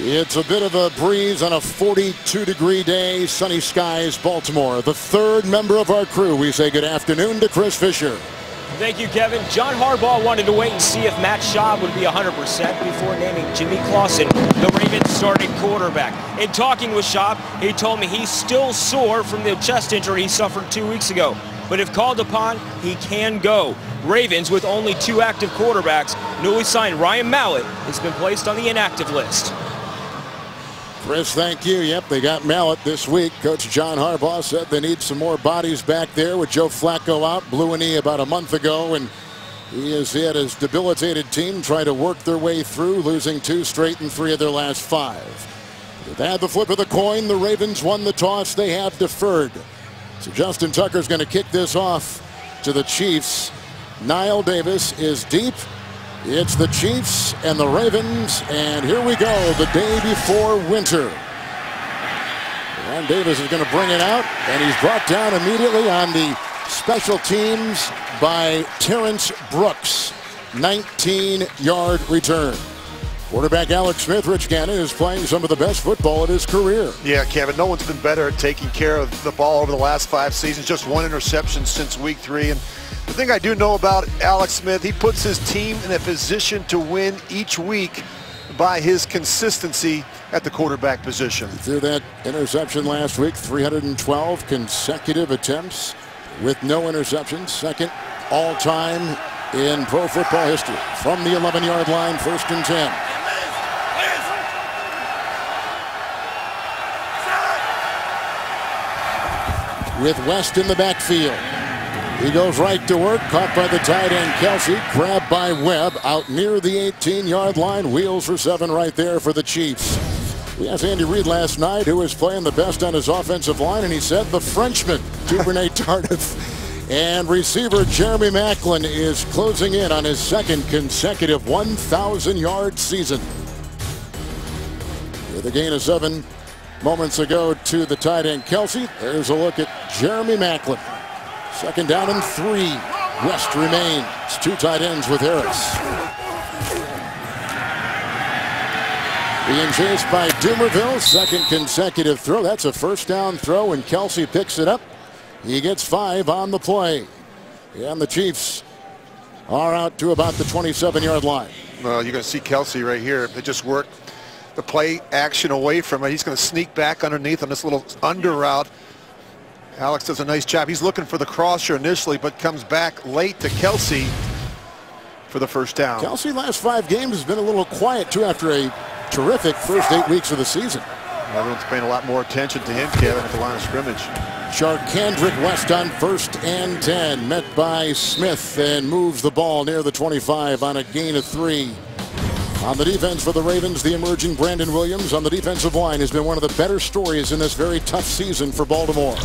It's a bit of a breeze on a 42-degree day, sunny skies, Baltimore. The third member of our crew, we say good afternoon to Chris Fisher. Thank you, Kevin. John Harbaugh wanted to wait and see if Matt Schaub would be 100% before naming Jimmy Clausen the Ravens starting quarterback. In talking with Schaub, he told me he's still sore from the chest injury he suffered 2 weeks ago. But if called upon, he can go. Ravens, with only 2 active quarterbacks, newly signed Ryan Mallett has been placed on the inactive list. Chris, thank you. Yep, they got Mallett this week. Coach John Harbaugh said they need some more bodies back there with Joe Flacco out. Blew a knee about a month ago, and he has had his debilitated team try to work their way through, losing 2 straight in 3 of their last 5. They've had the flip of the coin. The Ravens won the toss. They have deferred. So Justin Tucker's going to kick this off to the Chiefs. Niall Davis is deep. It's the Chiefs and the Ravens, and here we go, the day before winter. And Davis is going to bring it out, and he's brought down immediately on the special teams by Terrence Brooks. 19-yard return. Quarterback Alex Smith, Rich Gannon, is playing some of the best football of his career. Yeah, Kevin, no one's been better at taking care of the ball over the last 5 seasons. Just 1 interception since week 3. And the thing I do know about Alex Smith, he puts his team in a position to win each week by his consistency at the quarterback position. Through that interception last week, 312 consecutive attempts with no interceptions. Second all-time in pro football history. From the 11-yard line, 1st and 10. With West in the backfield. He goes right to work, caught by the tight end Kelsey, grabbed by Webb out near the 18-yard line. Wheels for 7 right there for the Chiefs. We asked Andy Reid last night who was playing the best on his offensive line, and he said the Frenchman, Duvernay Tardif. And receiver Jeremy Maclin is closing in on his 2nd consecutive 1,000-yard season. With a gain of 7 moments ago to the tight end Kelsey. There's a look at Jeremy Maclin. 2nd down and 3. West remains. 2 tight ends with Harris. Being chased by Dumerville. 2nd consecutive throw. That's a 1st down throw, and Kelsey picks it up. He gets 5 on the play. And the Chiefs are out to about the 27-yard line. Well, you're going to see Kelsey right here. They just work the play action away from it. He's going to sneak back underneath on this little under route. Alex does a nice job. He's looking for the crosser initially, but comes back late to Kelsey for the 1st down. Kelsey last 5 games has been a little quiet too after a terrific first 8 weeks of the season. Everyone's paying a lot more attention to him, Kevin, at the line of scrimmage. Charkandrick West on 1st and 10, met by Smith, and moves the ball near the 25 on a gain of 3. On the defense for the Ravens, the emerging Brandon Williams on the defensive line has been one of the better stories in this very tough season for Baltimore.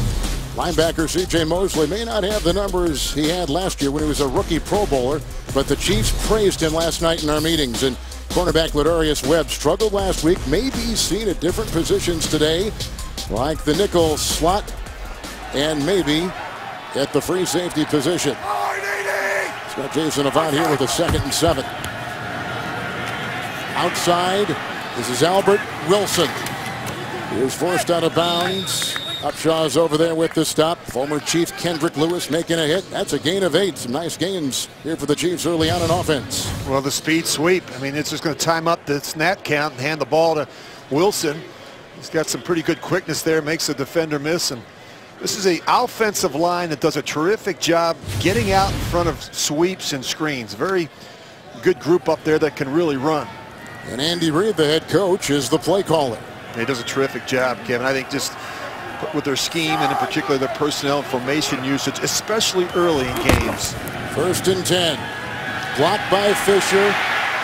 Linebacker C.J. Mosley may not have the numbers he had last year when he was a rookie Pro Bowler, but the Chiefs praised him last night in our meetings. And cornerback Ladarius Webb struggled last week, may be seen at different positions today, like the nickel slot and maybe at the free safety position. It's got Jason Avant here with a 2nd and 7. Outside, this is Albert Wilson. He was forced out of bounds. Upshaw's over there with the stop. Former Chief Kendrick Lewis making a hit. That's a gain of 8. Some nice gains here for the Chiefs early on in offense. Well, the speed sweep. I mean, it's just going to time up the snap count and hand the ball to Wilson. He's got some pretty good quickness there. Makes the defender miss. And this is an offensive line that does a terrific job getting out in front of sweeps and screens. Very good group up there that can really run. And Andy Reid, the head coach, is the play caller. He does a terrific job, Kevin. I think just with their scheme and in particular their personnel and formation usage, especially early in games. 1st and 10. Blocked by Fisher,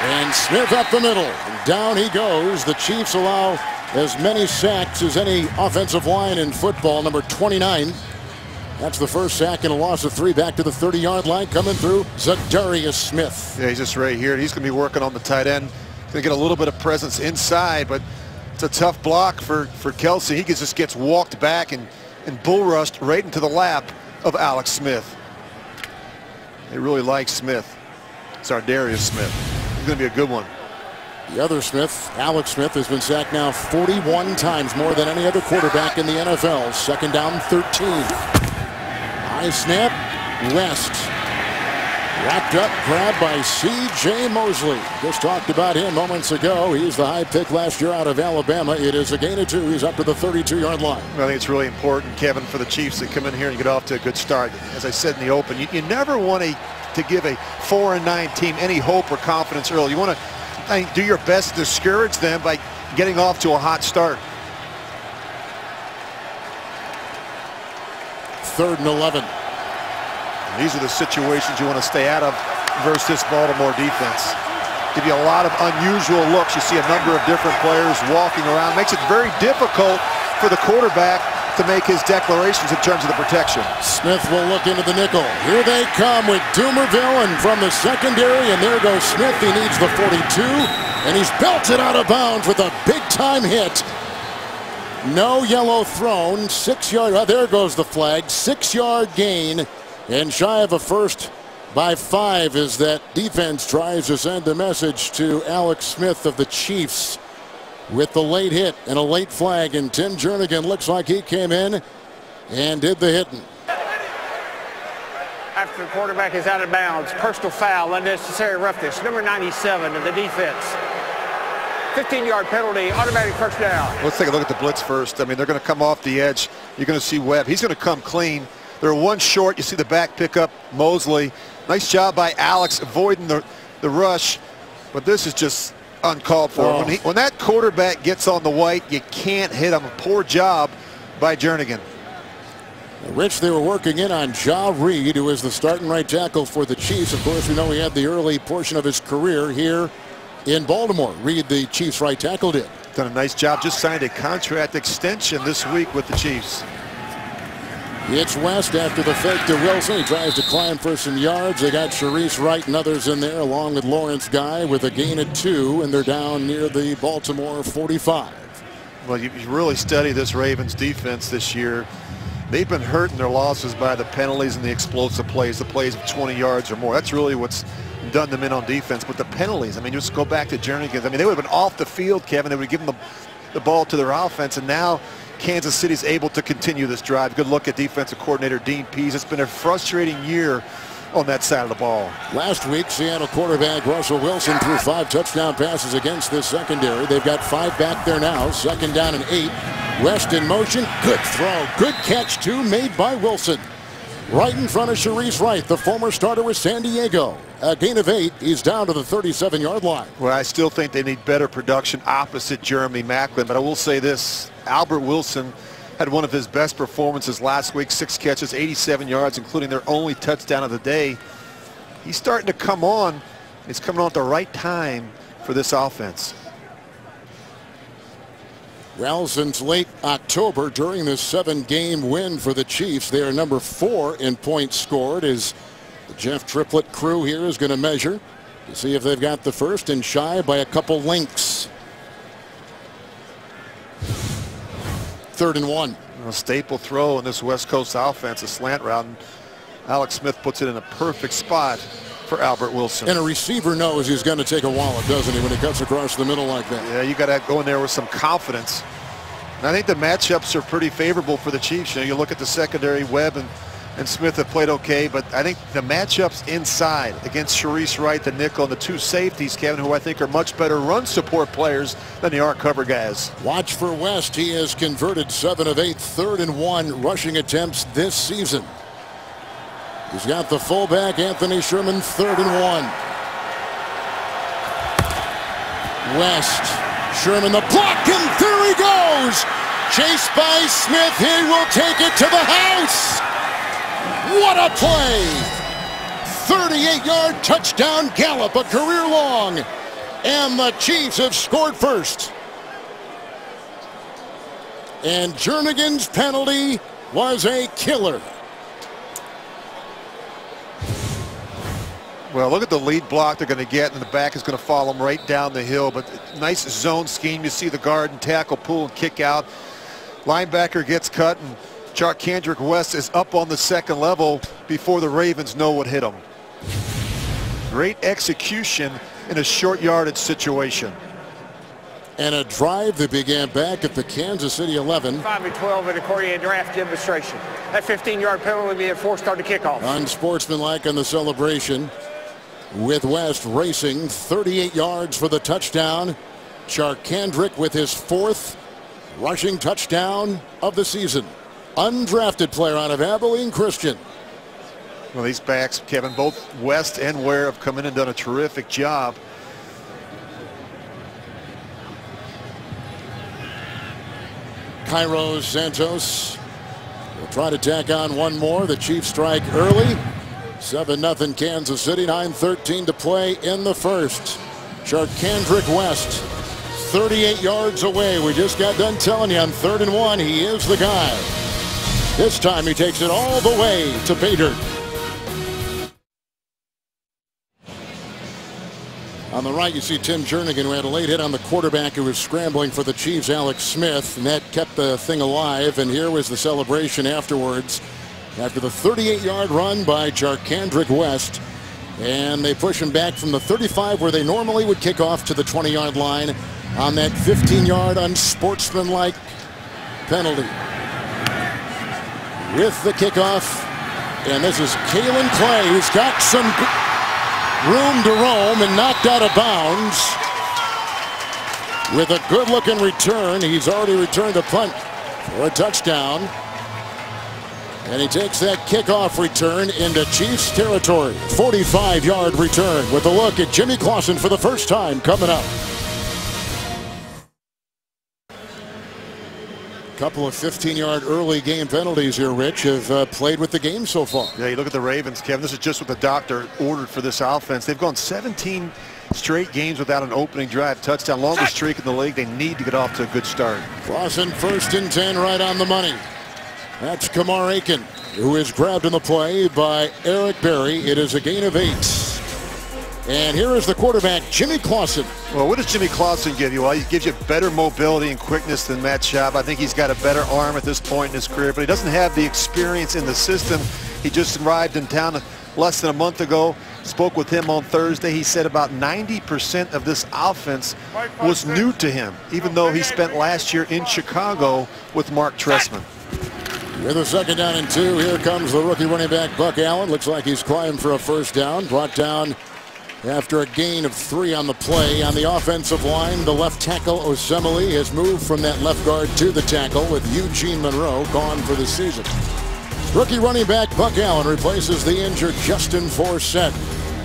and Smith up the middle. And down he goes. The Chiefs allow as many sacks as any offensive line in football, number 29. That's the 1st sack and a loss of 3. Back to the 30-yard line, coming through Zadarius Smith. Yeah, he's just right here. He's going to be working on the tight end. Going to get a little bit of presence inside, but it's a tough block for Kelsey. He just gets walked back and bull rushed right into the lap of Alex Smith. They really like Smith. It's our Darius Smith. He's going to be a good one. The other Smith, Alex Smith, has been sacked now 41 times, more than any other quarterback in the NFL. Second down, 13. High snap, West. Wrapped up, grabbed by C.J. Mosley. Just talked about him moments ago. He's the high pick last year out of Alabama. It is a gain of 2. He's up to the 32-yard line. I think it's really important, Kevin, for the Chiefs to come in here and get off to a good start. As I said in the open, you never want to give a 4-9 team any hope or confidence early. You want to do your best to discourage them by getting off to a hot start. 3rd and 11. These are the situations you want to stay out of versus this Baltimore defense. Give you a lot of unusual looks. You see a number of different players walking around. Makes it very difficult for the quarterback to make his declarations in terms of the protection. Smith will look into the nickel. Here they come with Dumerville, and from the secondary, and there goes Smith. He needs the 42, and he's belted out of bounds with a big-time hit. No yellow thrown. 6-yard. Oh, there goes the flag. 6-yard gain. And shy of a first by 5 as that defense tries to send a message to Alex Smith of the Chiefs with the late hit and a late flag. And Tim Jernigan looks like he came in and did the hitting. After the quarterback is out of bounds, personal foul, unnecessary roughness, number 97 of the defense. 15-yard penalty, automatic first down. Let's take a look at the blitz first. I mean, they're going to come off the edge. You're going to see Webb. He's going to come clean. They're one short. You see the back pick up Mosley. Nice job by Alex avoiding the rush. But this is just uncalled for. Oh. When that quarterback gets on the white, you can't hit him. A poor job by Jernigan. Rich, they were working in on Ja Reed, who is the starting right tackle for the Chiefs. Of course, we know he had the early portion of his career here in Baltimore. Reed, the Chiefs right tackle, did. Done a nice job. Just signed a contract extension this week with the Chiefs. It's West after the fake to Wilson. He tries to climb for some yards. They got Sharice Wright and others in there, along with Lawrence Guy, with a gain of 2, and they're down near the Baltimore 45. Well, you really study this Ravens defense this year. They've been hurting their losses by the penalties and the explosive plays, the plays of 20 yards or more. That's really what's done them in on defense. But the penalties, I mean, just go back to Jernigan. I mean, they would have been off the field, Kevin. They would have given the ball to their offense, and now Kansas City's able to continue this drive. Good look at defensive coordinator Dean Pease. It's been a frustrating year on that side of the ball. Last week, Seattle quarterback Russell Wilson threw 5 touchdown passes against this secondary. They've got 5 back there now. 2nd down and 8. West in motion. Good throw. Good catch, too, made by Wilson. Right in front of Sharice Wright, the former starter with San Diego. A gain of 8. He's down to the 37-yard line. Well, I still think they need better production opposite Jeremy Maclin. But I will say this. Albert Wilson had one of his best performances last week. 6 catches, 87 yards, including their only touchdown of the day. He's starting to come on. He's coming on at the right time for this offense. Well, since late October, during this 7-game win for the Chiefs, they are number 4 in points scored, as the Jeff Triplett crew here is going to measure to see if they've got the first, and shy by a couple lengths. 3rd and 1. A staple throw in this West Coast offense, a slant route. And Alex Smith puts it in a perfect spot for Albert Wilson. And a receiver knows he's going to take a wallop, doesn't he, when he cuts across the middle like that? Yeah, you got to go in there with some confidence. And I think the matchups are pretty favorable for the Chiefs. You know, you look at the secondary, Webb and Smith have played okay, but I think the matchups inside against Sharice Wright, the nickel, and the 2 safeties, Kevin, who I think are much better run support players than they are cover guys. Watch for West. He has converted 7 of 8 3rd and 1 rushing attempts this season. He's got the fullback, Anthony Sherman, 3rd and 1. West, Sherman the block, and there he goes! Chased by Smith, he will take it to the house! What a play! 38-yard touchdown Gallup, a career long. And the Chiefs have scored first. And Jernigan's penalty was a killer. Well, look at the lead block they're going to get, and the back is going to follow them right down the hill. But nice zone scheme. You see the guard and tackle, pull and kick out. Linebacker gets cut, and Kendrick West is up on the 2nd level before the Ravens know what hit him. Great execution in a short yardage situation. And a drive that began back at the Kansas City 11. 5 and 12 in accordion draft demonstration. That 15-yard penalty being forced on the kickoff. Unsportsmanlike on the celebration. With West racing 38 yards for the touchdown. Charkandrick with his 4th rushing touchdown of the season. Undrafted player out of Abilene Christian. Well, these backs, Kevin, both West and Ware have come in and done a terrific job. Cairo Santos will try to tack on one more. The Chiefs strike early. 7-0 Kansas City. 9:13 to play in the first. Charkandrick West, 38 yards away. We just got done telling you on 3rd and 1, he is the guy. This time he takes it all the way to pay dirt. On the right, you see Tim Jernigan, who had a late hit on the quarterback who was scrambling for the Chiefs, Alex Smith, and that kept the thing alive. And here was the celebration afterwards after the 38-yard run by Charkandrick West. And they push him back from the 35, where they normally would kick off, to the 20-yard line on that 15-yard unsportsmanlike penalty. With the kickoff, and this is Kalen Clay, who's got some room to roam and knocked out of bounds. With a good-looking return, he's already returned a punt for a touchdown. And he takes that kickoff return into Chiefs territory. 45-yard return with a look at Jimmy Clausen for the first time coming up. Couple of 15-yard early game penalties here, Rich, have played with the game so far. Yeah, you look at the Ravens, Kevin. This is just what the doctor ordered for this offense. They've gone 17 straight games without an opening drive touchdown. Longest streak in the league. They need to get off to a good start. Clausen 1st and 10, right on the money. That's Kamar Aiken, who is grabbed in the play by Eric Berry. It is a gain of 8. And here is the quarterback, Jimmy Clausen. Well, what does Jimmy Clausen give you? Well, he gives you better mobility and quickness than Matt Schaub. I think he's got a better arm at this point in his career, but he doesn't have the experience in the system. He just arrived in town less than a month ago. Spoke with him on Thursday. He said about 90% of this offense was new to him, even though he spent last year in Chicago with Mark Trestman. With a 2nd down and 2, here comes the rookie running back, Buck Allen. Looks like he's climbing for a 1st down. Brought down after a gain of 3 on the play. On the offensive line, the left tackle, Osemele, has moved from that left guard to the tackle, with Eugene Monroe gone for the season. Rookie running back Buck Allen replaces the injured Justin Forsett.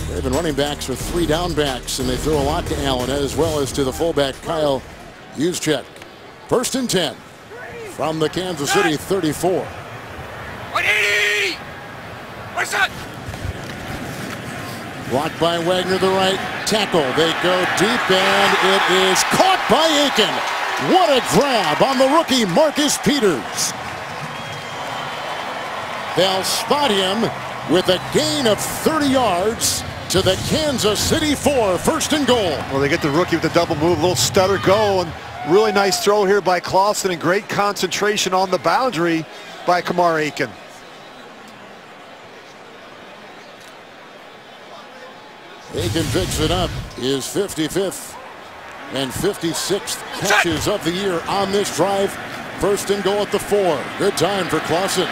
They've been running backs with 3 down backs, and they throw a lot to Allen as well as to the fullback Kyle Juszczyk. 1st and 10 from the Kansas City 34. 180! What's that? Blocked by Wagner, the right tackle. They go deep, and it is caught by Aiken. What a grab on the rookie Marcus Peters. They'll spot him with a gain of 30 yards to the Kansas City 4, 1st and goal. Well, they get the rookie with the double move, a little stutter go, and really nice throw here by Clausen, and great concentration on the boundary by Kamar Aiken. Aiken picks it up, his 55th and 56th catches of the year on this drive. 1st and goal at the 4. Good time for Clausen.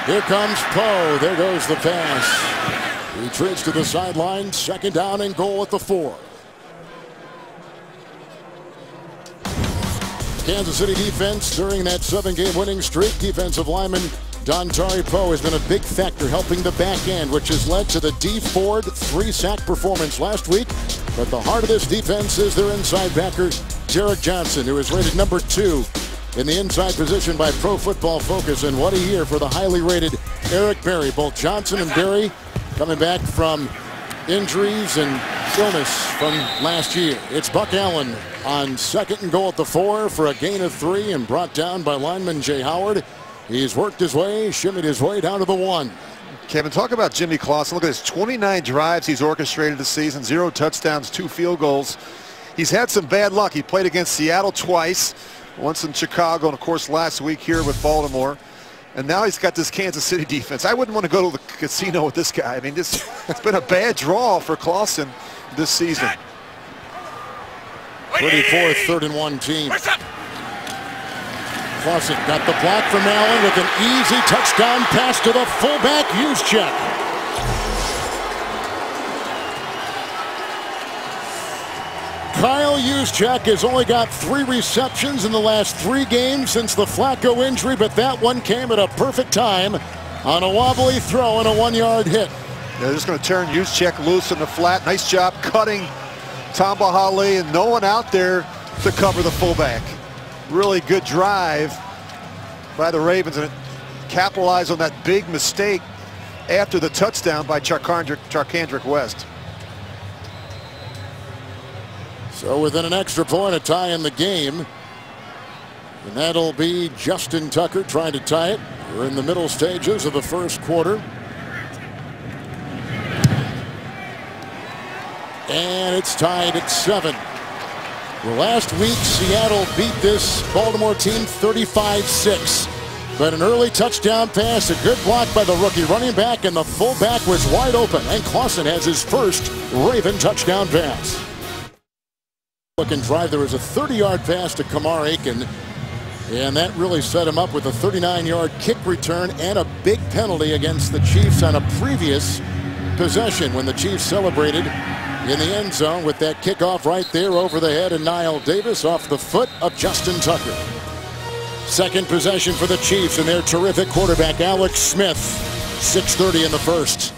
Here comes Poe. There goes the pass. He retreats to the sideline. 2nd down and goal at the 4. Kansas City defense during that 7-game winning streak. Defensive lineman Dontari Poe has been a big factor helping the back end, which has led to the D Ford 3-sack performance last week. But the heart of this defense is their inside backer, Derek Johnson, who is rated number 2 in the inside position by Pro Football Focus. And what a year for the highly rated Eric Berry. Both Johnson and Berry coming back from injuries and illness from last year. It's Buck Allen on 2nd and goal at the 4 for a gain of 3, and brought down by lineman Jay Howard. He's worked his way, shimmied his way down to the 1. Kevin, talk about Jimmy Clausen. Look at this, 29 drives he's orchestrated this season, 0 touchdowns, 2 field goals. He's had some bad luck. He played against Seattle twice, once in Chicago, and of course last week here with Baltimore. And now he's got this Kansas City defense. I wouldn't want to go to the casino with this guy. I mean, it's been a bad draw for Clausen this season. 34th, 3rd and 1 team. Clausen got the block from Allen with an easy touchdown pass to the fullback, Juszczyk. Kyle Juszczyk has only got 3 receptions in the last 3 games since the Flacco injury, but that one came at a perfect time on a wobbly throw and a 1-yard hit. They're just going to turn Juszczyk loose in the flat. Nice job cutting Tamba Hale, and no one out there to cover the fullback. Really good drive by the Ravens, and it capitalized on that big mistake after the touchdown by Charcandrick West. So within an extra point, a tie in the game. And that'll be Justin Tucker trying to tie it. We're in the middle stages of the first quarter. And it's tied at 7. Well, last week, Seattle beat this Baltimore team 35-6. But an early touchdown pass, a good block by the rookie running back, and the fullback was wide open. And Clausen has his first Raven touchdown pass. Looking drive, there was a 30-yard pass to Kamar Aiken. And that really set him up with a 39-yard kick return and a big penalty against the Chiefs on a previous possession when the Chiefs celebrated in the end zone with that kickoff right there over the head of Niall Davis off the foot of Justin Tucker. Second possession for the Chiefs and their terrific quarterback Alex Smith. 6:30 in the first.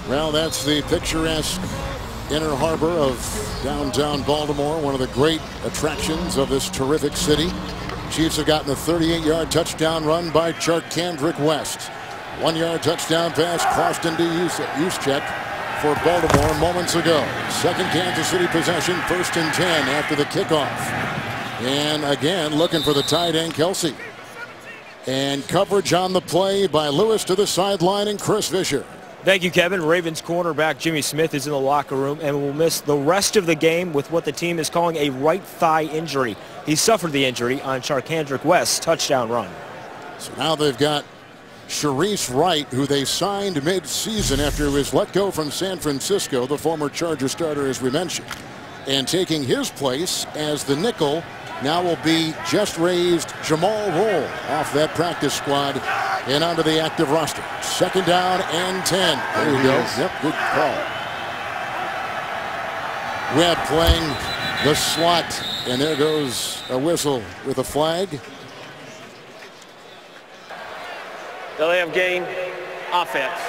Well, that's the picturesque inner harbor of downtown Baltimore, one of the great attractions of this terrific city. Chiefs have gotten a 38-yard touchdown run by Charcandrick West. 1-yard touchdown pass crossed into Juszczyk for Baltimore moments ago. Second Kansas City possession, 1st and 10 after the kickoff. And again, looking for the tight end, Kelsey. And coverage on the play by Lewis to the sideline and Chris Fisher. Thank you, Kevin. Ravens cornerback Jimmy Smith is in the locker room and will miss the rest of the game with what the team is calling a right thigh injury. He suffered the injury on Charcandrick West's touchdown run. So now they've got Sharice Wright, who they signed mid-season after he was let go from San Francisco, the former Charger starter, as we mentioned. And taking his place as the nickel now will be just raised Jamal Roll off that practice squad and onto the active roster. 2nd down and 10. There you go. Yep, good call. Webb playing the slot, and there goes a whistle with a flag. Delay of game, offense,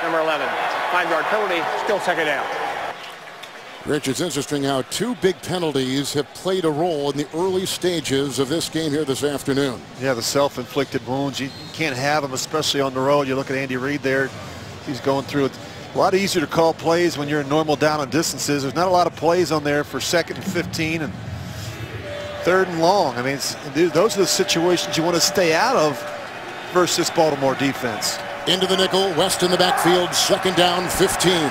number 11. 5-yard penalty, still 2nd down. Rich, it's interesting how 2 big penalties have played a role in the early stages of this game here this afternoon. Yeah, the self-inflicted wounds, you can't have them, especially on the road. You look at Andy Reid there, he's going through it. A lot easier to call plays when you're in normal down and distances. There's not a lot of plays on there for 2nd and 15 and 3rd and long. I mean, those are the situations you want to stay out of versus Baltimore defense. Into the nickel, West in the backfield, 2nd down, 15.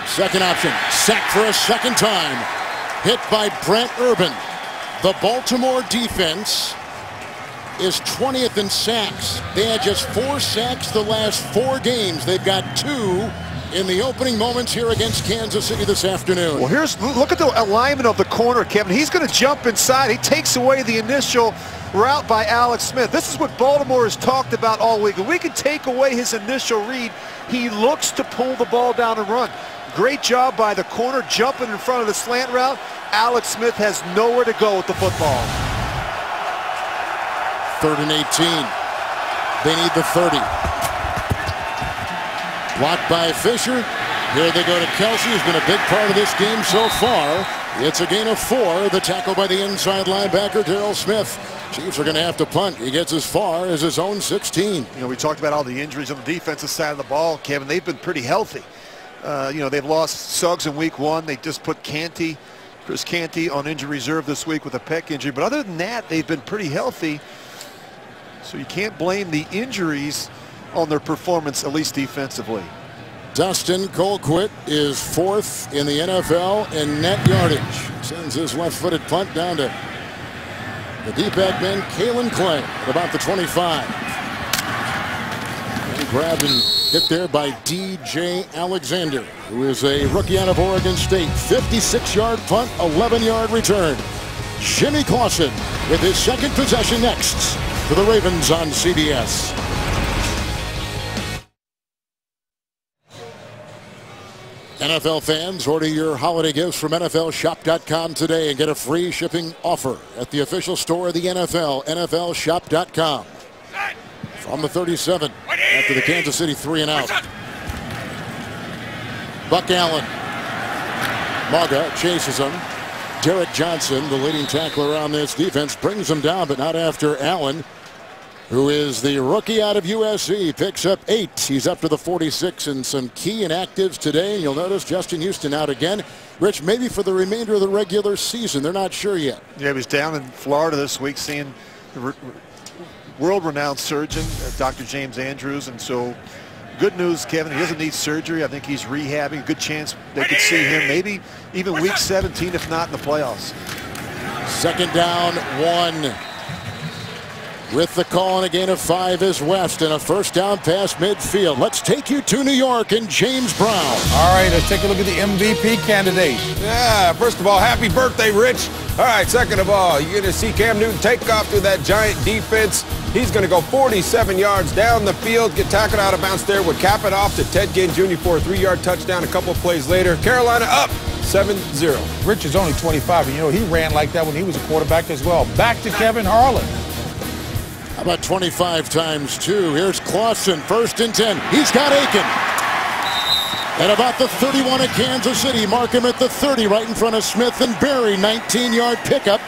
Second option, sacked for a 2nd time. Hit by Brent Urban. The Baltimore defense is 20th in sacks. They had just 4 sacks the last 4 games. They've got 2 in the opening moments here against Kansas City this afternoon. Well, look at the alignment of the corner, Kevin. He's going to jump inside. He takes away the initial route by Alex Smith. This is what Baltimore has talked about all week. If we can take away his initial read, he looks to pull the ball down and run. Great job by the corner, jumping in front of the slant route. Alex Smith has nowhere to go with the football. 3rd and 18. They need the 30. Blocked by Fisher. Here they go to Kelsey, who's been a big part of this game so far. It's a gain of 4. The tackle by the inside linebacker, Darrell Smith. Chiefs are going to have to punt. He gets as far as his own 16. You know, we talked about all the injuries on the defensive side of the ball, Kevin. They've been pretty healthy. You know, they've lost Suggs in week 1. They just put Chris Canty on injury reserve this week with a pec injury. But other than that, they've been pretty healthy. So you can't blame the injuries on their performance, at least defensively. Dustin Colquitt is 4th in the NFL in net yardage. Sends his left-footed punt down to the deep back man, Kalen Clay, at about the 25. And grabbed and Hit there by D.J. Alexander, who is a rookie out of Oregon State. 56-yard punt, 11-yard return. Jimmy Clausen with his second possession next for the Ravens on CBS. NFL fans, order your holiday gifts from NFLShop.com today and get a free shipping offer at the official store of the NFL, NFLShop.com. From the 37 after the Kansas City 3-and-out. Buck Allen. Maga chases him. Derek Johnson, the leading tackler on this defense, brings him down, but not after Allen, who is the rookie out of USC, picks up 8. He's up to the 46, and some key inactives today. You'll notice Justin Houston out again. Rich, maybe for the remainder of the regular season. They're not sure yet. Yeah, he was down in Florida this week seeing the world-renowned surgeon, Dr. James Andrews, and so good news, Kevin. He doesn't need surgery. I think he's rehabbing. Good chance they could see him maybe even week 17, if not in the playoffs. Second down, 1. With the call and a gain of 5 is West, and a first down pass midfield. Let's take you to New York and James Brown. All right, let's take a look at the MVP candidate. Yeah, first of all, happy birthday, Rich. All right, second of all, you're going to see Cam Newton take off through that giant defense. He's going to go 47 yards down the field, get tackled out of bounds there, would cap it off to Ted Ginn Jr. for a 3-yard touchdown a couple of plays later. Carolina up 7-0. Rich is only 25, and you know he ran like that when he was a quarterback as well. Back to Kevin Harlan. How about 25 times 2? Here's Clausen, 1st and 10. He's got Aiken. At about the 31 of Kansas City. Mark him at the 30 right in front of Smith and Berry. 19-yard pickup.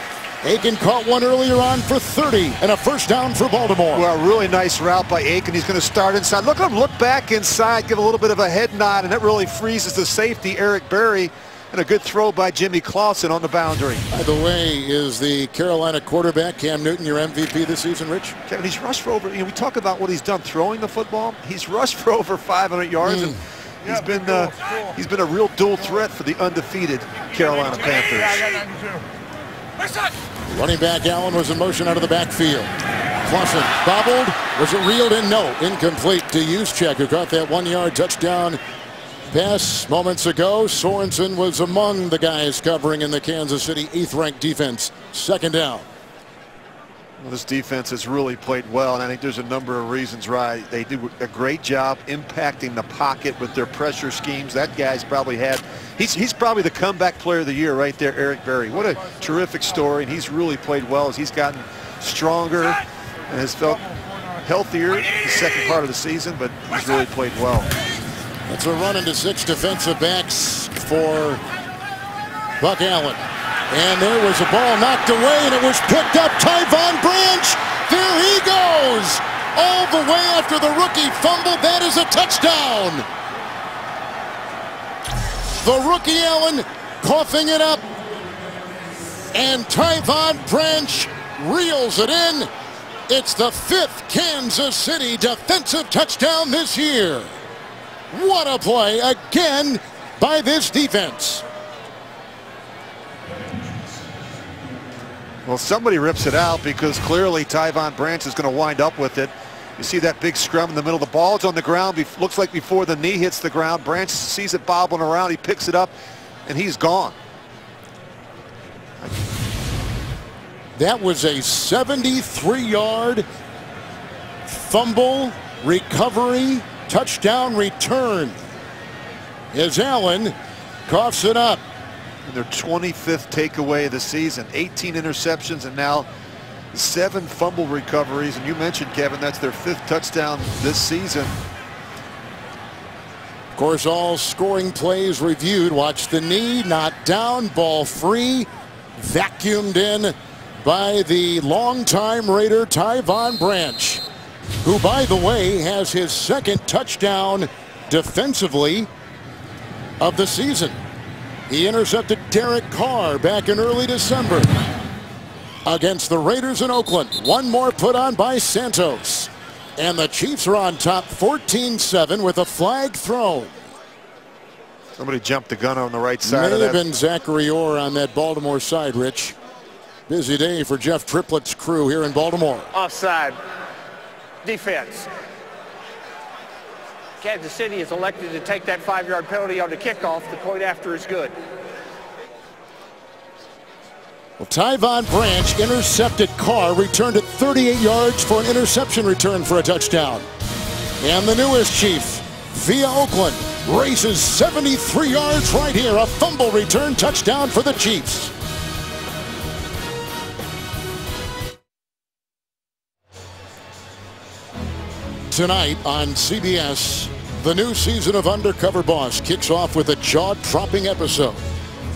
Aiken caught one earlier on for 30 and a first down for Baltimore. Well, really nice route by Aiken. He's going to start inside. Look at him look back inside, give a little bit of a head nod, and that really freezes the safety, Eric Berry. And a good throw by Jimmy Clausen on the boundary. By the way, is the Carolina quarterback, Cam Newton, your MVP this season, Rich? Kevin, he's rushed for over, we talk about what he's done throwing the football. He's rushed for over 500 yards, and he's been a real dual threat for the undefeated Carolina Panthers. Running back Allen was in motion out of the backfield. Clausen bobbled. Was it reeled in? No. Incomplete to Juszczyk, who got that 1-yard touchdown pass moments ago. Sorensen was among the guys covering in the Kansas City 8th-ranked defense. Second down. Well, this defense has really played well, and I think there's a number of reasons why. They do a great job impacting the pocket with their pressure schemes. That guy's probably had, he's probably the comeback player of the year right there, Eric Berry. What a terrific story, and he's really played well as he's gotten stronger and has felt healthier the second part of the season, but he's really played well. That's a run into 6 defensive backs for Buck Allen. And there was a ball knocked away, and it was picked up. Tyvon Branch, there he goes. All the way after the rookie fumbled. That is a touchdown. The rookie Allen coughing it up. And Tyvon Branch reels it in. It's the 5th Kansas City defensive touchdown this year. What a play again by this defense. Well, somebody rips it out because clearly Tyvon Branch is going to wind up with it. You see that big scrum in the middle. The ball's on the ground. Looks like before the knee hits the ground. Branch sees it bobbling around. He picks it up, and he's gone. That was a 73-yard fumble recovery. Touchdown return as Allen coughs it up. And their 25th takeaway of the season. 18 interceptions and now 7 fumble recoveries. And you mentioned, Kevin, that's their 5th touchdown this season. Of course, all scoring plays reviewed. Watch the knee, not down, ball free, vacuumed in by the longtime Raider Tyvon Branch, who, by the way, has his 2nd touchdown defensively of the season. He intercepted Derek Carr back in early December against the Raiders in Oakland. One more put on by Santos. And the Chiefs are on top 14-7 with a flag thrown. Somebody jumped the gun on the right side of May that. have been Zachary Orr on that Baltimore side, Rich. Busy day for Jeff Triplett's crew here in Baltimore. Offside. Defense. Kansas City is elected to take that 5-yard penalty on the kickoff. The point after is good. Well, Tyvon Branch intercepted Carr, returned it 38 yards for an interception return for a touchdown. And the newest Chief, via Oakland, races 73 yards right here. A fumble return touchdown for the Chiefs. Tonight on CBS, the new season of Undercover Boss kicks off with a jaw-dropping episode.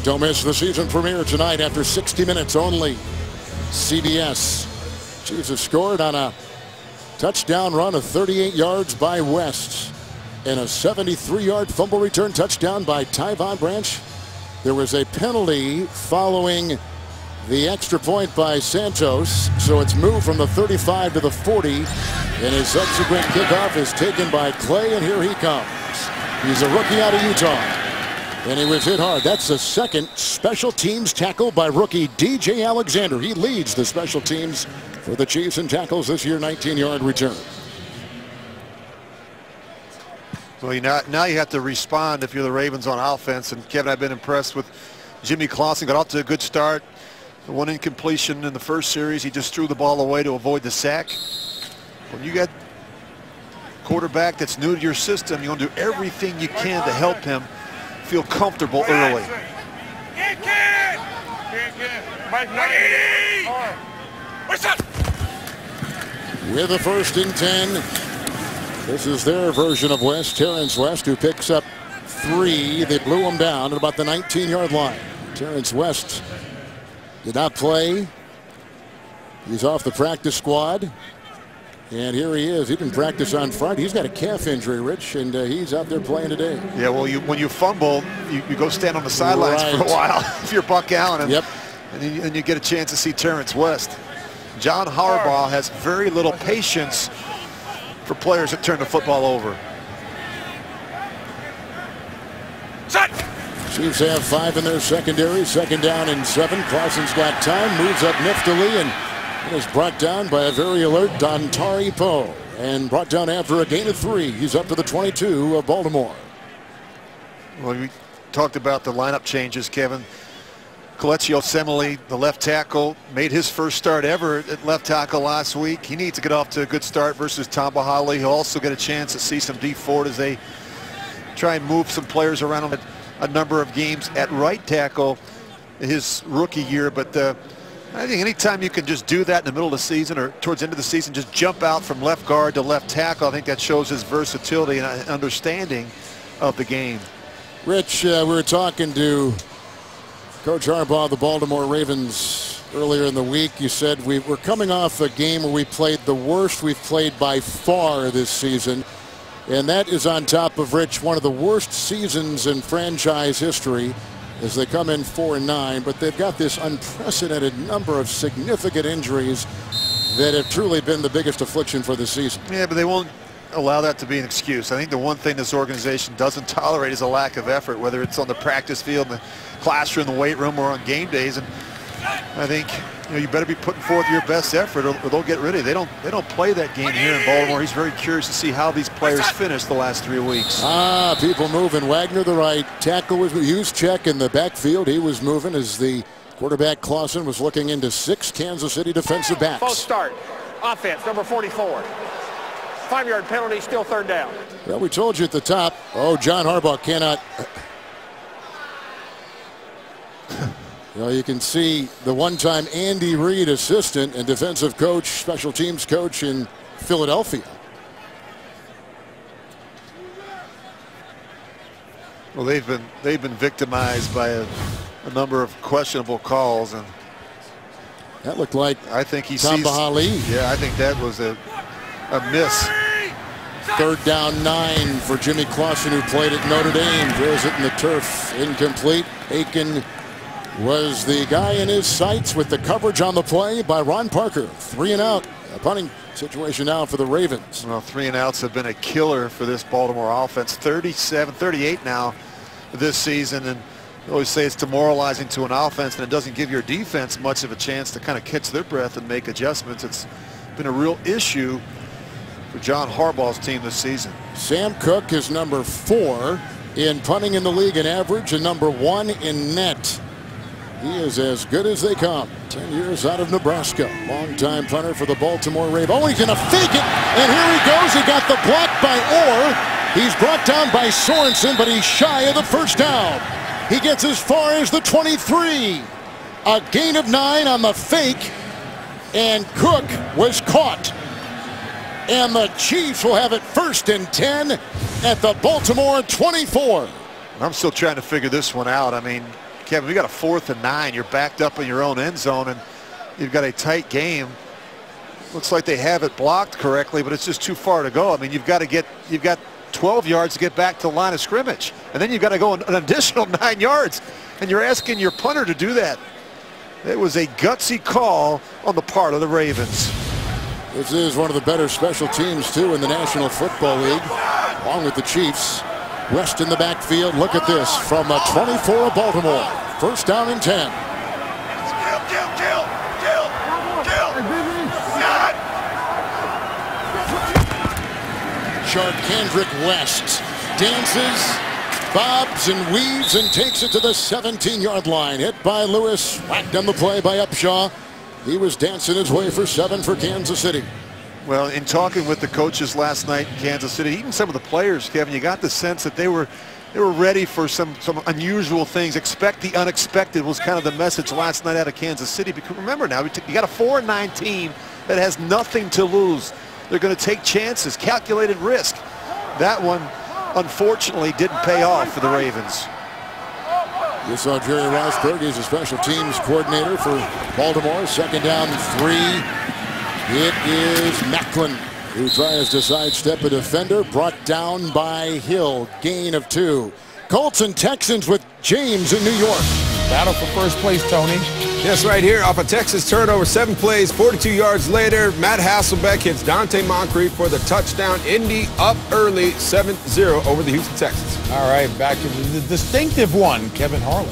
Don't miss the season premiere tonight after 60 minutes only. CBS. Chiefs have scored on a touchdown run of 38 yards by West and a 73-yard fumble return touchdown by Tyvon Branch. There was a penalty following the extra point by Santos, so it's moved from the 35 to the 40, and his subsequent kickoff is taken by Clay, and here he comes. He's a rookie out of Utah. And he was hit hard. That's the second special teams tackle by rookie DJ Alexander. He leads the special teams for the Chiefs in tackles this year, 19-yard return. Well, now you have to respond if you're the Ravens on offense. And Kevin, I've been impressed with Jimmy Clausen. Got off to a good start. The one incompletion in the first series. He just threw the ball away to avoid the sack. When you got a quarterback that's new to your system, you want to do everything you can to help him feel comfortable early. With a 1st and 10. This is their version of West. Terrence West, who picks up 3. They blew him down at about the 19-yard line. Terrence West did not play. He's off the practice squad. And here he is. He didn't practice on Friday. He's got a calf injury, Rich, and he's out there playing today. Yeah, well, when you fumble, you go stand on the sidelines for a while if you're Buck Allen. And, yep. And you get a chance to see Terrence West. John Harbaugh has very little patience for players that turn the football over. Chiefs have 5 in their secondary. 2nd down and 7. Clausen's got time. Moves up niftily and is brought down by a very alert Dontari Poe, and brought down after a gain of 3. He's up to the 22 of Baltimore. Well, we talked about the lineup changes, Kevin. Kelechi Osemele, the left tackle, made his first start ever at left tackle last week. He needs to get off to a good start versus Tamba Hali. He'll also get a chance to see some deep forward as they try and move some players around him. A number of games at right tackle his rookie year, but I think anytime you can just do that in the middle of the season or towards the end of the season, just jump out from left guard to left tackle, I think that shows his versatility and understanding of the game. Rich, we were talking to Coach Harbaugh of the Baltimore Ravens earlier in the week. You said we're coming off a game where we played the worst we've played by far this season. And that is on top of, Rich, one of the worst seasons in franchise history as they come in 4-9. But they've got this unprecedented number of significant injuries that have truly been the biggest affliction for the season. Yeah, but they won't allow that to be an excuse. I think the one thing this organization doesn't tolerate is a lack of effort, whether it's on the practice field, in the classroom, the weight room, or on game days. And I think you better be putting forth your best effort or they'll get rid of you. They don't play that game here in Baltimore. He's very curious to see how these players finish the last 3 weeks. People moving. Wagner the right tackle was Juszczyk in the backfield. He was moving as the quarterback Clausen was looking into 6 Kansas City defensive backs. False start. Offense, number 44. 5-yard penalty, still 3rd down. Well, we told you at the top. Oh, John Harbaugh cannot. You can see the one-time Andy Reid assistant and defensive coach, special teams coach in Philadelphia. Well, they've been victimized by a number of questionable calls, and that looked like I think he Tamba Hali. Yeah, I think that was a miss. 3rd down 9 for Jimmy Clausen, who played at Notre Dame. Drills it in the turf, incomplete. Aiken was the guy in his sights with the coverage on the play by Ron Parker. 3 and out. A punting situation now for the Ravens. Well, 3 and outs have been a killer for this Baltimore offense. 37, 38 now this season. And I always say it's demoralizing to an offense, and it doesn't give your defense much of a chance to kind of catch their breath and make adjustments. It's been a real issue for John Harbaugh's team this season. Sam Cook is number 4 in punting in the league in average and number 1 in net. He is as good as they come. 10 years out of Nebraska. Longtime punter for the Baltimore Ravens. Oh, he's going to fake it. And here he goes. He got the block by Orr. He's brought down by Sorensen, but he's shy of the first down. He gets as far as the 23. A gain of 9 on the fake. And Cook was caught. And the Chiefs will have it 1st and 10 at the Baltimore 24. I'm still trying to figure this one out. I mean, Kevin, we got a 4th and 9. You're backed up in your own end zone, and you've got a tight game. Looks like they have it blocked correctly, but it's just too far to go. I mean, you've got 12 yards to get back to the line of scrimmage, and then you've got to go an additional 9 yards, and you're asking your punter to do that. It was a gutsy call on the part of the Ravens. This is one of the better special teams, too, in the National Football League, along with the Chiefs. West in the backfield. Look at this from the 24 of Baltimore. 1st down and 10. Charkandrick West dances, bobs and weaves and takes it to the 17-yard line. Hit by Lewis, whacked on the play by Upshaw. He was dancing his way for 7 for Kansas City. Well, in talking with the coaches last night in Kansas City, even some of the players, Kevin, you got the sense that they were ready for some unusual things. Expect the unexpected was kind of the message last night out of Kansas City. Because remember now, you got a 4-9 team that has nothing to lose. They're going to take chances, calculated risk. That one, unfortunately, didn't pay off for the Ravens. You saw Jerry Rosberg. He's a special teams coordinator for Baltimore. 2nd down 3. It is Macklin who tries to sidestep a defender, brought down by Hill. Gain of 2. Colts and Texans with James in New York. Battle for first place, Tony. Yes, right here off a Texas turnover, 7 plays, 42 yards later. Matt Hasselbeck hits Dante Moncrief for the touchdown. Indy up early, 7-0 over the Houston Texans. All right, back to the distinctive one, Kevin Harlan.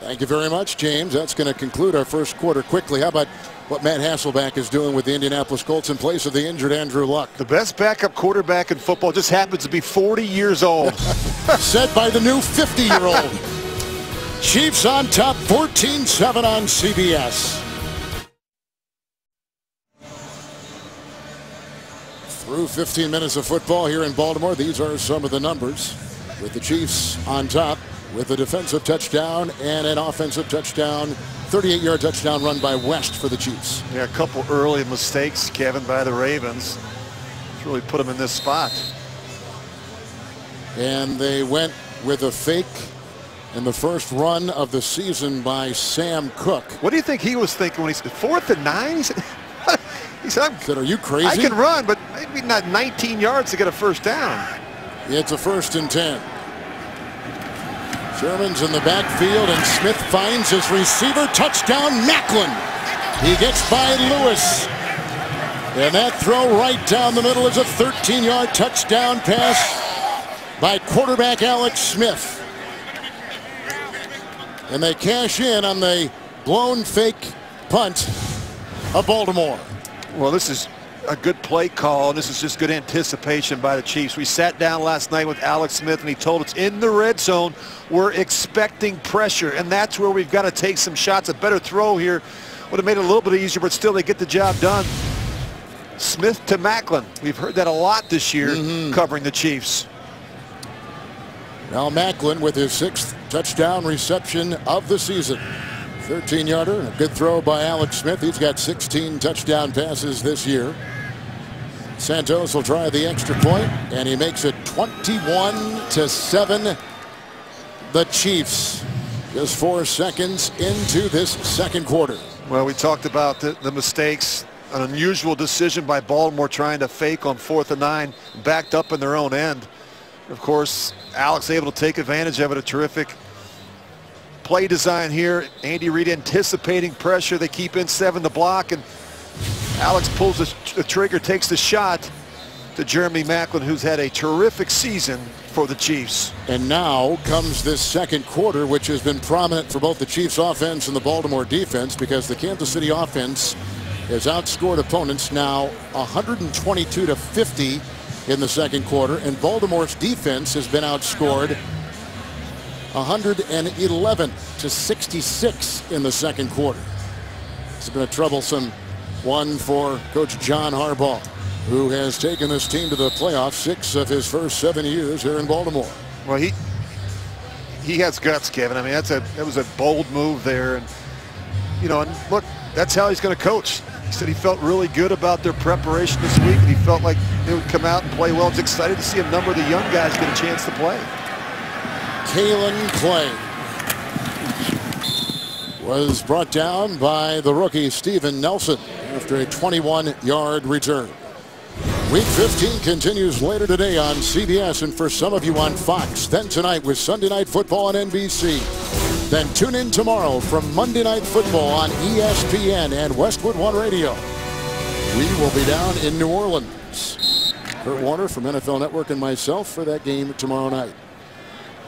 Thank you very much, James. That's going to conclude our first quarter quickly. How about what Matt Hasselbeck is doing with the Indianapolis Colts in place of the injured Andrew Luck? The best backup quarterback in football just happens to be 40 years old. Said by the new 50-year-old. Chiefs on top, 14-7 on CBS. Through 15 minutes of football here in Baltimore, these are some of the numbers. With the Chiefs on top, with a defensive touchdown and an offensive touchdown. 38-yard touchdown run by West for the Chiefs. Yeah, a couple early mistakes, Kevin, by the Ravens. It's really put them in this spot. And they went with a fake in the first run of the season by Sam Cook. What do you think he was thinking when he said 4th and 9? He said, "Are you crazy? I can run, but maybe not 19 yards to get a 1st down." It's a 1st and 10. Sherman's in the backfield, and Smith finds his receiver. Touchdown, Macklin. He gets by Lewis. And that throw right down the middle is a 13-yard touchdown pass by quarterback Alex Smith. And they cash in on the blown fake punt of Baltimore. Well, this is a good play call, and this is just good anticipation by the Chiefs. We sat down last night with Alex Smith, and he told us in the red zone we're expecting pressure, and that's where we've got to take some shots. A better throw here would have made it a little bit easier, but still they get the job done. Smith to Macklin. We've heard that a lot this year covering the Chiefs. Now Macklin with his 6th touchdown reception of the season. 13-yarder, a good throw by Alex Smith. He's got 16 touchdown passes this year. Santos will try the extra point, and he makes it 21-7. The Chiefs just 4 seconds into this second quarter. Well, we talked about the mistakes. An unusual decision by Baltimore trying to fake on 4th and 9, backed up in their own end. Of course, Alex able to take advantage of it. A terrific play design here. Andy Reid anticipating pressure. They keep in 7 to block, and Alex pulls the trigger, takes the shot to Jeremy Macklin, who's had a terrific season for the Chiefs. And now comes this second quarter, which has been prominent for both the Chiefs offense and the Baltimore defense, because the Kansas City offense has outscored opponents now 122-50 in the second quarter, and Baltimore's defense has been outscored 111-66 in the second quarter. It's been a troublesome one for Coach John Harbaugh, who has taken this team to the playoffs 6 of his first 7 years here in Baltimore. Well, he has guts, Kevin. I mean, that was a bold move there, and and look, that's how he's going to coach. He said he felt really good about their preparation this week, and he felt like they would come out and play well. He's excited to see a number of the young guys get a chance to play. Kalen Clay was brought down by the rookie Steven Nelson after a 21-yard return. Week 15 continues later today on CBS, and for some of you on Fox. Then tonight with Sunday Night Football on NBC. Then tune in tomorrow from Monday Night Football on ESPN and Westwood One Radio. We will be down in New Orleans. Kurt Warner from NFL Network and myself for that game tomorrow night.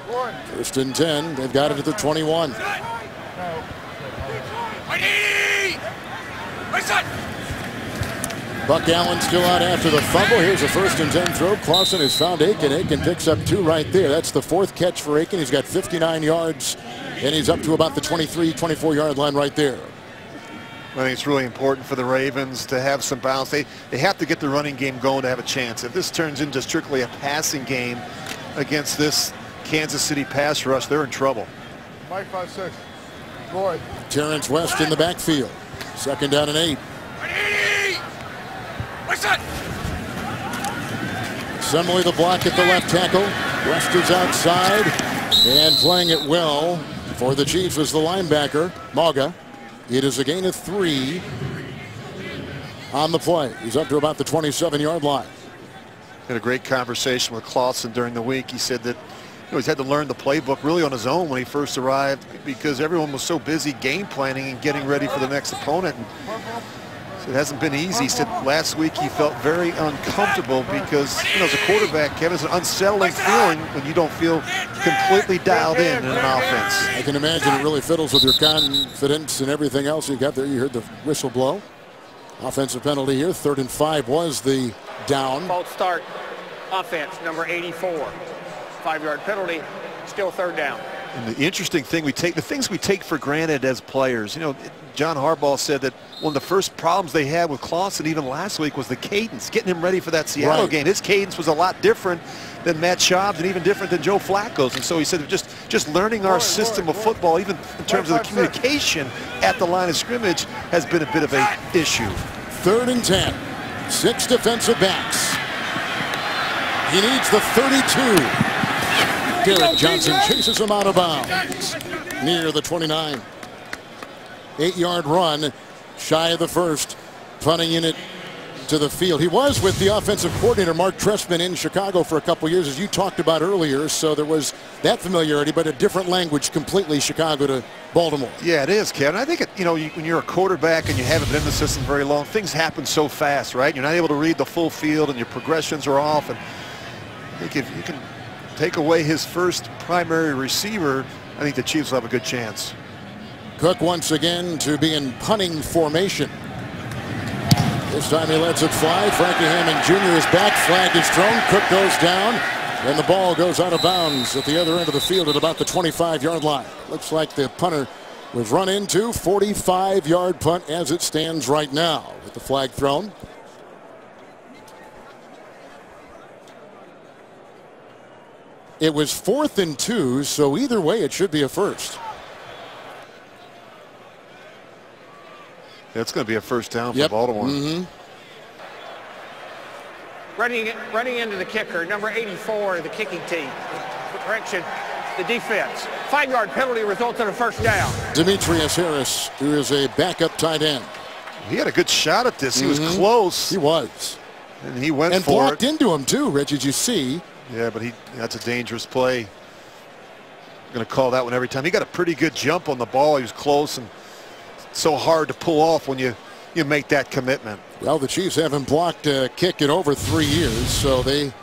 1st and 10. They've got it at the 21. Buck Allen still out after the fumble. Here's a 1st and 10 throw. Clausen has found Aiken. Aiken picks up 2 right there. That's the 4th catch for Aiken. He's got 59 yards, and he's up to about the 23, 24-yard line right there. I think it's really important for the Ravens to have some balance. They have to get the running game going to have a chance. If this turns into strictly a passing game against this Kansas City pass rush, they're in trouble. Mike 5-6. Boy. Terrence West in the backfield. 2nd down and 8. Assembly the block at the left tackle. West is outside and playing it well for the Chiefs was the linebacker, Maga. It is a gain of 3 on the play. He's up to about the 27-yard line. Had a great conversation with Clausen during the week. He said that he's had to learn the playbook really on his own when he first arrived because everyone was so busy game planning and getting ready for the next opponent. And so it hasn't been easy. He said last week he felt very uncomfortable because, as a quarterback, Kevin, it's an unsettling feeling when you don't feel completely dialed in an offense. I can imagine it really fiddles with your confidence and everything else you got there. You heard the whistle blow. Offensive penalty here. 3rd and 5 was the down. False start. Offense, number 84. 5-yard penalty. Still 3rd down. And the interesting thing, the things we take for granted as players. John Harbaugh said that one of the first problems they had with Clausen even last week was the cadence, getting him ready for that Seattle game. His cadence was a lot different than Matt Schaub's and even different than Joe Flacco's. And so he said just learning our system of football, even in terms of the communication at the line of scrimmage, has been a bit of an issue. 3rd and 10. 6 defensive backs. He needs the 32. Derek Johnson chases him out of bounds near the 29. 8-yard run, shy of the 1st. Punting in it to the field. He was with the offensive coordinator Mark Trestman in Chicago for a couple years, as you talked about earlier. So there was that familiarity, but a different language completely, Chicago to Baltimore. Yeah, it is, Kevin. I think when you're a quarterback and you haven't been in the system very long, things happen so fast, right? You're not able to read the full field, and your progressions are off. And I think if you can take away his first primary receiver, I think the Chiefs will have a good chance. Cook once again to be in punting formation. This time he lets it fly. Frankie Hammond Jr. is back. Flag is thrown. Cook goes down. And the ball goes out of bounds at the other end of the field at about the 25-yard line. Looks like the punter was run into. 45-yard punt as it stands right now with the flag thrown. It was 4th and 2, so either way it should be a first. It's going to be a 1st down for Baltimore. Running into the kicker, number 84, the kicking team. Correction, the defense. 5-yard penalty results in a 1st down. Demetrius Harris, who is a backup tight end. He had a good shot at this. He was close. He was. And he went and for blocked into him too, Rich, as you see. Yeah, but that's a dangerous play. I'm going to call that one every time. He got a pretty good jump on the ball. He was close, and so hard to pull off when you make that commitment. Well, the Chiefs haven't blocked a kick in over 3 years, so they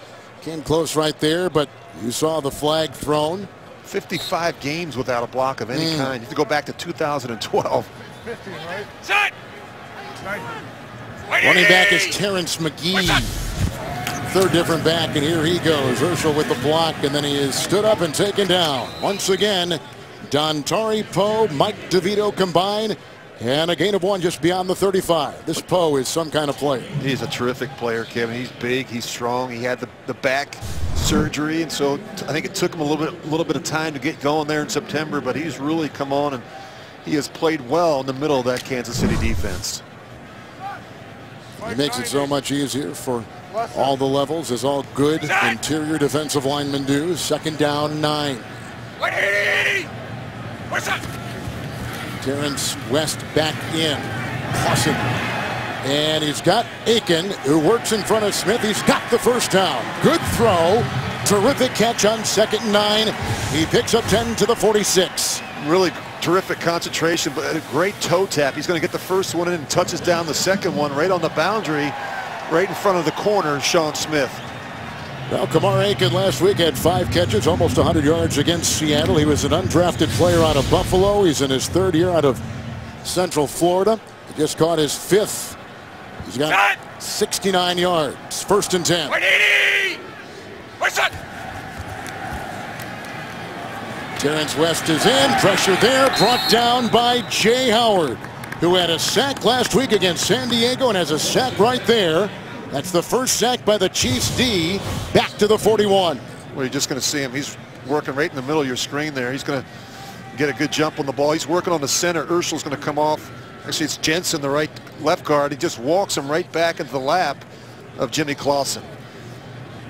came close right there, but you saw the flag thrown. 55 games without a block of any kind. You have to go back to 2012. 15, right? Set! Running back is Terrence McGee. Third different back, and here he goes. Urschel with the block, and then he is stood up and taken down. Once again, Dontari Poe, Mike DeVito combined, and a gain of 1 just beyond the 35. This Poe is some kind of player. He's a terrific player, Kevin. He's big, he's strong. He had the back surgery, and so I think it took him a little bit of time to get going there in September, but he's really come on, and he has played well in the middle of that Kansas City defense. He makes it so much easier for all the levels, as all good interior defensive linemen do. Second down, 9. Terrence West back in. Clausen. And he's got Aiken, who works in front of Smith. He's got the first down. Good throw. Terrific catch on 2nd and 9. He picks up 10 to the 46. Really terrific concentration, but a great toe tap. He's going to get the first one in and touches down the second one right on the boundary, right in front of the corner, Sean Smith. Well, Kamar Aiken last week had 5 catches, almost 100 yards against Seattle. He was an undrafted player out of Buffalo. He's in his 3rd year out of Central Florida. He just caught his 5th. He's got 69 yards. 1st and 10. Terrence West is in. Pressure there. Brought down by Jay Howard, who had a sack last week against San Diego and has a sack right there. That's the first sack by the Chiefs D. Back to the 41. Well, you're just going to see him. He's working right in the middle of your screen there. He's going to get a good jump on the ball. He's working on the center. Urschel's going to come off. Actually, it's Jensen, the left guard. He just walks him right back into the lap of Jimmy Clausen.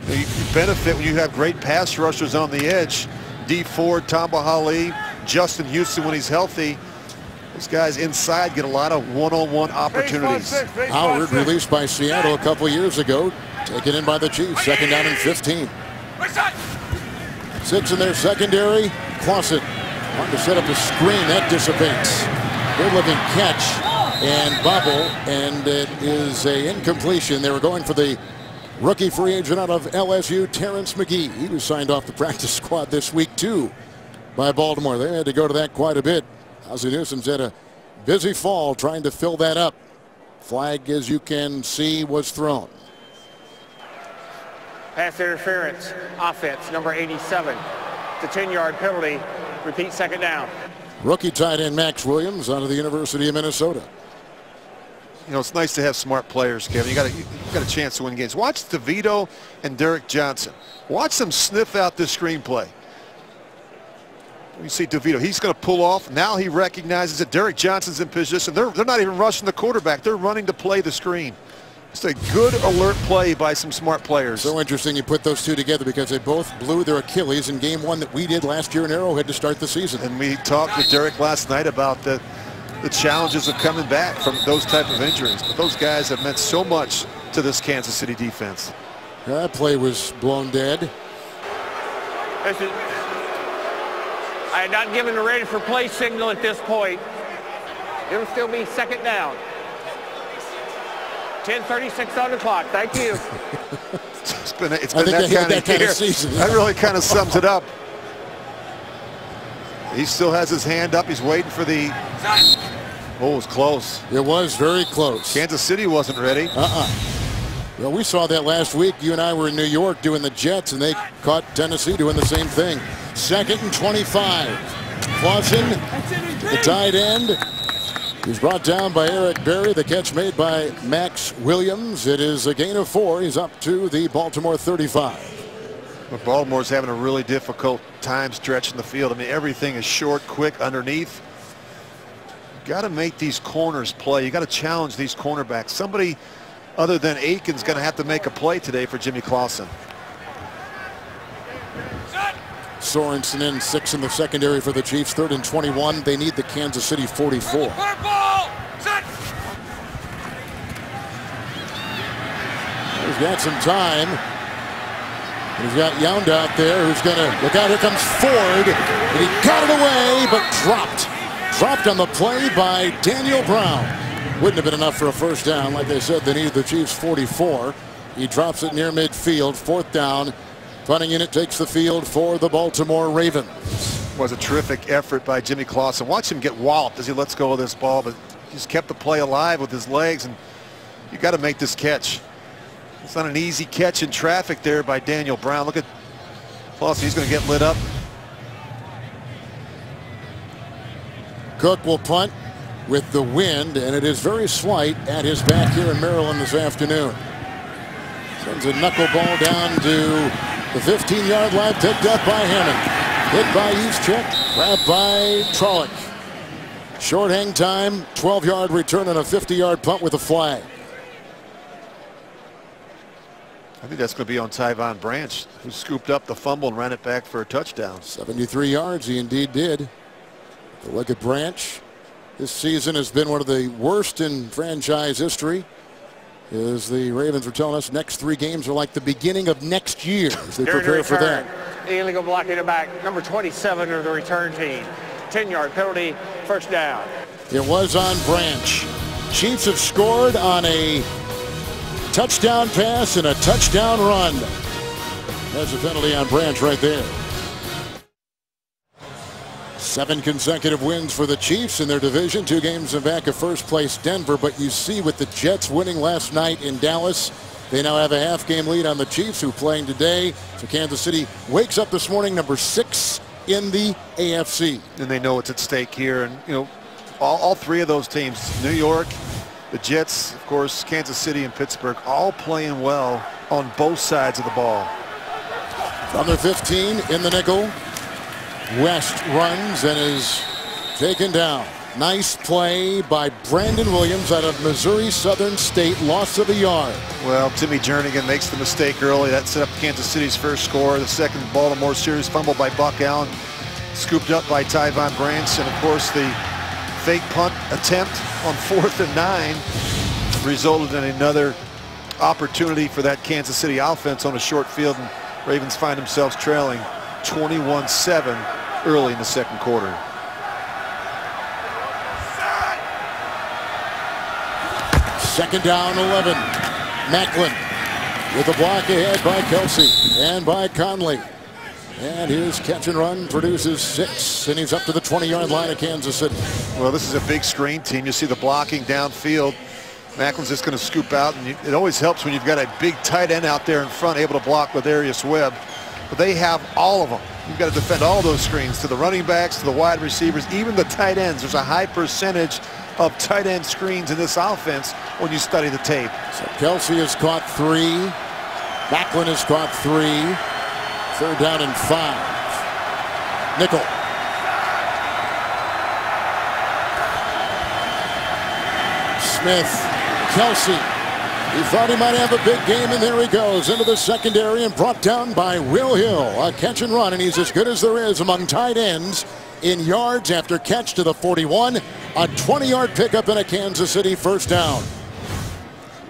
You benefit when you have great pass rushers on the edge. D. Ford, Tamba Hali, Justin Houston when he's healthy. These guys inside get a lot of one-on-one opportunities. Howard released by Seattle a couple years ago. Taken in by the Chiefs. 2nd down and 15. 6 in their secondary. Clausen wanting to set up a screen. That dissipates. Good looking catch and bobble, and it is an incompletion. They were going for the rookie free agent out of LSU, Terrence McGee. He was signed off the practice squad this week too by Baltimore. They had to go to that quite a bit. Ozzie Newsome's had a busy fall trying to fill that up. Flag, as you can see, was thrown. Pass interference, offense, number 87. It's a 10-yard penalty. Repeat, 2nd down. Rookie tight end Max Williams out of the University of Minnesota. You know, it's nice to have smart players, Kevin. You got a chance to win games. Watch DeVito and Derek Johnson. Watch them sniff out this screenplay. You see DeVito, he's going to pull off. Now he recognizes that Derek Johnson's in position. They're not even rushing the quarterback. They're running to play the screen. It's a good alert play by some smart players. So interesting you put those two together because they both blew their Achilles in game 1 that we did last year in Arrowhead to start the season. And we talked with Derek last night about the challenges of coming back from those type of injuries. But those guys have meant so much to this Kansas City defense. That play was blown dead. I had not given the ready for play signal at this point. It'll still be 2nd down. 10:36 on the clock. Thank you. It's been that kind of season. That really kind of sums it up. He still has his hand up. He's waiting for the... Oh, it was close. It was very close. Kansas City wasn't ready. Well, we saw that last week. You and I were in New York doing the Jets, and they caught Tennessee doing the same thing. 2nd and 25. Clausen, the tight end. He's brought down by Eric Berry. The catch made by Max Williams. It is a gain of 4. He's up to the Baltimore 35. But Baltimore's having a really difficult time stretching the field. I mean, everything is short, quick, underneath. You got to make these corners play. You got to challenge these cornerbacks. Somebody other than Aiken's going to have to make a play today for Jimmy Clausen. Sorensen in 6 in the secondary for the Chiefs. 3rd and 21. They need the Kansas City 44. He's got some time. He's got Yound out there who's going to look out. Here comes Ford. And he got it away, but dropped. Dropped on the play by Daniel Brown. Wouldn't have been enough for a first down. Like they said, they needed the Chiefs 44. He drops it near midfield. 4th down. Punting unit takes the field for the Baltimore Ravens. Was a terrific effort by Jimmy Clausen. Watch him get walloped as he lets go of this ball, but just kept the play alive with his legs, and you got to make this catch. It's not an easy catch in traffic there by Daniel Brown. Look at Clausen, he's going to get lit up. Cook will punt with the wind, and it is very slight at his back here in Maryland this afternoon. Sends a knuckleball down to the 15-yard line, picked up by Hammond. Hit by Juszczyk, grabbed by Trollock. Short hang time, 12-yard return on a 50-yard punt with a flag. I think that's going to be on Tyvon Branch, who scooped up the fumble and ran it back for a touchdown. 73 yards, he indeed did. But look at Branch. This season has been one of the worst in franchise history. As the Ravens were telling us, next 3 games are like the beginning of next year as they prepare for that. Illegal blocking it back, number 27 of the return team. 10-yard penalty, first down. It was on Branch. Chiefs have scored on a touchdown pass and a touchdown run. There's a penalty on Branch right there. 7 consecutive wins for the Chiefs in their division. 2 games in back of first place Denver. But you see with the Jets winning last night in Dallas, they now have a half-game lead on the Chiefs, who are playing today. So Kansas City wakes up this morning number 6 in the AFC. And they know what's at stake here. And, you know, all 3 of those teams, New York, the Jets, of course, Kansas City and Pittsburgh, all playing well on both sides of the ball. From their 15 in the nickel, West runs and is taken down. Nice play by Brandon Williams out of Missouri Southern State. Loss of a yard. Well, Timmy Jernigan makes the mistake early. That set up Kansas City's first score. The second Baltimore series fumble by Buck Allen, scooped up by Tyvon Branch, and of course the fake punt attempt on 4th and 9 resulted in another opportunity for that Kansas City offense on a short field, and Ravens find themselves trailing 21-7 early in the second quarter. Second down, 11. Macklin with a block ahead by Kelsey and by Conley. And his catch and run produces 6, and he's up to the 20-yard line of Kansas City. Well, this is a big screen team. You see the blocking downfield. Macklin's just going to scoop out, and it always helps when you've got a big tight end out there in front able to block Ladarius Webb. But they have all of them. You've got to defend all those screens, to the running backs, to the wide receivers, even the tight ends. There's a high percentage of tight end screens in this offense when you study the tape. So Kelsey has caught 3. Macklin has caught 3. 3rd down and 5. Nickel. Smith. Kelsey. He thought he might have a big game, and there he goes into the secondary and brought down by Will Hill. A catch and run, and he's as good as there is among tight ends in yards after catch to the 41. A 20-yard pickup and a Kansas City first down.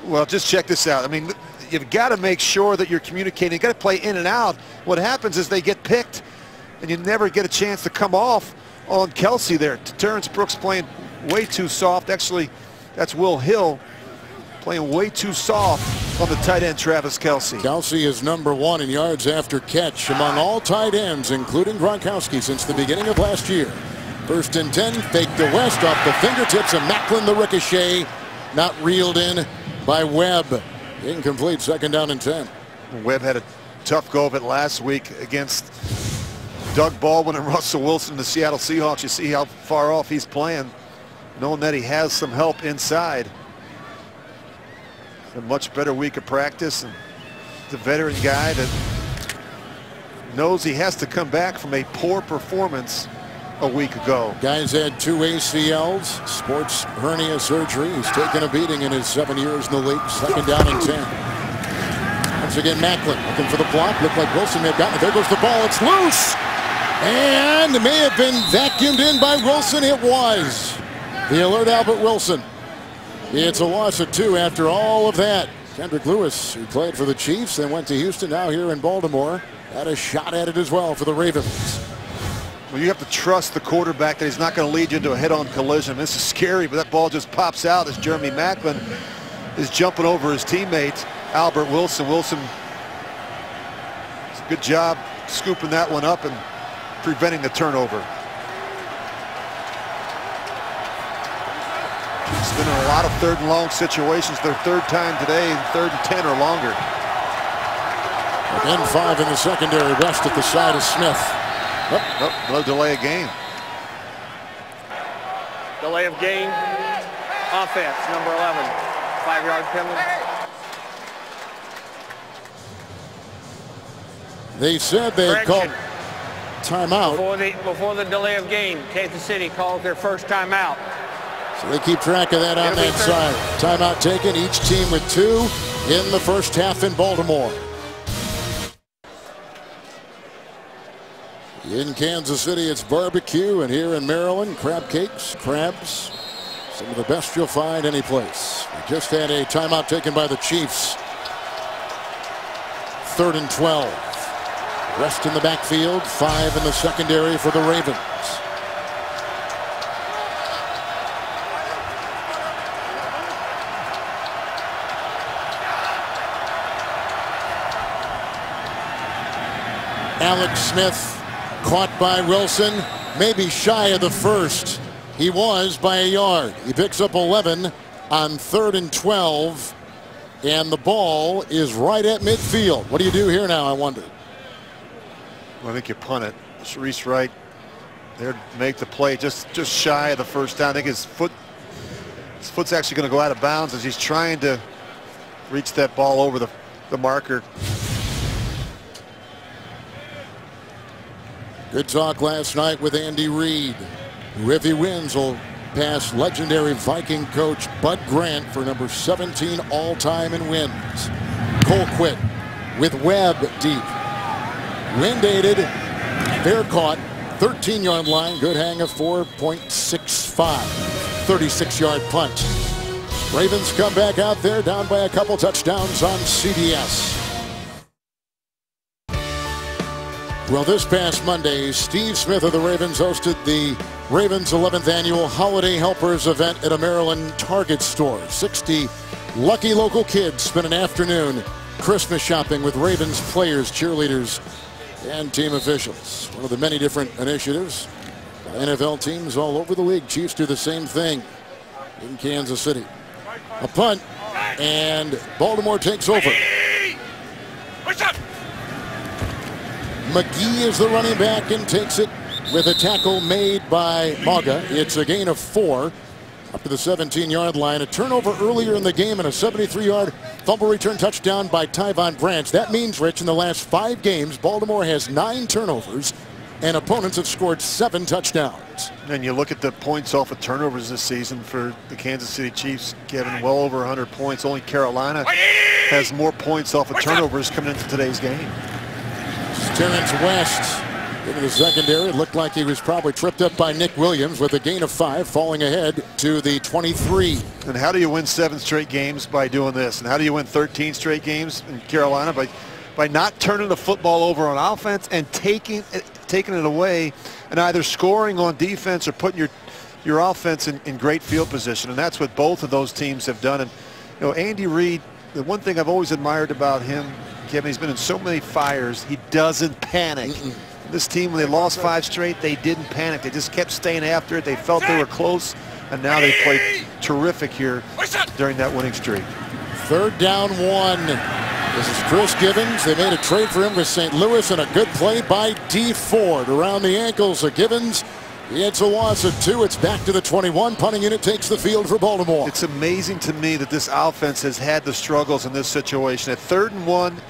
Well, just check this out. I mean, you've got to make sure that you're communicating. You've got to play in and out. What happens is they get picked, and you never get a chance to come off on Kelsey there. Terrence Brooks playing way too soft. Actually, that's Will Hill playing way too soft on the tight end, Travis Kelsey. Kelsey is number 1 in yards after catch among all tight ends, including Gronkowski, since the beginning of last year. 1st and 10, fake to West off the fingertips of Macklin. The ricochet, not reeled in by Webb. Incomplete, 2nd down and 10. Webb had a tough go of it last week against Doug Baldwin and Russell Wilson, the Seattle Seahawks. You see how far off he's playing, knowing that he has some help inside. A much better week of practice, and the veteran guy that knows he has to come back from a poor performance a week ago. Guy's had 2 ACLs, sports hernia surgery. He's taken a beating in his 7 years in the league. 2nd down and 10. Once again, Macklin looking for the block. Looked like Wilson may have gotten it. There goes the ball. It's loose, and it may have been vacuumed in by Wilson. It was. The alert, Albert Wilson. It's a loss of 2 after all of that. Kendrick Lewis, who played for the Chiefs, then went to Houston, now here in Baltimore, had a shot at it as well for the Ravens. Well, you have to trust the quarterback that he's not going to lead you into a head-on collision. This is scary, but that ball just pops out as Jeremy Macklin is jumping over his teammate, Albert Wilson. Wilson, good job scooping that one up and preventing the turnover. It's been in a lot of 3rd and long situations. Their 3rd time today, 3rd and 10 or longer. And 5 in the secondary. West at the side of Smith. No delay of game. Delay of game. Offense, number 11. 5-yard penalty. They said they had called timeout. Before the delay of game, Kansas City called their first timeout. So they keep track of that on that side. Timeout taken, each team with 2 in the first half in Baltimore. In Kansas City, it's barbecue, and here in Maryland, crab cakes, crabs, some of the best you'll find any place. We just had a timeout taken by the Chiefs. 3rd and 12. Rest in the backfield, 5 in the secondary for the Ravens. Alex Smith caught by Wilson, maybe shy of the first. He was by a yard. He picks up 11 on 3rd and 12, and the ball is right at midfield. What do you do here now, I wonder? Well, I think you punt it. Reese Wright there to make the play just shy of the first down. I think his foot's actually going to go out of bounds as he's trying to reach that ball over the marker. Good talk last night with Andy Reid, who, if he wins, will pass legendary Viking coach Bud Grant for number 17 all-time in wins. Colquitt with Webb deep. Wind aided, fair caught, 13-yard line, good hang of 4.65, 36-yard punt. Ravens come back out there down by a couple touchdowns on CBS. Well, this past Monday, Steve Smith of the Ravens hosted the Ravens 11th annual Holiday Helpers event at a Maryland Target store. 60 lucky local kids spent an afternoon Christmas shopping with Ravens players, cheerleaders, and team officials. One of the many different initiatives by NFL teams all over the league. Chiefs do the same thing in Kansas City. A punt, and Baltimore takes over. McGee is the running back and takes it with a tackle made by Maga. It's a gain of 4 up to the 17-yard line. A turnover earlier in the game and a 73-yard fumble return touchdown by Tyvon Branch. That means, Rich, in the last 5 games, Baltimore has 9 turnovers and opponents have scored 7 touchdowns. And you look at the points off of turnovers this season for the Kansas City Chiefs, Kevin, well over 100 points. Only Carolina has more points off of turnovers coming into today's game. Terrence West into the secondary. It looked like he was probably tripped up by Nick Williams with a gain of 5, falling ahead to the 23. And how do you win 7 straight games by doing this? And how do you win 13 straight games in Carolina? By not turning the football over on offense and taking it away and either scoring on defense or putting your offense in great field position. And that's what both of those teams have done. And you know, Andy Reid, the one thing I've always admired about him, Kevin, he's been in so many fires, he doesn't panic. This team, when they lost 5 straight, they didn't panic. They just kept staying after it. They felt they were close, and now they played terrific here during that winning streak. 3rd down 1. This is Chris Givens. They made a trade for him with St. Louis, and a good play by D. Ford around the ankles of Givens. It's a loss of 2. It's back to the 21. Punting unit takes the field for Baltimore. It's amazing to me that this offense has had the struggles in this situation. At 3rd and 1,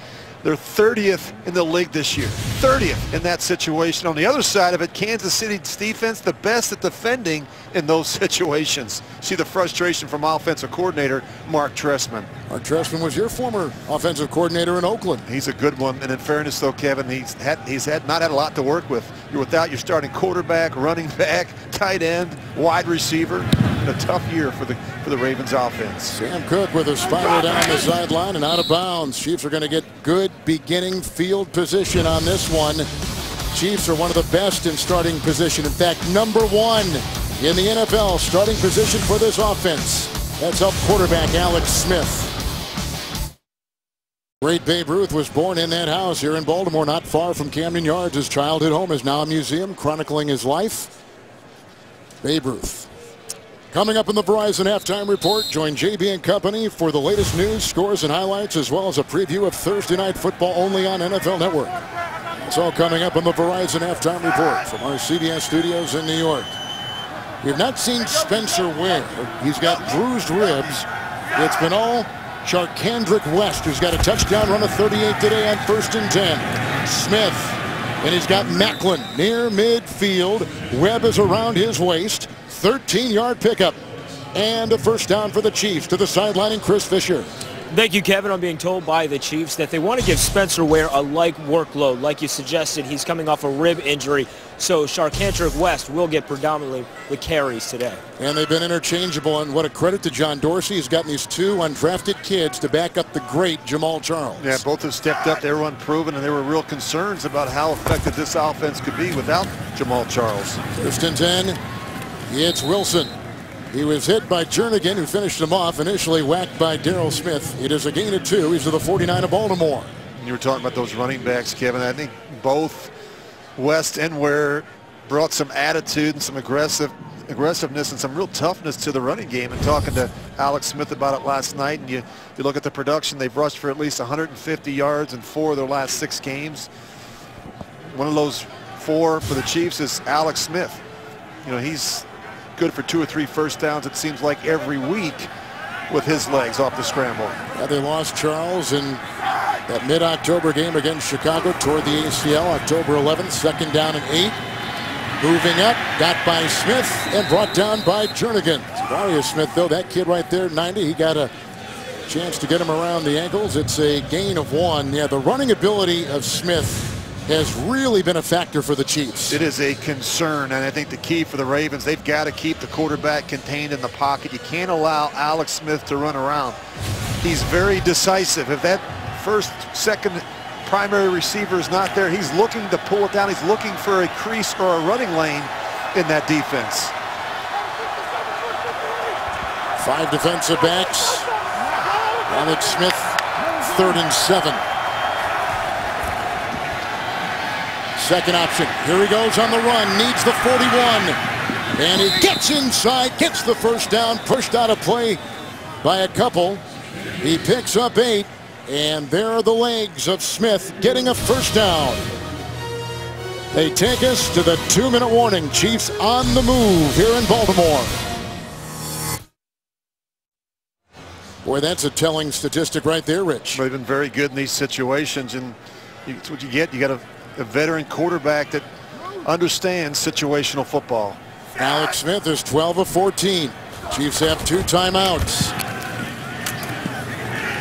they're 30th in the league this year. 30th in that situation. On the other side of it, Kansas City's defense, the best at defending in those situations. See the frustration from offensive coordinator Mark Trestman. Mark Trestman was your former offensive coordinator in Oakland. He's a good one, and in fairness, though, Kevin, he's not had a lot to work with. You're without your starting quarterback, running back, tight end, wide receiver. A tough year for the Ravens offense. Sam Cook with a spiral down the sideline and out of bounds. Chiefs are going to get good beginning field position on this one. Chiefs are one of the best in starting position. In fact, number 1 in the NFL starting position for this offense. That's up quarterback Alex Smith. Great Babe Ruth was born in that house here in Baltimore, not far from Camden Yards. His childhood home is now a museum chronicling his life. Babe Ruth. Coming up in the Verizon Halftime Report, join JB and Company for the latest news, scores, and highlights, as well as a preview of Thursday Night Football only on NFL Network. It's all coming up on the Verizon Halftime Report from our CBS studios in New York. We've not seen Spencer Ware. He's got bruised ribs. It's been all Charkandrick West, who's got a touchdown run of 38 today on 1st and 10. Smith, and he's got Macklin near midfield. Webb is around his waist. 13-yard pickup and a first down for the Chiefs. To the sideline and Chris Fisher. Thank you, Kevin. I'm being told by the Chiefs that they want to give Spencer Ware a like workload. Like you suggested, he's coming off a rib injury, so Charkandrick West will get predominantly the carries today. And they've been interchangeable, and what a credit to John Dorsey. He's gotten these two undrafted kids to back up the great Jamal Charles. Yeah, both have stepped up. They were unproven, and there were real concerns about how effective this offense could be without Jamal Charles. 1st and 10. It's Wilson. He was hit by Jernigan, who finished him off, initially whacked by Darrell Smith. It is a gain of 2. He's to the 49 of Baltimore. You were talking about those running backs, Kevin. I think both West and Ware brought some attitude and some aggressiveness and some real toughness to the running game. And talking to Alex Smith about it last night, and you look at the production, they've rushed for at least 150 yards in 4 of their last 6 games. One of those 4 for the Chiefs is Alex Smith. You know, he's good for 2 or 3 first downs, it seems like, every week with his legs off the scramble. Yeah, they lost Charles in that mid-October game against Chicago toward the ACL, October 11th, 2nd down and 8. Moving up, got by Smith and brought down by Jernigan. Darius Smith, though, that kid right there, 90, he got a chance to get him around the ankles. It's a gain of 1. Yeah, the running ability of Smith has really been a factor for the Chiefs. It is a concern, and I think the key for the Ravens, they've got to keep the quarterback contained in the pocket. You can't allow Alex Smith to run around. He's very decisive. If that first, second primary receiver is not there, he's looking to pull it down. He's looking for a crease or a running lane in that defense. 5 defensive backs. Alex Smith, 3rd and 7. Second option. Here he goes on the run. Needs the 41. And he gets inside, gets the first down, pushed out of play by a couple. He picks up 8. And there are the legs of Smith getting a first down. They take us to the 2-minute warning. Chiefs on the move here in Baltimore. Boy, that's a telling statistic right there, Rich. They've been very good in these situations, and it's what you get. You got a veteran quarterback that understands situational football. Alex Smith is 12 of 14. Chiefs have 2 timeouts.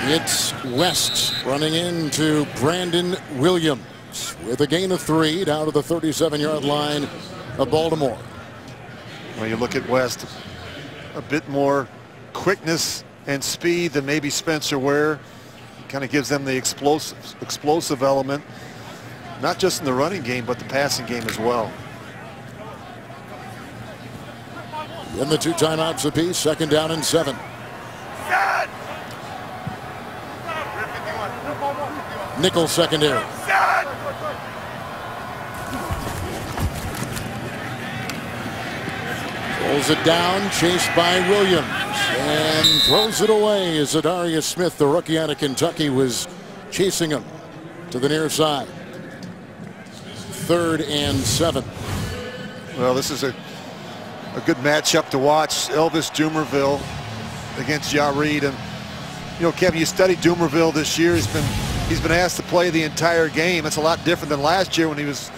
It's West running into Brandon Williams with a gain of 3 down to the 37-yard line of Baltimore. Well, you look at West, a bit more quickness and speed than maybe Spencer Ware. Kind of gives them the explosive element, not just in the running game, but the passing game as well. In the 2 timeouts apiece, 2nd down and 7. Nickel secondary. Pulls it down, chased by Williams, and throws it away as Darius Smith, the rookie out of Kentucky, was chasing him to the near side. 3rd and 7. Well, this is a good matchup to watch. Elvis Dumervil against Yared. And, you know, Kevin, you studied Dumervil this year. He's been asked to play the entire game. It's a lot different than last year when he was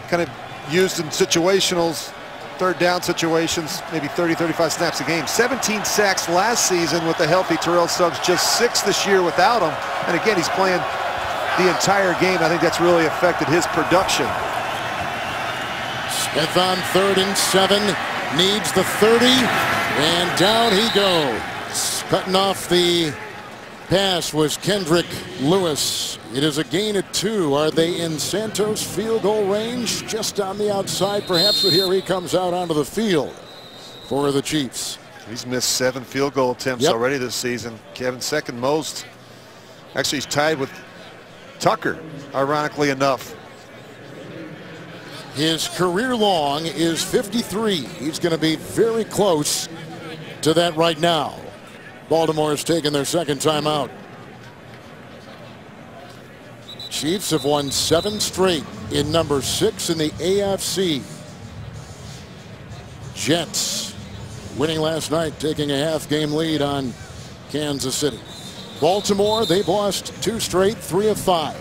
kind of used in situationals, 3rd down situations, maybe 30, 35 snaps a game. 17 sacks last season with the healthy Terrell Suggs, just 6 this year without him. And again, he's playing the entire game. I think that's really affected his production. Smith on 3rd and 7, needs the 30, and down he goes. Cutting off the pass was Kendrick Lewis. It is a gain of 2. Are they in Santos field goal range? Just on the outside, perhaps, but here he comes out onto the field for the Chiefs. He's missed 7 field goal attempts already this season. Kevin, second most. Actually, he's tied with Tucker, ironically enough. His career long is 53. He's going to be very close to that right now. Baltimore has taken their second timeout. Chiefs have won 7 straight in number 6 in the AFC. Jets winning last night, taking a half-game lead on Kansas City. Baltimore, they've lost 2 straight, 3 of 5.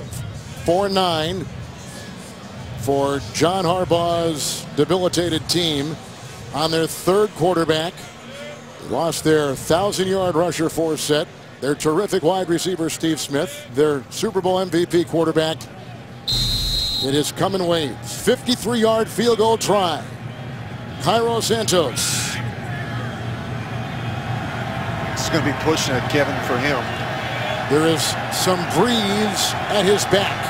4-9 for John Harbaugh's debilitated team on their 3rd quarterback. They lost their 1,000-yard rusher Forsett, their terrific wide receiver Steve Smith, their Super Bowl MVP quarterback. It has come in waves. 53-yard field goal try. Cairo Santos. It's going to be pushing it, Kevin, for him. There is some breeze at his back.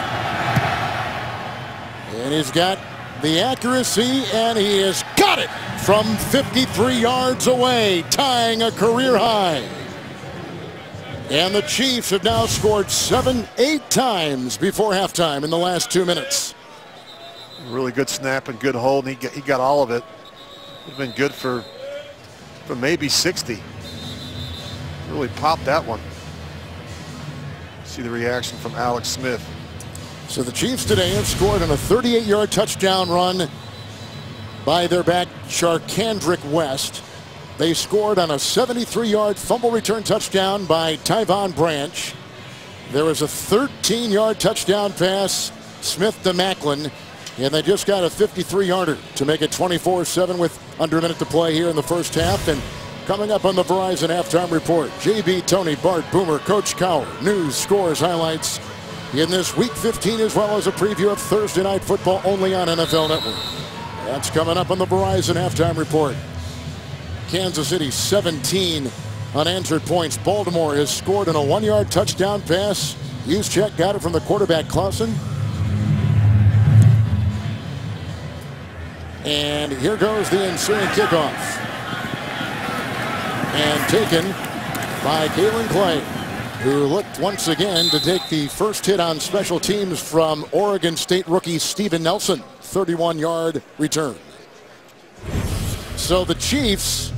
And he's got the accuracy, and he has got it from 53 yards away, tying a career high. And the Chiefs have now scored 8 times before halftime in the last 2 minutes. Really good snap and good hold, and he got all of it. It's been good for maybe 60. Really popped that one. See the reaction from Alex Smith. So the Chiefs today have scored on a 38-yard touchdown run by their back Charkandrick West. They scored on a 73-yard fumble return touchdown by Tyvon Branch. There was a 13-yard touchdown pass, Smith to Macklin, and they just got a 53-yarder to make it 24-7 with under a minute to play here in the first half. And coming up on the Verizon Halftime Report, JB, Tony, Bart, Boomer, Coach Cowher, news, scores, highlights in this Week 15, as well as a preview of Thursday Night Football only on NFL Network. That's coming up on the Verizon Halftime Report. Kansas City 17 unanswered points. Baltimore has scored on a 1-yard touchdown pass. Juszczyk got it from the quarterback Clausen. And here goes the ensuing kickoff. And taken by Kalen Clay, who looked once again to take the first hit on special teams from Oregon State rookie Steven Nelson. 31-yard return. So the Chiefs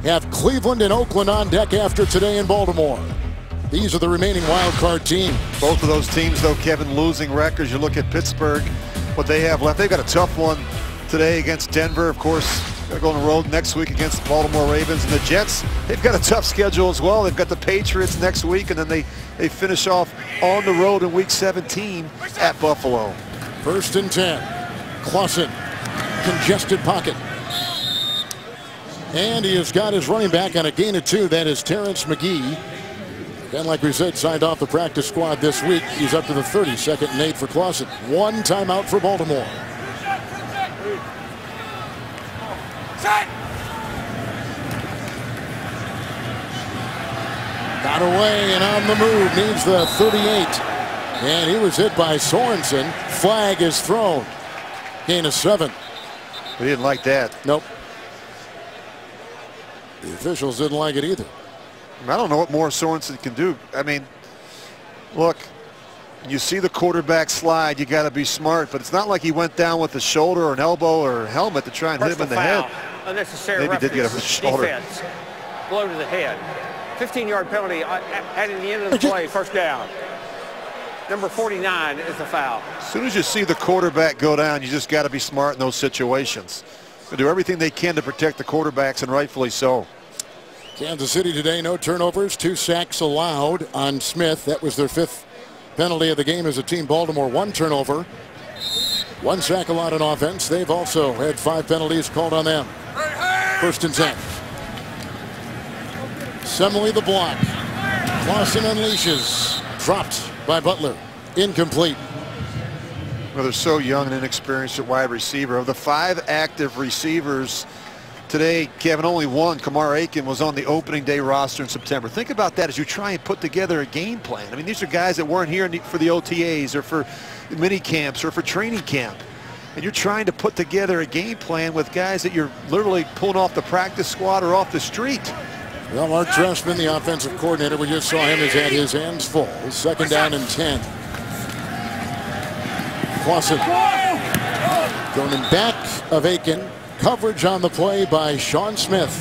have Cleveland and Oakland on deck after today in Baltimore. These are the remaining wild card teams. Both of those teams, though, Kevin, losing records. You look at Pittsburgh, what they have left. They've got a tough one today against Denver. Of course, they're going on the road next week against the Baltimore Ravens. And the Jets, they've got a tough schedule as well. They've got the Patriots next week, and then they finish off on the road in Week 17 at Buffalo. 1st and 10. Clausen, congested pocket. And he has got his running back on a gain of 2. That is Terrence McGee. And like we said, signed off the practice squad this week. He's up to the 30. 2nd and 8 for Clausen. 1 timeout for Baltimore. Got away and on the move. Needs the 38. And he was hit by Sorensen. Flag is thrown. Gain of 7. We didn't like that. Nope. The officials didn't like it either. I don't know what more Sorensen can do. I mean, look, you see the quarterback slide, you got to be smart, but it's not like he went down with a shoulder or an elbow or a helmet to try and hit him in the head. Unnecessary Maybe did get him a shoulder. Defense. Blow to the head. 15-yard penalty at the end of the play, 1st down. Number 49 is the foul. As soon as you see the quarterback go down, you just got to be smart in those situations. They do everything they can to protect the quarterbacks, and rightfully so. Kansas City today, no turnovers, 2 sacks allowed on Smith. That was their 5th penalty of the game as a team. Baltimore 1 turnover, 1 sack allowed on offense. They've also had 5 penalties called on them. 1st and 10. Semele the block. Clausen unleashes. Dropped by Butler. Incomplete. Well, they're so young and inexperienced at wide receiver. Of the 5 active receivers today, Kevin, only one, Kamar Aiken, was on the opening day roster in September. Think about that as you try and put together a game plan. I mean, these are guys that weren't here for the OTAs or for mini camps or for training camp. And you're trying to put together a game plan with guys that you're literally pulling off the practice squad or off the street. Well, Mark Trestman, the offensive coordinator, we just saw him, has had his hands full. 2nd down and 10. Clausen going in back of Aiken. Coverage on the play by Sean Smith.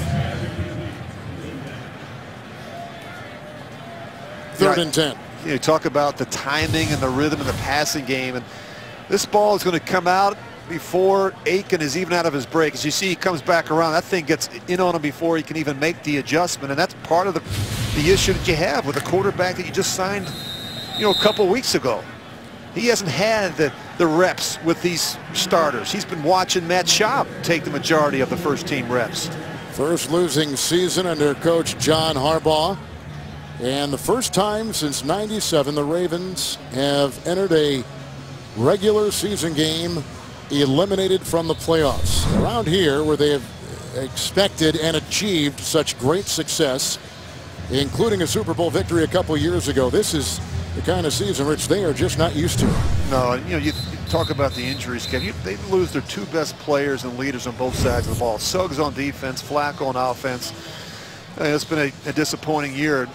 3rd and 10. You talk about the timing and the rhythm of the passing game, and this ball is going to come out before Aiken is even out of his break. As you see, he comes back around. That thing gets in on him before he can even make the adjustment, and that's part of the issue that you have with a quarterback that you just signed, a couple weeks ago. He hasn't had the reps with these starters. He's been watching Matt Schaub take the majority of the first team reps. First losing season under coach John Harbaugh. And the first time since '97 the Ravens have entered a regular season game eliminated from the playoffs. Around here where they have expected and achieved such great success, including a Super Bowl victory a couple years ago. This is the kind of season, Rich, they are just not used to. No, you talk about the injuries, Kev. They lose their 2 best players and leaders on both sides of the ball. Suggs on defense, Flacco on offense. It's been a disappointing year, and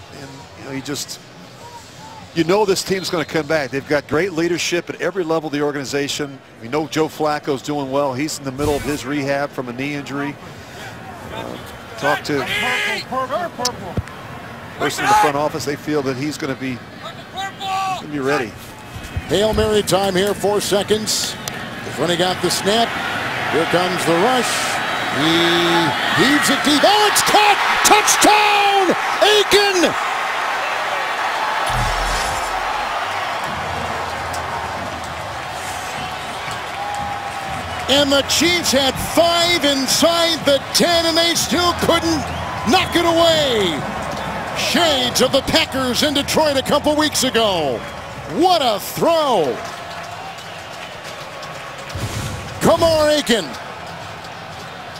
you know this team's going to come back. They've got great leadership at every level of the organization. We know Joe Flacco's doing well. He's in the middle of his rehab from a knee injury. Talk to person in the front office. They feel that he's going to be ready. Hail Mary time here, 4 seconds. When he got the snap, here comes the rush. He heaves it deep. Oh, it's caught! Touchdown! Aiken! And the Chiefs had 5 inside the 10, and they still couldn't knock it away. Shades of the Packers in Detroit a couple weeks ago. What a throw. Kamar Aiken.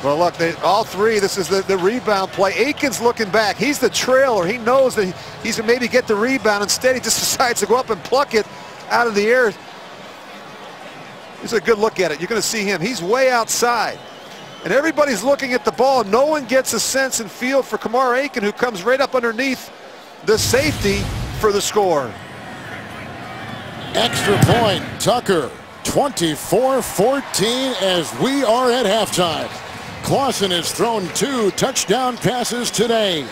Well, look, all 3, this is the rebound play. Aiken's looking back. He's the trailer. He knows that he's going to maybe get the rebound. Instead, he just decides to go up and pluck it out of the air. Here's a good look at it. You're going to see him. He's way outside. And everybody's looking at the ball. No one gets a sense and feel for Kamar Aiken, who comes right up underneath the safety for the score. Extra point, Tucker. 24-14 as we are at halftime. Clausen has thrown 2 touchdown passes today.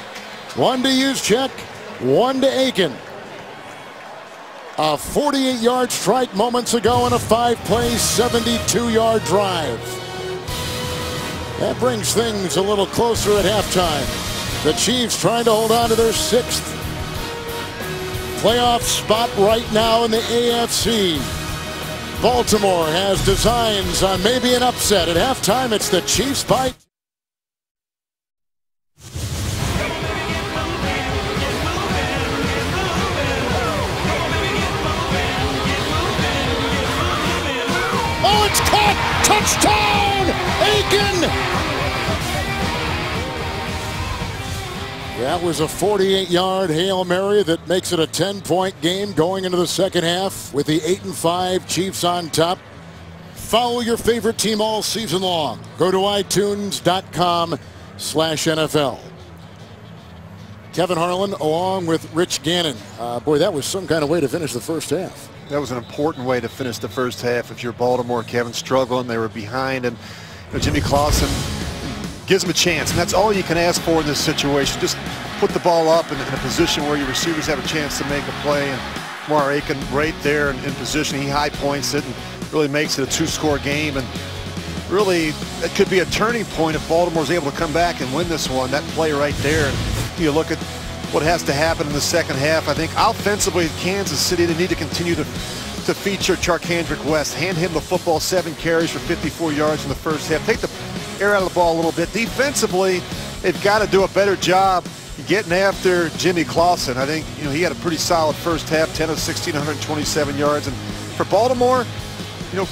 1 to Juszczyk, 1 to Aiken. A 48-yard strike moments ago and a 5-play, 72-yard drive. That brings things a little closer at halftime. The Chiefs trying to hold on to their 6th playoff spot right now in the AFC. Baltimore has designs on maybe an upset. At halftime, it's the Chiefs by. Oh, it's caught! Touchdown! Aiken! That was a 48-yard Hail Mary that makes it a 10-point game going into the second half with the 8-5 Chiefs on top. Follow your favorite team all season long. Go to itunes.com/NFL. Kevin Harlan along with Rich Gannon. Boy, that was some kind of way to finish the first half. That was an important way to finish the first half. If you're Baltimore, Kevin, struggling, they were behind, and Jimmy Clausen gives them a chance, and that's all you can ask for in this situation. Just put the ball up in a position where your receivers have a chance to make a play, and Kamar Aiken right there in position. He high points it and really makes it a 2-score game, and really it could be a turning point if Baltimore's able to come back and win this one. That play right there, and you look at what has to happen in the second half. I think offensively, Kansas City, they need to continue to feature Charkandrick West. Hand him the football, 7 carries for 54 yards in the first half. Take the air out of the ball a little bit. Defensively, they've got to do a better job getting after Jimmy Clausen. I think he had a pretty solid first half, 10 of 16, 127 yards. And for Baltimore,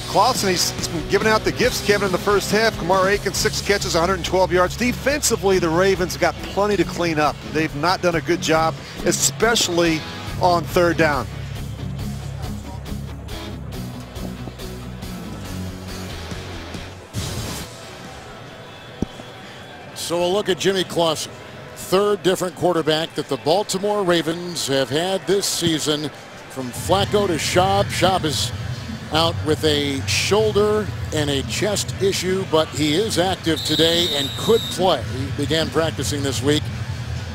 Clausen, he's been giving out the gifts, Kevin, in the first half. Kamar Aiken, 6 catches, 112 yards. Defensively, the Ravens got plenty to clean up. They've not done a good job, especially on 3rd down. So a look at Jimmy Clausen, 3rd different quarterback that the Baltimore Ravens have had this season. From Flacco to Schaub. Schaub is out with a shoulder and a chest issue, but he is active today and could play. He began practicing this week.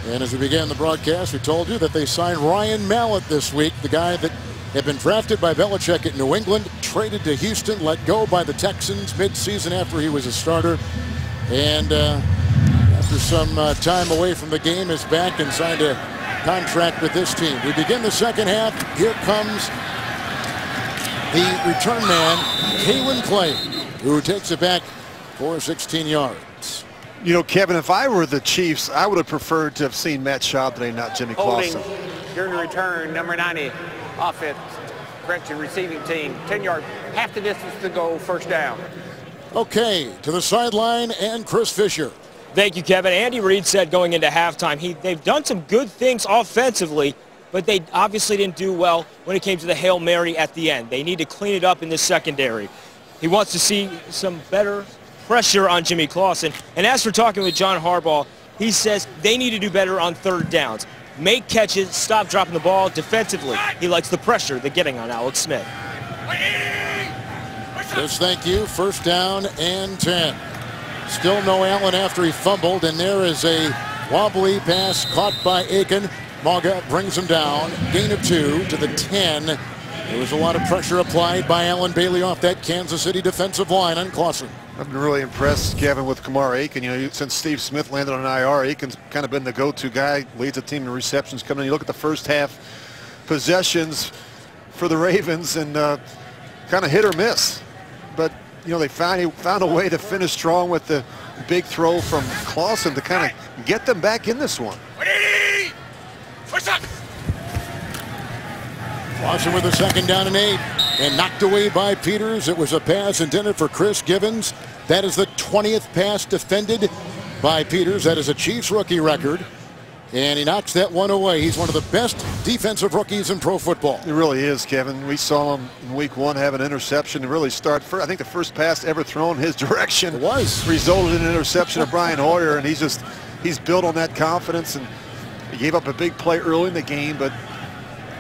And as we began the broadcast, we told you that they signed Ryan Mallett this week, the guy that had been drafted by Belichick at New England, traded to Houston, let go by the Texans mid-season after he was a starter. And after some time away from the game, is back and signed a contract with this team. We begin the second half. Here comes the return man, Kaylin Clay, who takes it back for 16 yards. You know, Kevin, if I were the Chiefs, I would have preferred to have seen Matt Schaub today, not Jimmy Clausen. During the return, number 90, offense, correction, receiving team, 10-yard, half the distance to go, first down. Okay, to the sideline, and Chris Fisher. Thank you, Kevin. Andy Reid said going into halftime, they've done some good things offensively, but they obviously didn't do well when it came to the Hail Mary at the end. They need to clean it up in the secondary. He wants to see some better pressure on Jimmy Clausen. And as for talking with John Harbaugh, he says they need to do better on third downs. Make catches, stop dropping the ball defensively. He likes the pressure they're getting on Alex Smith. Yes, thank you. First down and 10. Still no Allen after he fumbled, and there is a wobbly pass caught by Aiken. Maga brings him down. Gain of 2 to the 10. There was a lot of pressure applied by Allen Bailey off that Kansas City defensive line on Clausen. I've been really impressed, Kevin, with Kamar Aiken. You know, since Steve Smith landed on IR, Aiken's kind of been the go-to guy, leads the team in receptions coming in. You look at the first half possessions for the Ravens, and kind of hit or miss. But, you know, he found a way to finish strong with the big throw from Clausen to kind of get them back in this one. Clausen with a second down and 8, and knocked away by Peters. It was a pass intended for Chris Givens. That is the 20th pass defended by Peters. That is a Chiefs rookie record, and he knocks that one away. He's one of the best defensive rookies in pro football. He really is, Kevin. We saw him in week 1 have an interception and really start. I think the first pass ever thrown his direction resulted in an interception of Brian Hoyer, and he's built on that confidence, and he gave up a big play early in the game, but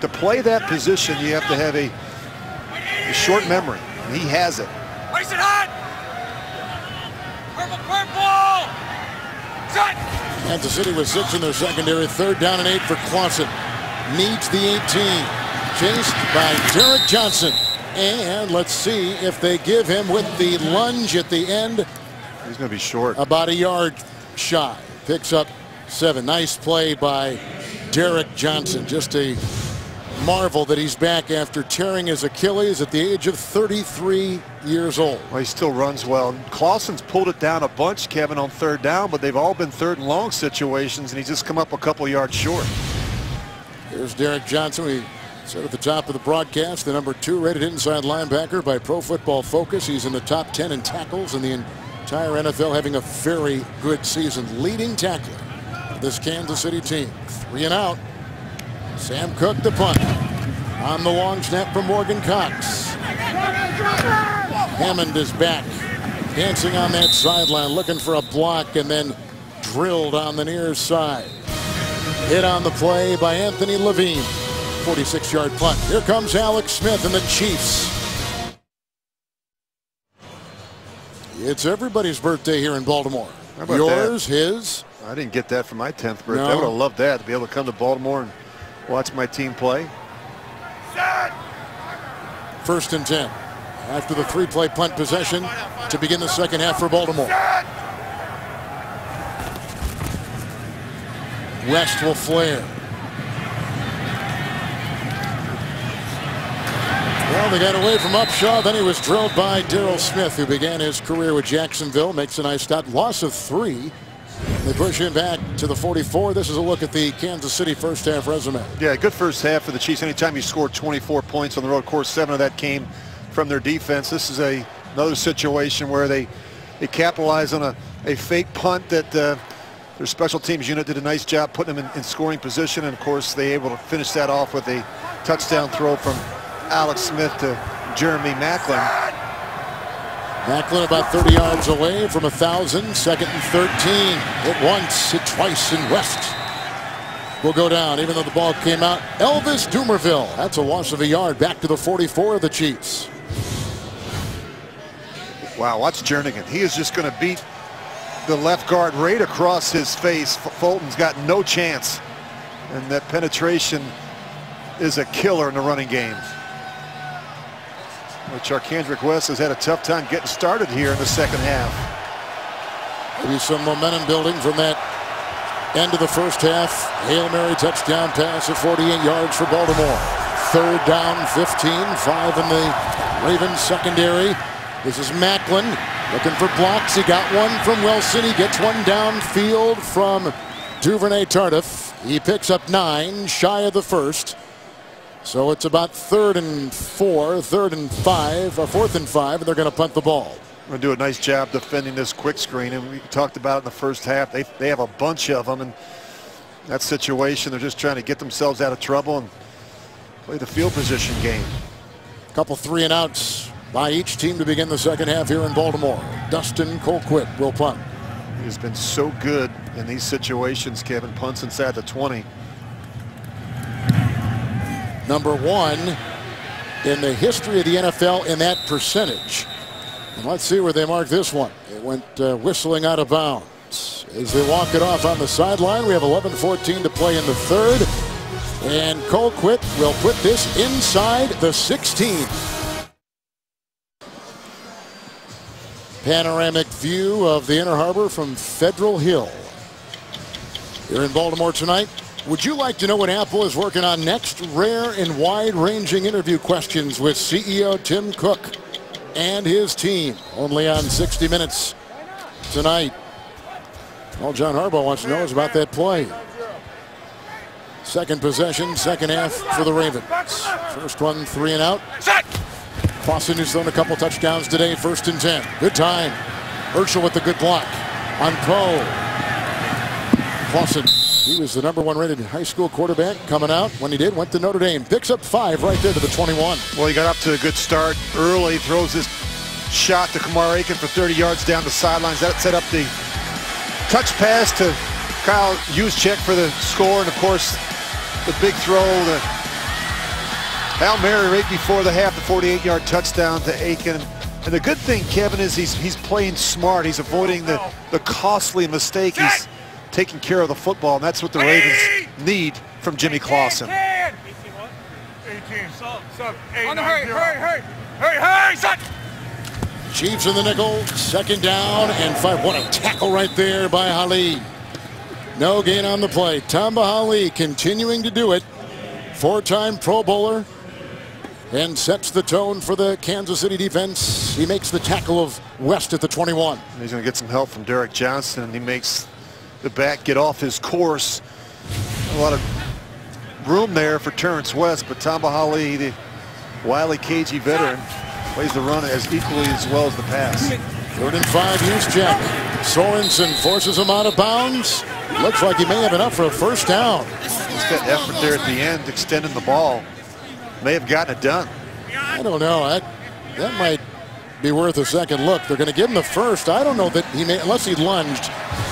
to play that position, you have to have a short memory, and he has it. Race it hot! Purple! Shot! Kansas City with 6 in their secondary. Third down and 8 for Clausen. Needs the 18. Chased by Derek Johnson. And let's see if they give him with the lunge at the end. He's going to be short. About a yard shy. Picks up 7. Nice play by Derek Johnson. Just a marvel that he's back after tearing his Achilles at the age of 33 years old. Well, he still runs well. Clausen's pulled it down a bunch, Kevin, on third down, but they've all been third and long situations, and he's just come up a couple yards short. Here's Derek Johnson. We said at the top of the broadcast, the number 2 rated inside linebacker by Pro Football Focus. He's in the top 10 in tackles in the entire NFL, having a very good season. Leading tackler of this Kansas City team. 3 and out. Sam Cook the punt. On the long snap from Morgan Cox. Hammond is back. Dancing on that sideline, looking for a block, and then drilled on the near side. Hit on the play by Anthony Levine. 46-yard punt. Here comes Alex Smith and the Chiefs. It's everybody's birthday here in Baltimore. How about yours, that? his. I didn't get that for my 10th birthday. No. I would have loved that, to be able to come to Baltimore and watch my team play. First and 10. After the 3-play punt possession to begin the second half for Baltimore. West will flare. Well, they got away from Upshaw. Then he was drilled by Darryl Smith, who began his career with Jacksonville. Makes a nice stop. Loss of 3. They push him back to the 44. This is a look at the Kansas City first half resume. Yeah, good first half for the Chiefs. Anytime you score 24 points on the road, of course, 7 of that came from their defense. This is another situation where they capitalize on a fake punt that their special teams unit did a nice job putting them in scoring position. And, of course, they able to finish that off with a touchdown throw from Alex Smith to Jeremy Macklin. Macklin about 30 yards away from 1,000. Second and 13. Hit once, hit twice, and West will go down, even though the ball came out. Elvis Dumerville. That's a loss of a yard. Back to the 44 of the Chiefs. Wow, watch Jernigan. He is just going to beat the left guard right across his face. Fulton's got no chance. And that penetration is a killer in the running game. Which Arcandrick West has had a tough time getting started here in the second half. Maybe some momentum building from that end of the first half. Hail Mary touchdown pass at 48 yards for Baltimore. Third down, 15, 5 in the Ravens secondary. This is Macklin looking for blocks. He got one from Wilson. He gets one downfield from Duvernay-Tardif. He picks up 9, shy of the first. So it's about 3rd and 4, 3rd and 5, or 4th and 5, and they're going to punt the ball. We're going to do a nice job defending this quick screen, and we talked about it in the first half. They have a bunch of them, and that situation, they're just trying to get themselves out of trouble and play the field position game. A couple 3 and outs by each team to begin the second half here in Baltimore. Dustin Colquitt will punt. He has been so good in these situations, Kevin. Punts inside the 20. Number 1 in the history of the NFL in that percentage. And let's see where they mark this one. It went whistling out of bounds. As they walk it off on the sideline, we have 11:14 to play in the third. And Colquitt will put this inside the 16. Panoramic view of the Inner Harbor from Federal Hill. Here in Baltimore tonight. Would you like to know what Apple is working on next? Rare and wide-ranging interview questions with CEO Tim Cook and his team. Only on 60 Minutes tonight. All John Harbaugh wants to know is about that play. Second possession, second half for the Ravens. First one, 3 and out. Clausen, who's thrown a couple touchdowns today, 1st and 10. Good time. Urschel with the good block on Poe. Clausen, he was the #1 rated high school quarterback coming out. When he did, went to Notre Dame. Picks up 5 right there to the 21. Well, he got up to a good start early. Throws his shot to Kamar Aiken for 30 yards down the sidelines. That set up the touch pass to Kyle Juszczyk for the score. And, of course, the big throw, the Hail Mary right before the half, the 48-yard touchdown to Aiken. And the good thing, Kevin, is he's playing smart. He's avoiding the costly mistake. He's taking care of the football, and that's what the Ravens need from Jimmy Clausen. 18. On the hurry, son! Chiefs in the nickel, second down and 5. What a tackle right there by Ali. No gain on the play. Tamba Ali continuing to do it. 4-time Pro Bowler. And sets the tone for the Kansas City defense. He makes the tackle of West at the 21. He's going to get some help from Derek Johnson, and he makes the back get off his course. A lot of room there for Terrence West, but Tamba Ali, the wily KG veteran, plays the run as equally as well as the pass. 3rd and 5, Juszczyk. Sorensen forces him out of bounds. Looks like he may have enough for a first down. Just that effort there at the end, extending the ball. May have gotten it done. I don't know. That might be worth a second look. They're going to give him the first. I don't know that he may, unless he lunged.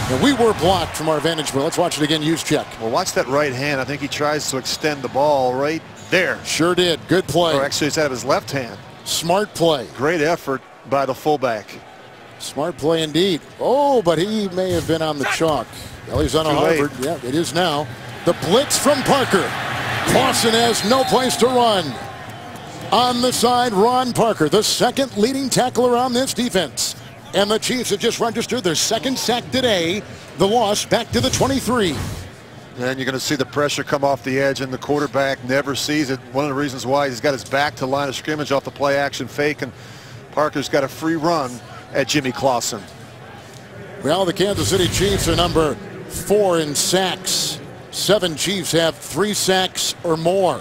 And we were blocked from our vantage point. Let's watch it again. Juszczyk. Well, watch that right hand. I think he tries to extend the ball right there. Sure did. Good play. Or actually, it's out of his left hand. Smart play. Great effort by the fullback. Smart play indeed. Oh, but he may have been on the chalk. Well, he's on a Harvard. Yeah, it is now. The blitz from Parker. Clausen has no place to run. On the side, Ron Parker, the second leading tackler on this defense. And the Chiefs have just registered their second sack today. The loss back to the 23. And you're going to see the pressure come off the edge, and the quarterback never sees it. One of the reasons why he's got his back to the line of scrimmage off the play action fake, and Parker's got a free run at Jimmy Clausen. Well, the Kansas City Chiefs are number 4 in sacks. 7 Chiefs have 3 sacks or more.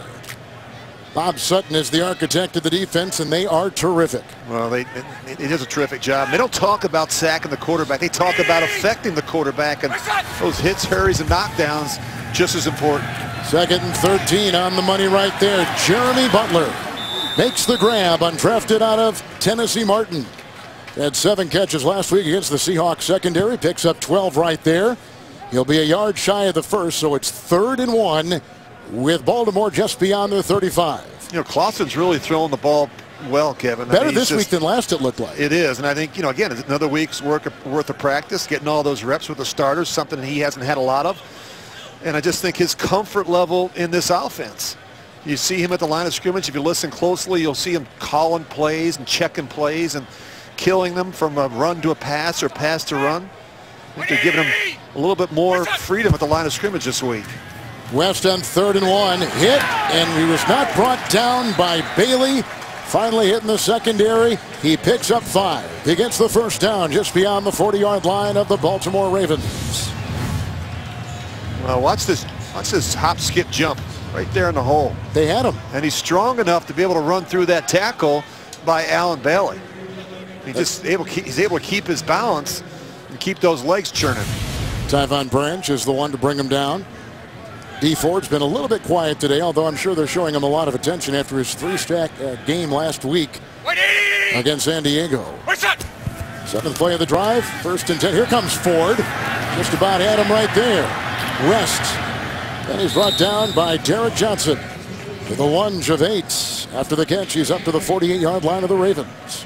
Bob Sutton is the architect of the defense, and they are terrific. Well, it is a terrific job. They don't talk about sacking the quarterback. They talk about affecting the quarterback, and those hits, hurries, and knockdowns just as important. 2nd and 13 on the money right there. Jeremy Butler makes the grab, undrafted out of Tennessee Martin. Had 7 catches last week against the Seahawks secondary. Picks up 12 right there. He'll be a yard shy of the first, so it's 3rd and 1 with Baltimore just beyond their 35. You know, Clausen's really throwing the ball well, Kevin. Better this week than last, it looked like. It is, and I think, you know, again, it's another week's worth of practice, getting all those reps with the starters, something he hasn't had a lot of. And I just think his comfort level in this offense. You see him at the line of scrimmage. If you listen closely, you'll see him calling plays and checking plays and killing them from a run to a pass or pass to run. I think they're giving him a little bit more freedom at the line of scrimmage this week. West on 3rd and 1, hit, and he was not brought down by Bailey. Finally hit in the secondary. He picks up 5. He gets the first down just beyond the 40-yard line of the Baltimore Ravens. Well, watch this hop, skip, jump right there in the hole. They had him. And he's strong enough to be able to run through that tackle by Allen Bailey. He's able to keep his balance and keep those legs churning. Tyvon Branch is the one to bring him down. D Ford's been a little bit quiet today, although I'm sure they're showing him a lot of attention after his 3-sack game last week against San Diego. 7th play of the drive, 1st and 10. Here comes Ford. Just about had him right there. West. Then he's brought down by Derek Johnson with a lunge of 8. After the catch, he's up to the 48-yard line of the Ravens.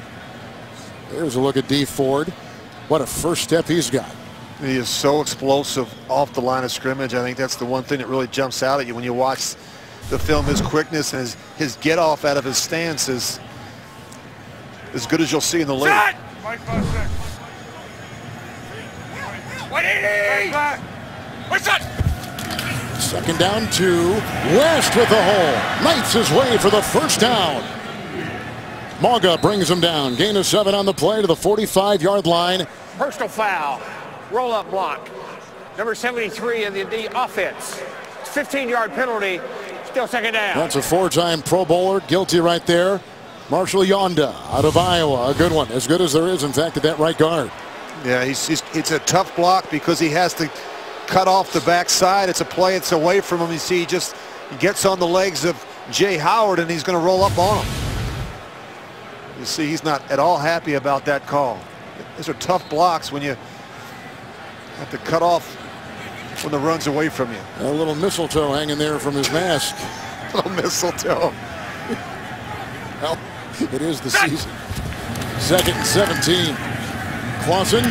Here's a look at D Ford. What a first step he's got. He is so explosive off the line of scrimmage. I think that's the one thing that really jumps out at you when you watch the film. His quickness and his get off out of his stance is as good as you'll see in the league. 2nd down 2. West with the hole. Knights his way for the first down. Mauga brings him down. Gain of 7 on the play to the 45-yard line. Personal foul. Roll-up block. Number 73 in the offense. 15-yard penalty. Still 2nd down. That's a 4-time Pro Bowler. Guilty right there. Marshall Yonda out of Iowa. A good one. As good as there is, in fact, at that right guard. Yeah, it's a tough block because he has to cut off the backside. It's a play. It's away from him. You see, he just gets on the legs of Jay Howard, and he's going to roll up on him. You see, he's not at all happy about that call. These are tough blocks when you have to cut off when the run's away from you. A little mistletoe hanging there from his mask. A little mistletoe. Well, it is the season. 2nd and 17. Clausen.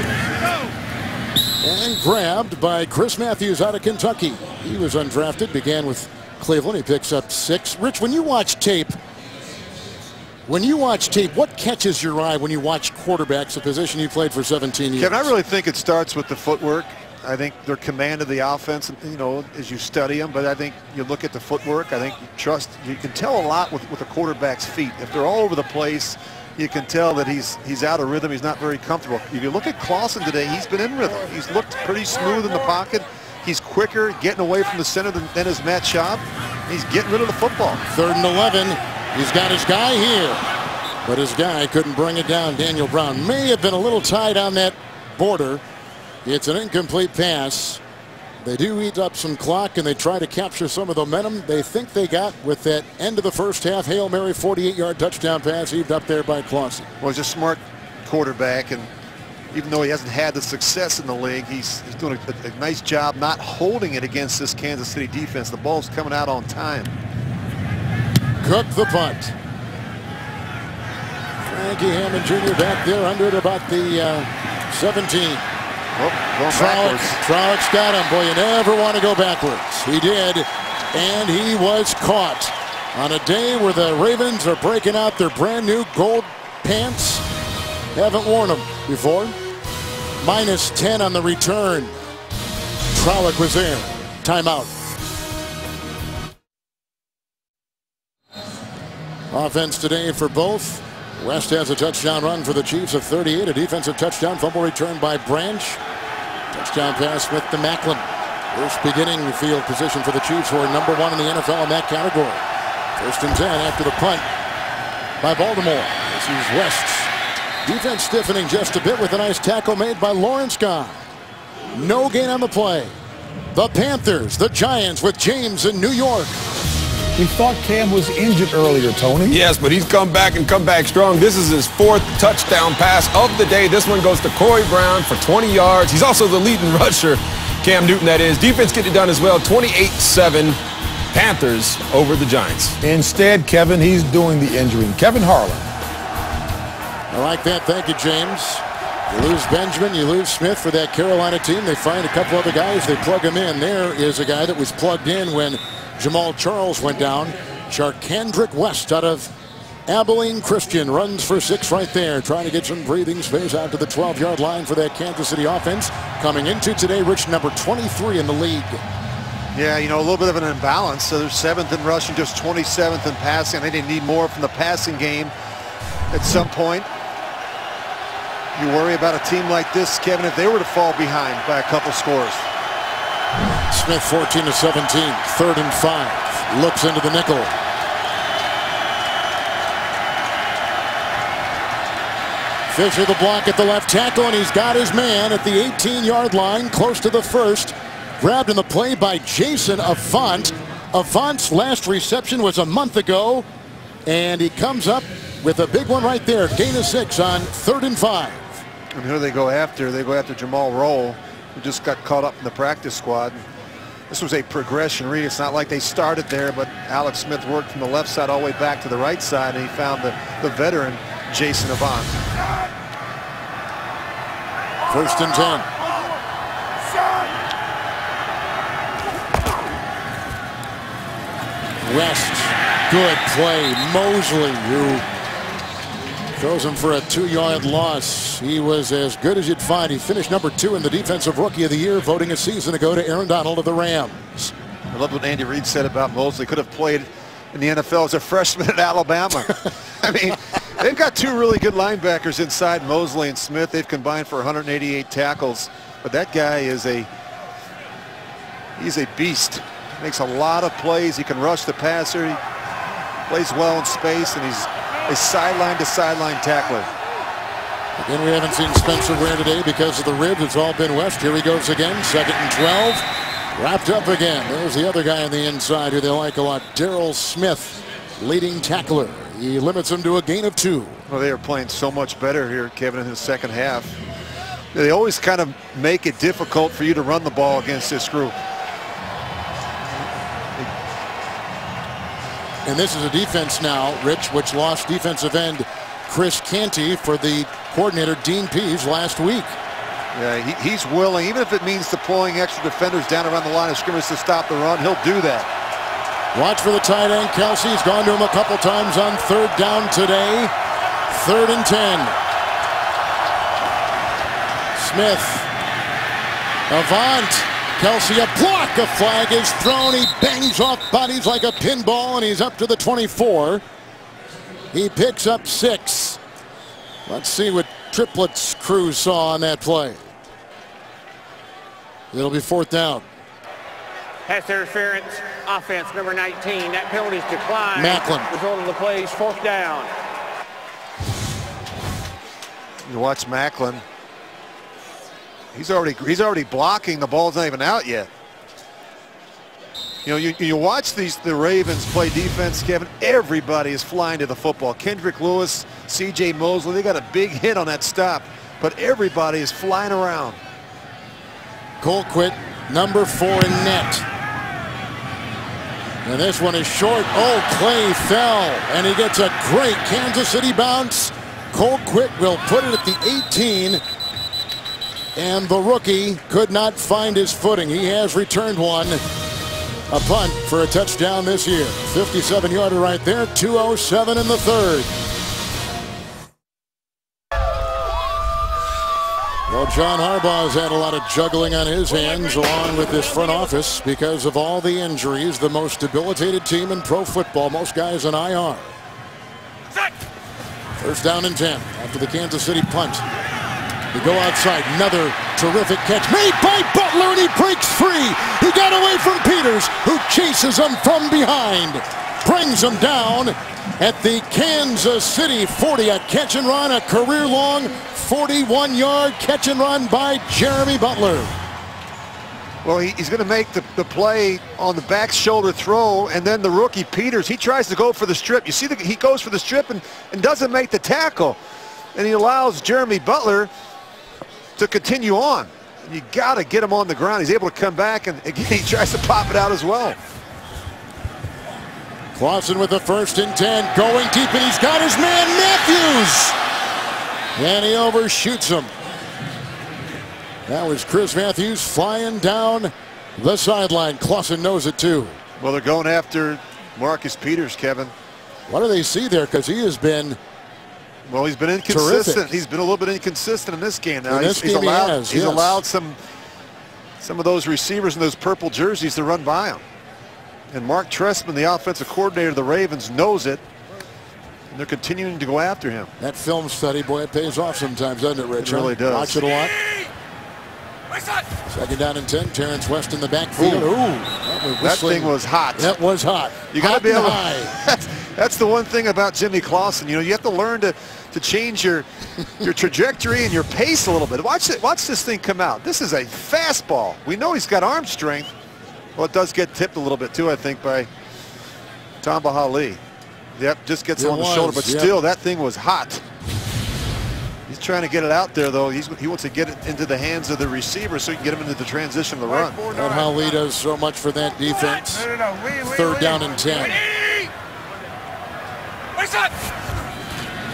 And grabbed by Chris Matthews out of Kentucky. He was undrafted, began with Cleveland. He picks up 6. Rich, when you watch tape, what catches your eye when you watch quarterbacks, a position you played for 17 years? Kevin, I really think it starts with the footwork. I think their command of the offense, you know, as you study them, but I think you look at the footwork. I think you can tell a lot with a quarterback's feet. If they're all over the place, you can tell that he's out of rhythm. He's not very comfortable. If you look at Clausen today, he's been in rhythm. He's looked pretty smooth in the pocket. He's quicker, getting away from the center than is Matt Schaub. He's getting rid of the football. 3rd and 11. He's got his guy here, but his guy couldn't bring it down. Daniel Brown may have been a little tight on that border. It's an incomplete pass. They do eat up some clock, and they try to capture some of the momentum they think they got with that end of the first half Hail Mary 48-yard touchdown pass heaved up there by Clausen. Well, he's a smart quarterback, and even though he hasn't had the success in the league, he's doing a nice job not holding it against this Kansas City defense. The ball's coming out on time. Cook the punt. Frankie Hammond Jr. back there under it about the 17. Traulick's got him. Boy, you never want to go backwards. He did, and he was caught on a day where the Ravens are breaking out their brand new gold pants. Haven't worn them before. -10 on the return. Traulick was there. Timeout. Offense today for both. West has a touchdown run for the Chiefs of 38. A defensive touchdown. Fumble return by Branch. Touchdown pass with the Macklin. First beginning field position for the Chiefs, who are #1 in the NFL in that category. 1st and 10 after the punt by Baltimore. This is West's defense stiffening just a bit with a nice tackle made by Lawrence Gahn. No gain on the play. The Panthers, the Giants with James in New York. We thought Cam was injured earlier, Tony. Yes, but he's come back and come back strong. This is his 4th touchdown pass of the day. This one goes to Corey Brown for 20 yards. He's also the leading rusher, Cam Newton, that is. Defense getting it done as well. 28-7, Panthers over the Giants. Instead, Kevin, he's doing the injuring. Kevin Harlan. I like that. Thank you, James. You lose Benjamin, you lose Smith for that Carolina team. They find a couple other guys, they plug him in. There is a guy that was plugged in when Jamal Charles went down. Charkandrick West out of Abilene Christian runs for 6 right there, trying to get some breathing space out to the 12-yard line for that Kansas City offense. Coming into today, Rich, number 23 in the league. Yeah, you know, a little bit of an imbalance. So they're 7th in rushing, just 27th in passing. They didn't need more from the passing game at some point. You worry about a team like this, Kevin, if they were to fall behind by a couple scores. Smith 14-17, 3rd and 5. Looks into the nickel. Fisher the block at the left tackle, and he's got his man at the 18-yard line, close to the 1st. Grabbed in the play by Jason Avant. Avant's last reception was a month ago, and he comes up with a big one right there. Gain of 6 on 3rd and 5. And who do they go after? They go after Jamal Roll, who just got caught up in the practice squad. This was a progression read. It's not like they started there, but Alex Smith worked from the left side all the way back to the right side, and he found the veteran, Jason Avant. 1st and 10. West, good play. Mosley, who throws him for a 2-yard loss. He was as good as you'd find. He finished number 2 in the Defensive Rookie of the Year, voting a season ago to Aaron Donald of the Rams. I love what Andy Reid said about Mosley. Could have played in the NFL as a freshman at Alabama. I mean, they've got 2 really good linebackers inside, Mosley and Smith. They've combined for 188 tackles, but that guy is he's a beast. Makes a lot of plays. He can rush the passer. He plays well in space, and he's a sideline-to-sideline tackler. Again, we haven't seen Spencer Ware today because of the ribs. It's all been West. Here he goes again. 2nd and 12. Wrapped up again. There's the other guy on the inside who they like a lot. Darrell Smith, leading tackler. He limits him to a gain of 2. Well, they are playing so much better here, Kevin, in the second half. They always kind of make it difficult for you to run the ball against this group. And this is a defense now, Rich, which lost defensive end Chris Canty for the coordinator Dean Pease last week. Yeah, he's willing, even if it means deploying extra defenders down around the line of scrimmage to stop the run, he'll do that. Watch for the tight end, Kelsey. He's gone to him a couple times on 3rd down today. 3rd and 10. Smith. Avant. Kelsey, a block. A flag is thrown. He bangs off bodies like a pinball, and he's up to the 24. He picks up 6. Let's see what Triplets crew saw on that play. It'll be 4th down. Pass interference, offense number 19. That penalty's declined. Macklin. Result of the play is 4th down. You watch Macklin. He's already blocking. The ball's not even out yet. You know, you watch the Ravens play defense, Kevin. Everybody is flying to the football. Kendrick Lewis, C.J. Mosley, they got a big hit on that stop, but everybody is flying around. Colquitt, number 4 in net. And this one is short. Oh, Clay fell, and he gets a great Kansas City bounce. Colquitt will put it at the 18. And the rookie could not find his footing. He has returned one. A punt for a touchdown this year. 57-yarder right there. 2:07 in the 3rd. Well, John Harbaugh's had a lot of juggling on his hands along with this front office because of all the injuries. The most debilitated team in pro football. Most guys on IR. 1st down and 10 after the Kansas City punt. They go outside. Another terrific catch made by Butler, and he breaks free. He got away from Peters, who chases him from behind. Brings him down at the Kansas City 40. A catch and run, a career-long 41-yard catch and run by Jeremy Butler. Well, he's going to make the play on the back shoulder throw, and then the rookie Peters, he tries to go for the strip. You see, he goes for the strip and doesn't make the tackle. And he allows Jeremy Butler to continue on. And you got to get him on the ground. He's able to come back, and again, he tries to pop it out as well. Clausen with the 1st and 10, going deep, and he's got his man Matthews. And he overshoots him. That was Chris Matthews flying down the sideline. Clausen knows it too. Well, they're going after Marcus Peters, Kevin. What do they see there? Because he has been, well, he's been inconsistent. Terrific. He's been a little bit inconsistent in this game. Now He's allowed some of those receivers in those purple jerseys to run by him. And Mark Trestman, the offensive coordinator of the Ravens, knows it. And they're continuing to go after him. That film study, boy, it pays off sometimes, doesn't it, Rich? It really does. Watch it a lot. Second down and 10. Terrence West in the backfield. Ooh, that thing was hot. That was hot. You got to be able. High. That's the one thing about Jimmy Clausen. You know, you have to learn to change your trajectory and your pace a little bit. Watch it. Watch this thing come out. This is a fastball. We know he's got arm strength. Well, it does get tipped a little bit too, I think, by Tom Bahali. Yep, just gets on the shoulder, but still, that thing was hot. He's trying to get it out there, though. He wants to get it into the hands of the receiver so he can get him into the transition of the run. And Hawley does so much for that defense. Third down and 10.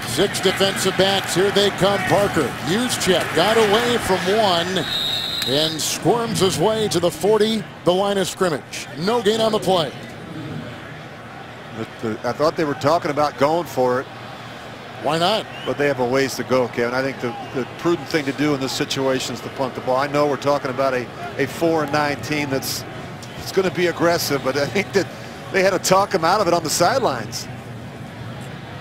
6 defensive backs. Here they come. Parker. Juszczyk got away from one and squirms his way to the 40, the line of scrimmage. No gain on the play. I thought they were talking about going for it. Why not? But they have a ways to go, Kevin. I think the prudent thing to do in this situation is to punt the ball. I know we're talking about a 4-9 team that's going to be aggressive, but I think that they had to talk him out of it on the sidelines.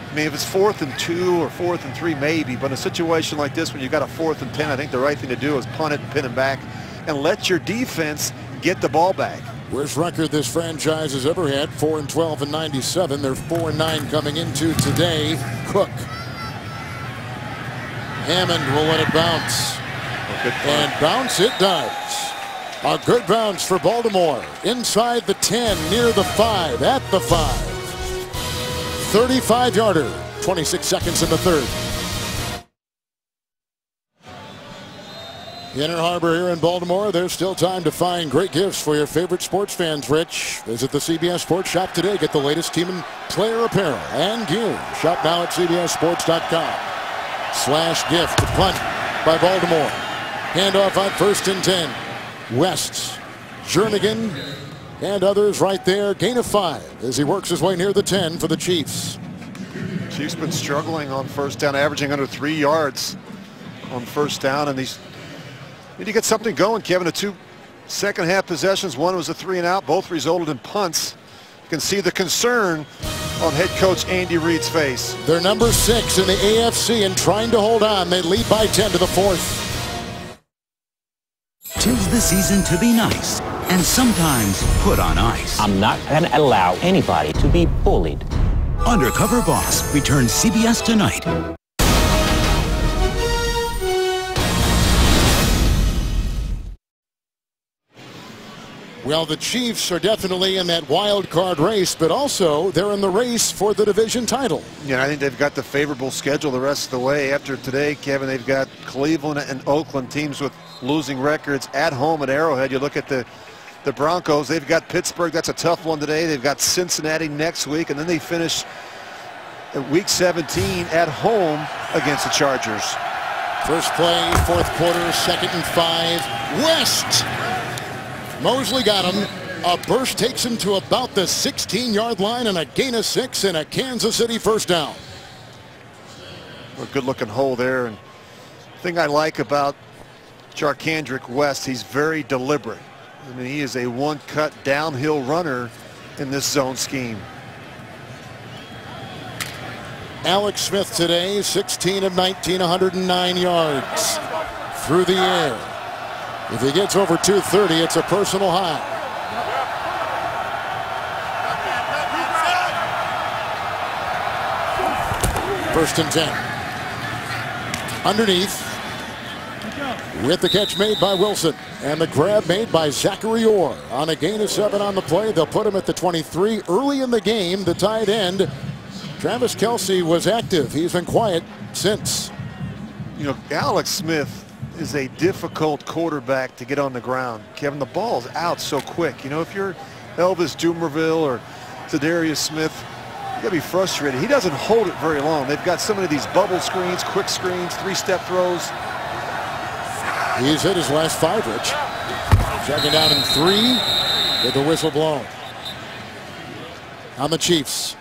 I mean, if it's 4th and 2 or 4th and 3, maybe. But in a situation like this, when you've got a 4th and 10, I think the right thing to do is punt it and pin him back and let your defense get the ball back. Worst record this franchise has ever had, 4-12 and 97. They're 4-9 coming into today. Cook. Hammond will let it bounce. And bounce it does. A good bounce for Baltimore. Inside the 10, near the 5, at the 5. 35-yarder, 26 seconds in the third. Inner Harbor here in Baltimore. There's still time to find great gifts for your favorite sports fans, Rich. Visit the CBS Sports Shop today. Get the latest team and player apparel and gear. Shop now at cbssports.com/gift. Punt by Baltimore. Handoff on 1st and 10. West, Jernigan, and others right there. Gain of 5 as he works his way near the 10 for the Chiefs. Chiefs been struggling on 1st down, averaging under 3 yards on 1st down, and these need to get something going, Kevin. The 2 second-half possessions, one was a 3-and-out. Both resulted in punts. You can see the concern on head coach Andy Reid's face. They're number 6 in the AFC and trying to hold on. They lead by 10 to the 4th. 'Tis the season to be nice and sometimes put on ice. I'm not going to allow anybody to be bullied. Undercover Boss returns CBS tonight. Well, the Chiefs are definitely in that wild card race, but also they're in the race for the division title. Yeah, I think they've got the favorable schedule the rest of the way. After today, Kevin, they've got Cleveland and Oakland, teams with losing records at home at Arrowhead. You look at the Broncos, they've got Pittsburgh. That's a tough one today. They've got Cincinnati next week, and then they finish week 17 at home against the Chargers. First play, 4th quarter, 2nd and 5. West. Mosley got him. A burst takes him to about the 16-yard line, and a gain of 6 and a Kansas City first down. A good-looking hole there. And the thing I like about Jarkandrick West, he's very deliberate. I mean, he is a one-cut downhill runner in this zone scheme. Alex Smith today, 16 of 19, 109 yards through the air. If he gets over 230, it's a personal high. First and 10. Underneath. With the catch made by Wilson. And the grab made by Zachary Orr. On a gain of 7 on the play. They'll put him at the 23. Early in the game, the tight end, Travis Kelce, was active. He's been quiet since. You know, Alex Smith is a difficult quarterback to get on the ground. Kevin, the ball's out so quick. You know, if you're Elvis Dumerville or Zadarius Smith, got to be frustrated. He doesn't hold it very long. They've got so many of these bubble screens, quick screens, three-step throws. He's hit his last 5, Rich. Checking down in 3 with the whistle blown. On the Chiefs.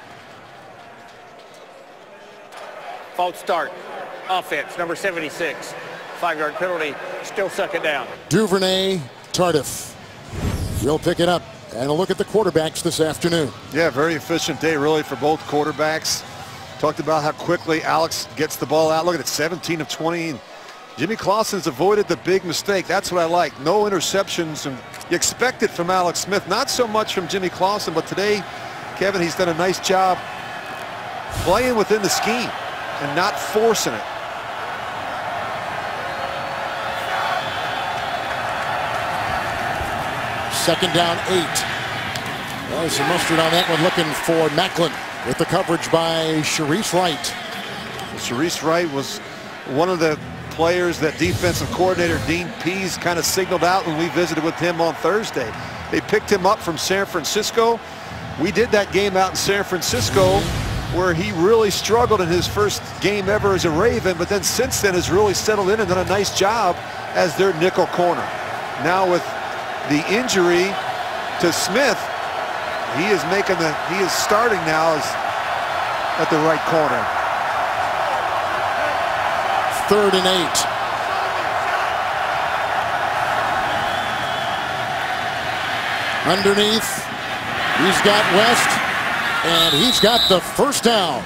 False start. Offense, number 76. 5-yard penalty. Still second down. Duvernay, Tardif. We'll pick it up and a look at the quarterbacks this afternoon. Yeah, very efficient day really for both quarterbacks. Talked about how quickly Alex gets the ball out. Look at it, 17 of 20. Jimmy Clausen's avoided the big mistake. That's what I like. No interceptions, and you expect it from Alex Smith. Not so much from Jimmy Clausen, but today, Kevin, he's done a nice job playing within the scheme and not forcing it. Second down 8. Well, some mustard on that one, looking for Macklin with the coverage by Sharice Wright. Sharice Wright was one of the players that defensive coordinator Dean Pease kind of signaled out when we visited with him on Thursday. They picked him up from San Francisco. We did that game out in San Francisco where he really struggled in his first game ever as a Raven, but then since then has really settled in and done a nice job as their nickel corner. Now with the injury to Smith, he is starting now at the right corner. 3rd and 8. Underneath, he's got West, and he's got the first down.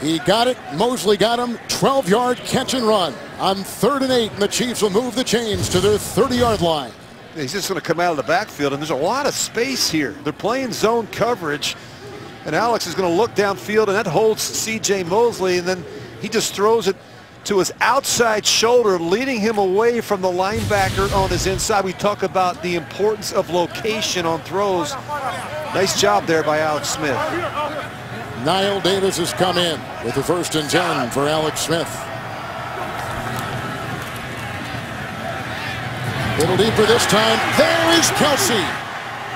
He got it. Mosley got him. 12-yard catch and run on 3rd and 8, and the Chiefs will move the chains to their 30-yard line. He's just going to come out of the backfield, and there's a lot of space here. They're playing zone coverage, and Alex is going to look downfield, and that holds C.J. Mosley, and then he just throws it to his outside shoulder, leading him away from the linebacker on his inside. We talk about the importance of location on throws. Nice job there by Alex Smith. Niall Davis has come in with the 1st and 10 for Alex Smith. Little deeper this time. There is Kelsey,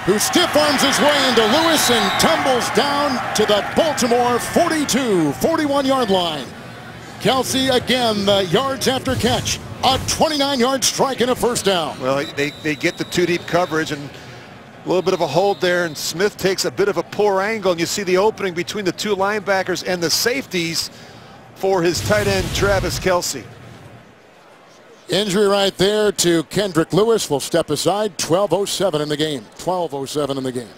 who stiff arms his way into Lewis and tumbles down to the Baltimore 41-yard line. Kelsey again, the yards after catch. A 29-yard strike and a first down. Well, they get the 2-deep coverage and a little bit of a hold there, and Smith takes a bit of a poor angle, and you see the opening between the 2 linebackers and the safeties for his tight end, Travis Kelsey. Injury right there to Kendrick Lewis. Will step aside. 12:07 in the game. 12:07 in the game.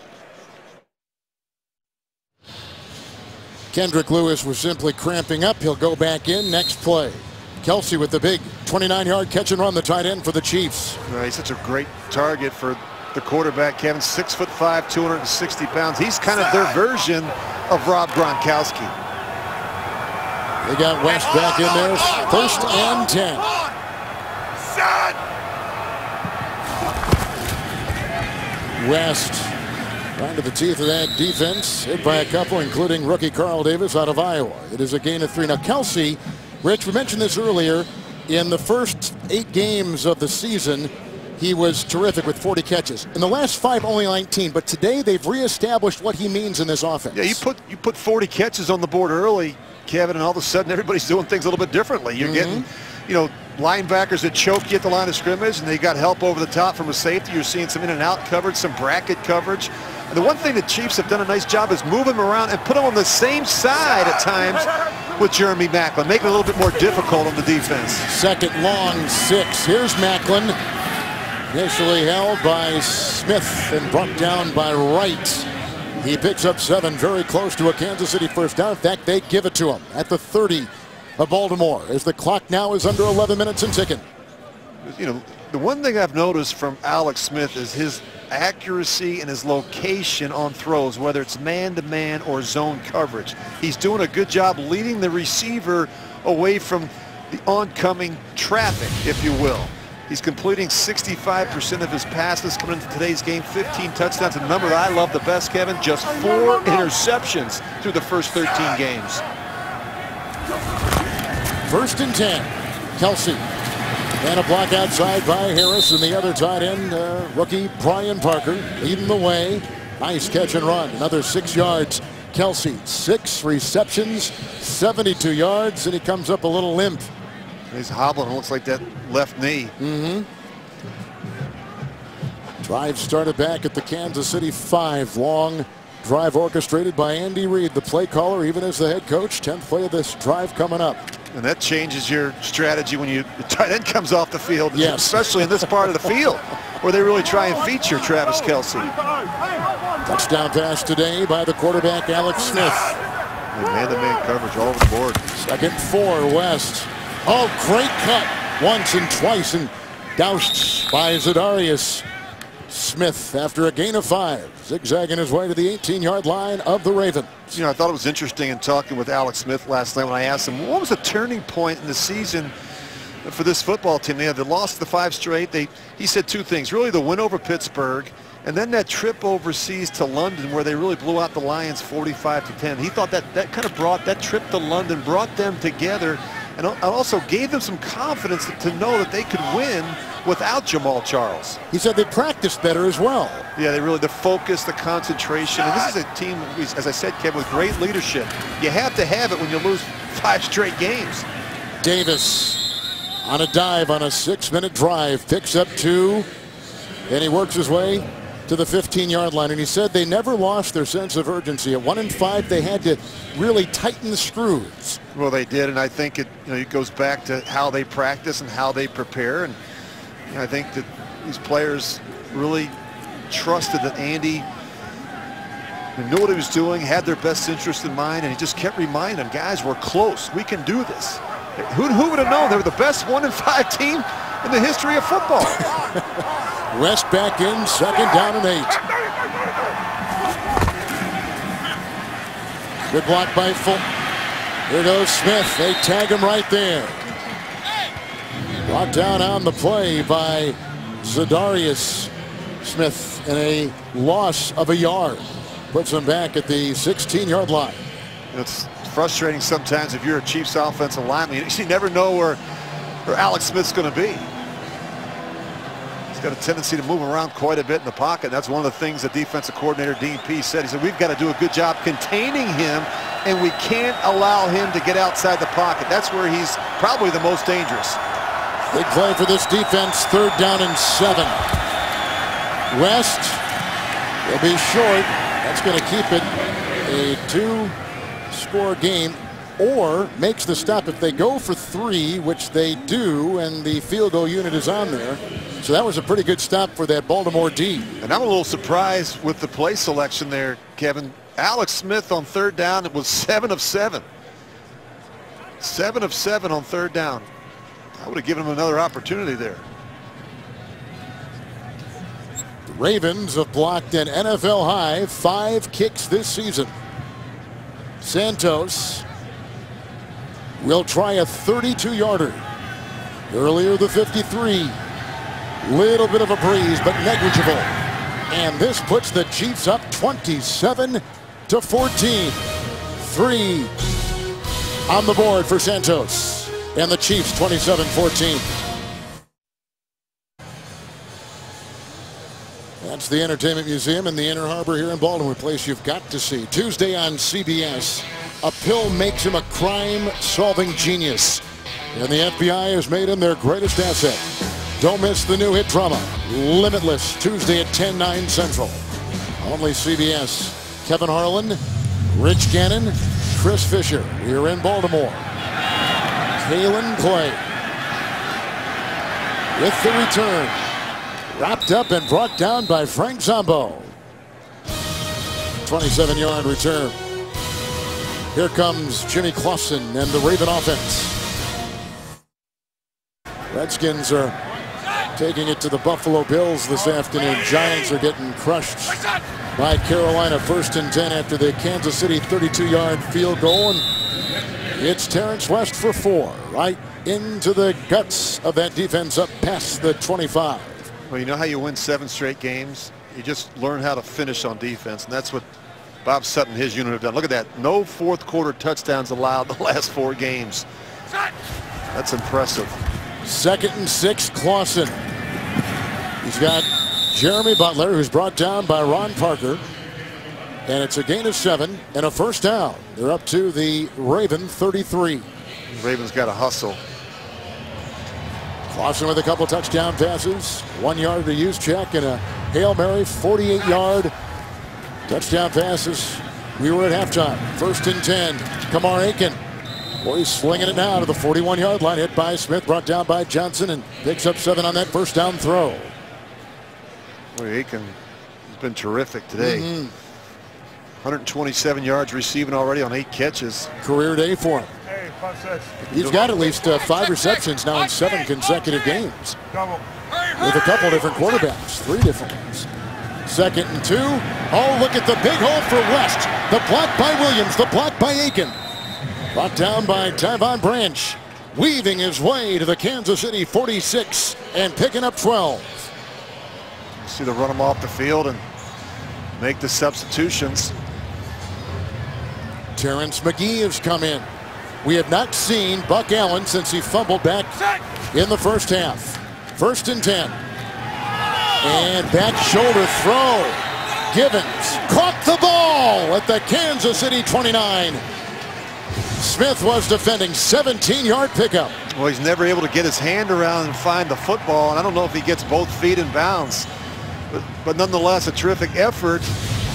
Kendrick Lewis was simply cramping up. He'll go back in. Next play. Kelsey with the big 29-yard catch and run, the tight end for the Chiefs. He's such a great target for the quarterback, Kevin. 6'5", 260 pounds. He's kind of their version of Rob Gronkowski. They got West back in there. 1st and 10. West right to the teeth of that defense, hit by a couple, including rookie Carl Davis out of Iowa. It is a gain of 3. Now Kelsey, Rich, we mentioned this earlier, in the first 8 games of the season, he was terrific with 40 catches. In the last 5, only 19, but today they've reestablished what he means in this offense. Yeah, you put 40 catches on the board early, Kevin, and all of a sudden everybody's doing things a little bit differently. You're getting, linebackers that choke you at the line of scrimmage, and they got help over the top from a safety. You're seeing some in and out coverage, some bracket coverage. And the one thing the Chiefs have done a nice job is move him around and put him on the same side at times with Jeremy Macklin, making it a little bit more difficult on the defense. 2nd long 6. Here's Macklin. Initially held by Smith and brought down by Wright. He picks up 7, very close to a Kansas City first down. In fact, they give it to him at the 30 of Baltimore as the clock now is under 11 minutes and ticking. The one thing I've noticed from Alex Smith is his accuracy and his location on throws, whether it's man-to-man or zone coverage. He's doing a good job leading the receiver away from the oncoming traffic, if you will. He's completing 65% of his passes coming into today's game, 15 touchdowns. A number that I love the best, Kevin, just 4 interceptions through the first 13 games. 1st and 10. Kelsey. And a block outside by Harris, and the other tight end, rookie Brian Parker, leading the way. Nice catch and run. Another 6 yards Kelsey, 6 receptions, 72 yards, and he comes up a little limp. He's hobbling. It looks like that left knee. Drive started back at the Kansas City 5. Long drive orchestrated by Andy Reid, the play caller, even as the head coach. 10th play of this drive coming up. And that changes your strategy when the tight end comes off the field, yes. Especially in this part of the field where they really try and feature Travis Kelsey. Touchdown pass today by the quarterback, Alex Smith. Man-to-man coverage all over the board. 2nd 4, West. Oh, great cut once and twice, and doused by Zadarius Smith after a gain of 5, zigzagging his way to the 18-yard line of the Ravens. You know, I thought it was interesting in talking with Alex Smith last night when I asked him what was the turning point in the season for this football team. They lost the 5 straight. He said 2 things. Really, the win over Pittsburgh, and then that trip overseas to London where they really blew out the Lions 45-10. He thought that kind of brought that trip to London, brought them together, and also gave them some confidence to know that they could win without Jamal Charles. He said they practiced better as well. Yeah, the focus, the concentration. And this is a team, as I said, Kevin, with great leadership. You have to have it when you lose 5 straight games. Davis on a dive on a 6-minute drive, picks up 2, and he works his way to the 15-yard line. And he said they never lost their sense of urgency. At 1-5, they had to really tighten the screws. Well, they did, and I think it goes back to how they practice and how they prepare. And I think that these players really trusted that Andy knew what he was doing, had their best interest in mind, and he just kept reminding them, guys, we're close. We can do this. Who would have known they were the best 1-5 team in the history of football? West back in, 2nd down and 8. Good block by Fulton. Here goes Smith. They tag him right there. Brought down on the play by Zadarius Smith, and a loss of a yard puts him back at the 16-yard line. It's frustrating sometimes if you're a Chiefs offensive lineman. You never know where Alex Smith's going to be. He's got a tendency to move around quite a bit in the pocket. That's one of the things the defensive coordinator, Dean Pease, said. He said, we've got to do a good job containing him, and we can't allow him to get outside the pocket. That's where he's probably the most dangerous. Big play for this defense, 3rd down and 7. West will be short. That's going to keep it a 2-score game, or makes the stop if they go for 3, which they do, and the field goal unit is on there. So that was a pretty good stop for that Baltimore D. And I'm a little surprised with the play selection there, Kevin. Alex Smith on 3rd down, it was 7 of 7. 7 of 7 on 3rd down. I would have given him another opportunity there. The Ravens have blocked an NFL high 5 kicks this season. Santos will try a 32-yarder. Earlier the 53. Little bit of a breeze, but negligible. And this puts the Chiefs up 27-14. 3 on the board for Santos. And the Chiefs 27-14. That's the Entertainment Museum in the Inner Harbor here in Baltimore, a place you've got to see. Tuesday on CBS, a pill makes him a crime-solving genius. And the FBI has made him their greatest asset. Don't miss the new hit drama, Limitless, Tuesday at 10/9 Central. Only CBS. Kevin Harlan, Rich Gannon, Chris Fisher. We're in Baltimore. Kalen Clay with the return. Wrapped up and brought down by Frank Zombo. 27-yard return. Here comes Jimmy Clausen and the Raven offense. Redskins are taking it to the Buffalo Bills this afternoon. Giants are getting crushed by Carolina. 1st and 10 after the Kansas City 32-yard field goal. And it's Terrence West for 4. Right into the guts of that defense up past the 25. Well, you know how you win 7 straight games? You just learn how to finish on defense, and that's what Bob Sutton and his unit have done. Look at that. No 4th quarter touchdowns allowed the last 4 games. That's impressive. 2nd and 6, Clausen. He's got Jeremy Butler, who's brought down by Ron Parker. And it's a gain of 7 and a first down. They're up to the Raven 33. Ravens got to hustle. Clausen with a couple touchdown passes. 1 yard to use check and a Hail Mary 48-yard touchdown passes. We were at halftime. 1st and 10. Kamar Aiken. Boy, he's slinging it now to the 41-yard line. Hit by Smith, brought down by Johnson, and picks up 7 on that first down throw. Boy, Aiken has been terrific today. 127 yards receiving already on 8 catches. Career day for him. He's got at least 5 receptions now in 7 consecutive games. With a couple different quarterbacks, 3 different ones. 2nd and 2. Oh, look at the big hole for West. The block by Williams, the block by Aiken. Brought down by Tyvon Branch. Weaving his way to the Kansas City 46 and picking up 12. See them run him off the field and make the substitutions. Terrence McGee has come in. We have not seen Buck Allen since he fumbled back in the first half. 1st and 10. And back shoulder throw. Givens caught the ball at the Kansas City 29. Smith was defending. 17-yard pickup. Well, he's never able to get his hand around and find the football, and I don't know if he gets both feet in bounds. But nonetheless, a terrific effort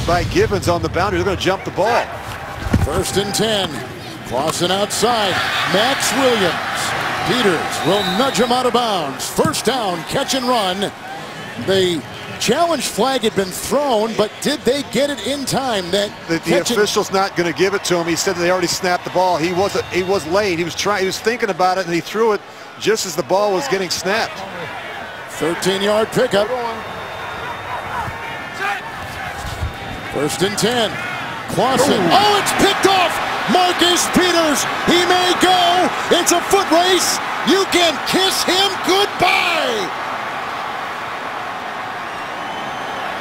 by Givens on the boundary. They're going to jump the ball. 1st and 10. Clausen outside. Max Williams. Peters will nudge him out of bounds. First down, catch and run. The challenge flag had been thrown, but did they get it in time? That the official's not going to give it to him. He said they already snapped the ball. He was late. He was thinking about it, and he threw it just as the ball was getting snapped. 13-yard pickup. 1st and 10. Clausen. Oh, it's picked off. Marcus Peters. He may go. It's a foot race. You can kiss him goodbye.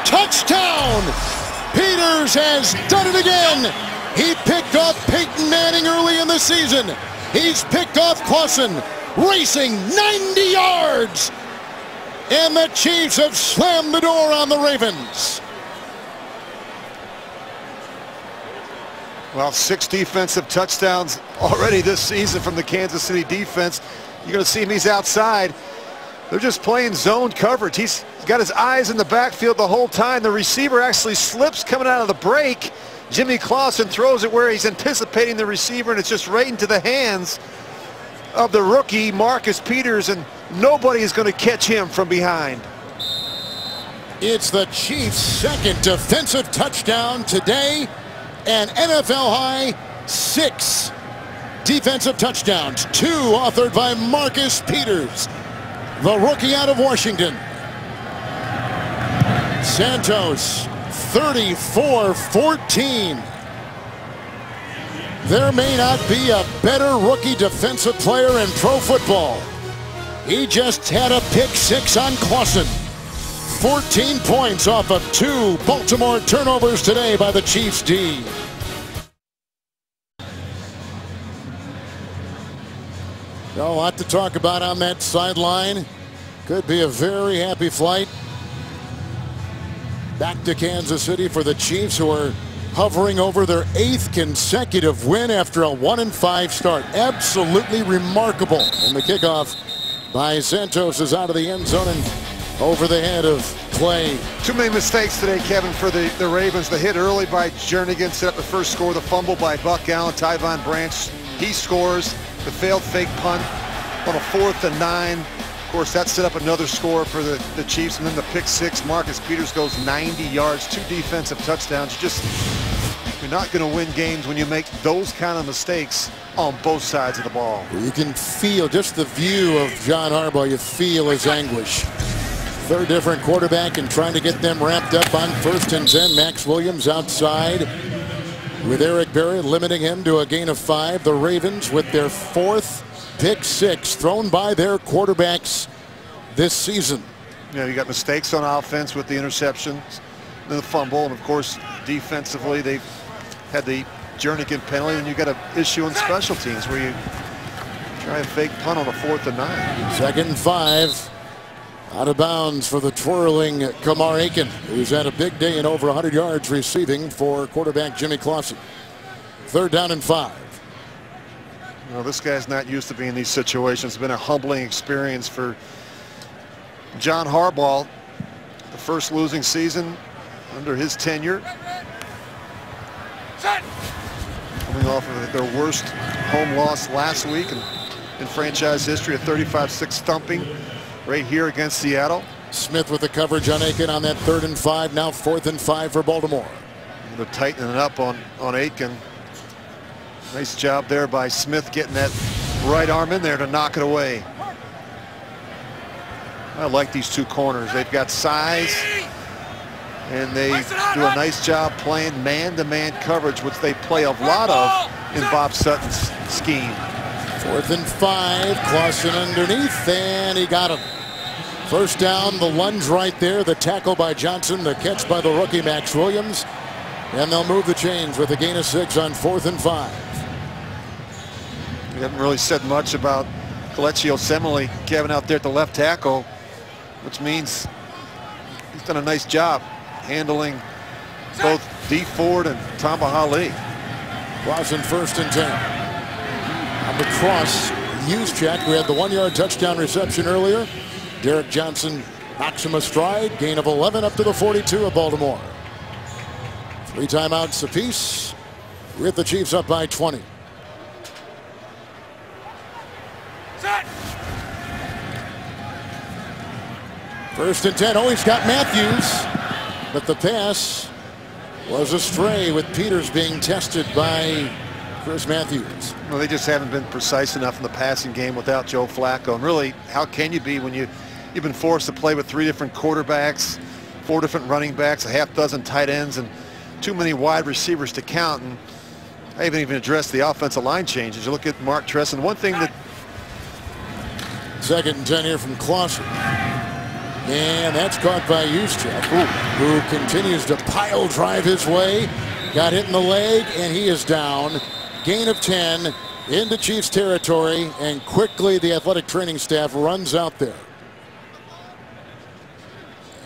Touchdown. Peters has done it again. He picked off Peyton Manning early in the season. He's picked off Clausen, racing 90 yards. And the Chiefs have slammed the door on the Ravens. Well, 6 defensive touchdowns already this season from the Kansas City defense. You're going to see him. He's outside. They're just playing zone coverage. He's got his eyes in the backfield the whole time. The receiver actually slips coming out of the break. Jimmy Clausen throws it where he's anticipating the receiver, and it's just right into the hands of the rookie Marcus Peters, and nobody is going to catch him from behind. It's the Chiefs' 2nd defensive touchdown today. An NFL high 6 defensive touchdowns, 2 authored by Marcus Peters, the rookie out of Washington. Santos 34-14. There may not be a better rookie defensive player in pro football. He just had a pick 6 on Clausen. 14 points off of 2 Baltimore turnovers today by the Chiefs D. A lot to talk about on that sideline. Could be a very happy flight back to Kansas City for the Chiefs, who are hovering over their 8th consecutive win after a 1-5 start. Absolutely remarkable. And the kickoff by Santos is out of the end zone and over the head of Clay. Too many mistakes today, Kevin, for the Ravens. The hit early by Jernigan set up the first score. The fumble by Buck Allen. Tyvon Branch, he scores. The failed fake punt on a 4th and 9. Of course, that set up another score for the Chiefs. And then the pick 6. Marcus Peters goes 90 yards, 2 defensive touchdowns. You're not going to win games when you make those kind of mistakes on both sides of the ball. You can feel just the view of John Harbaugh. You feel his anguish. 3rd different quarterback and trying to get them wrapped up on 1st and 10. Max Williams outside with Eric Berry limiting him to a gain of 5. The Ravens with their 4th pick 6 thrown by their quarterbacks this season. Yeah, you got mistakes on offense with the interceptions, the fumble, and of course defensively they've had the Jernigan penalty, and you got an issue on special teams where you try a fake punt on a 4th and 9. 2nd and 5 Out of bounds for the twirling Kamar Aiken, who's had a big day and over 100 yards receiving for quarterback Jimmy Clausen. 3rd down and 5. Well, this guy's not used to being in these situations. It's been a humbling experience for John Harbaugh. The first losing season under his tenure. Coming off of their worst home loss last week in franchise history, a 35-6 thumping right here against Seattle. Smith with the coverage on Aiken on that 3rd and 5. Now 4th and 5 for Baltimore. They're tightening it up on Aiken. Nice job there by Smith getting that right arm in there to knock it away. I like these two corners. They've got size, and they do a nice job playing man-to-man coverage, which they play a lot of in Bob Sutton's scheme. 4th and 5. Clausen underneath, and he got him. 1st down, the lunge right there, the tackle by Johnson, the catch by the rookie Max Williams, and they'll move the chains with a gain of 6 on 4th and 5. We haven't really said much about Kelechi Osemele, Kevin, out there at the left tackle, which means he's done a nice job handling both Dee Ford and Tamba Hali. Clausen 1st and 10. On the cross, Juszczyk, we had the 1-yard touchdown reception earlier. Derek Johnson knocks him astride, gain of 11 up to the 42 of Baltimore. 3 timeouts apiece with the Chiefs up by 20. First and 10. Oh, he's got Matthews, but the pass was astray with Peters being tested by Chris Matthews. Well, they just haven't been precise enough in the passing game without Joe Flacco. And really, how can you be when you've been forced to play with 3 different quarterbacks, 4 different running backs, a half dozen tight ends, and too many wide receivers to count? And I haven't even addressed the offensive line changes. You look at Mark Tresson. One thing that 2nd and 10 here from Clausen. And that's caught by Juszczyk, who continues to pile drive his way. Got hit in the leg, and he is down. Gain of 10 into Chiefs territory, and quickly the athletic training staff runs out there.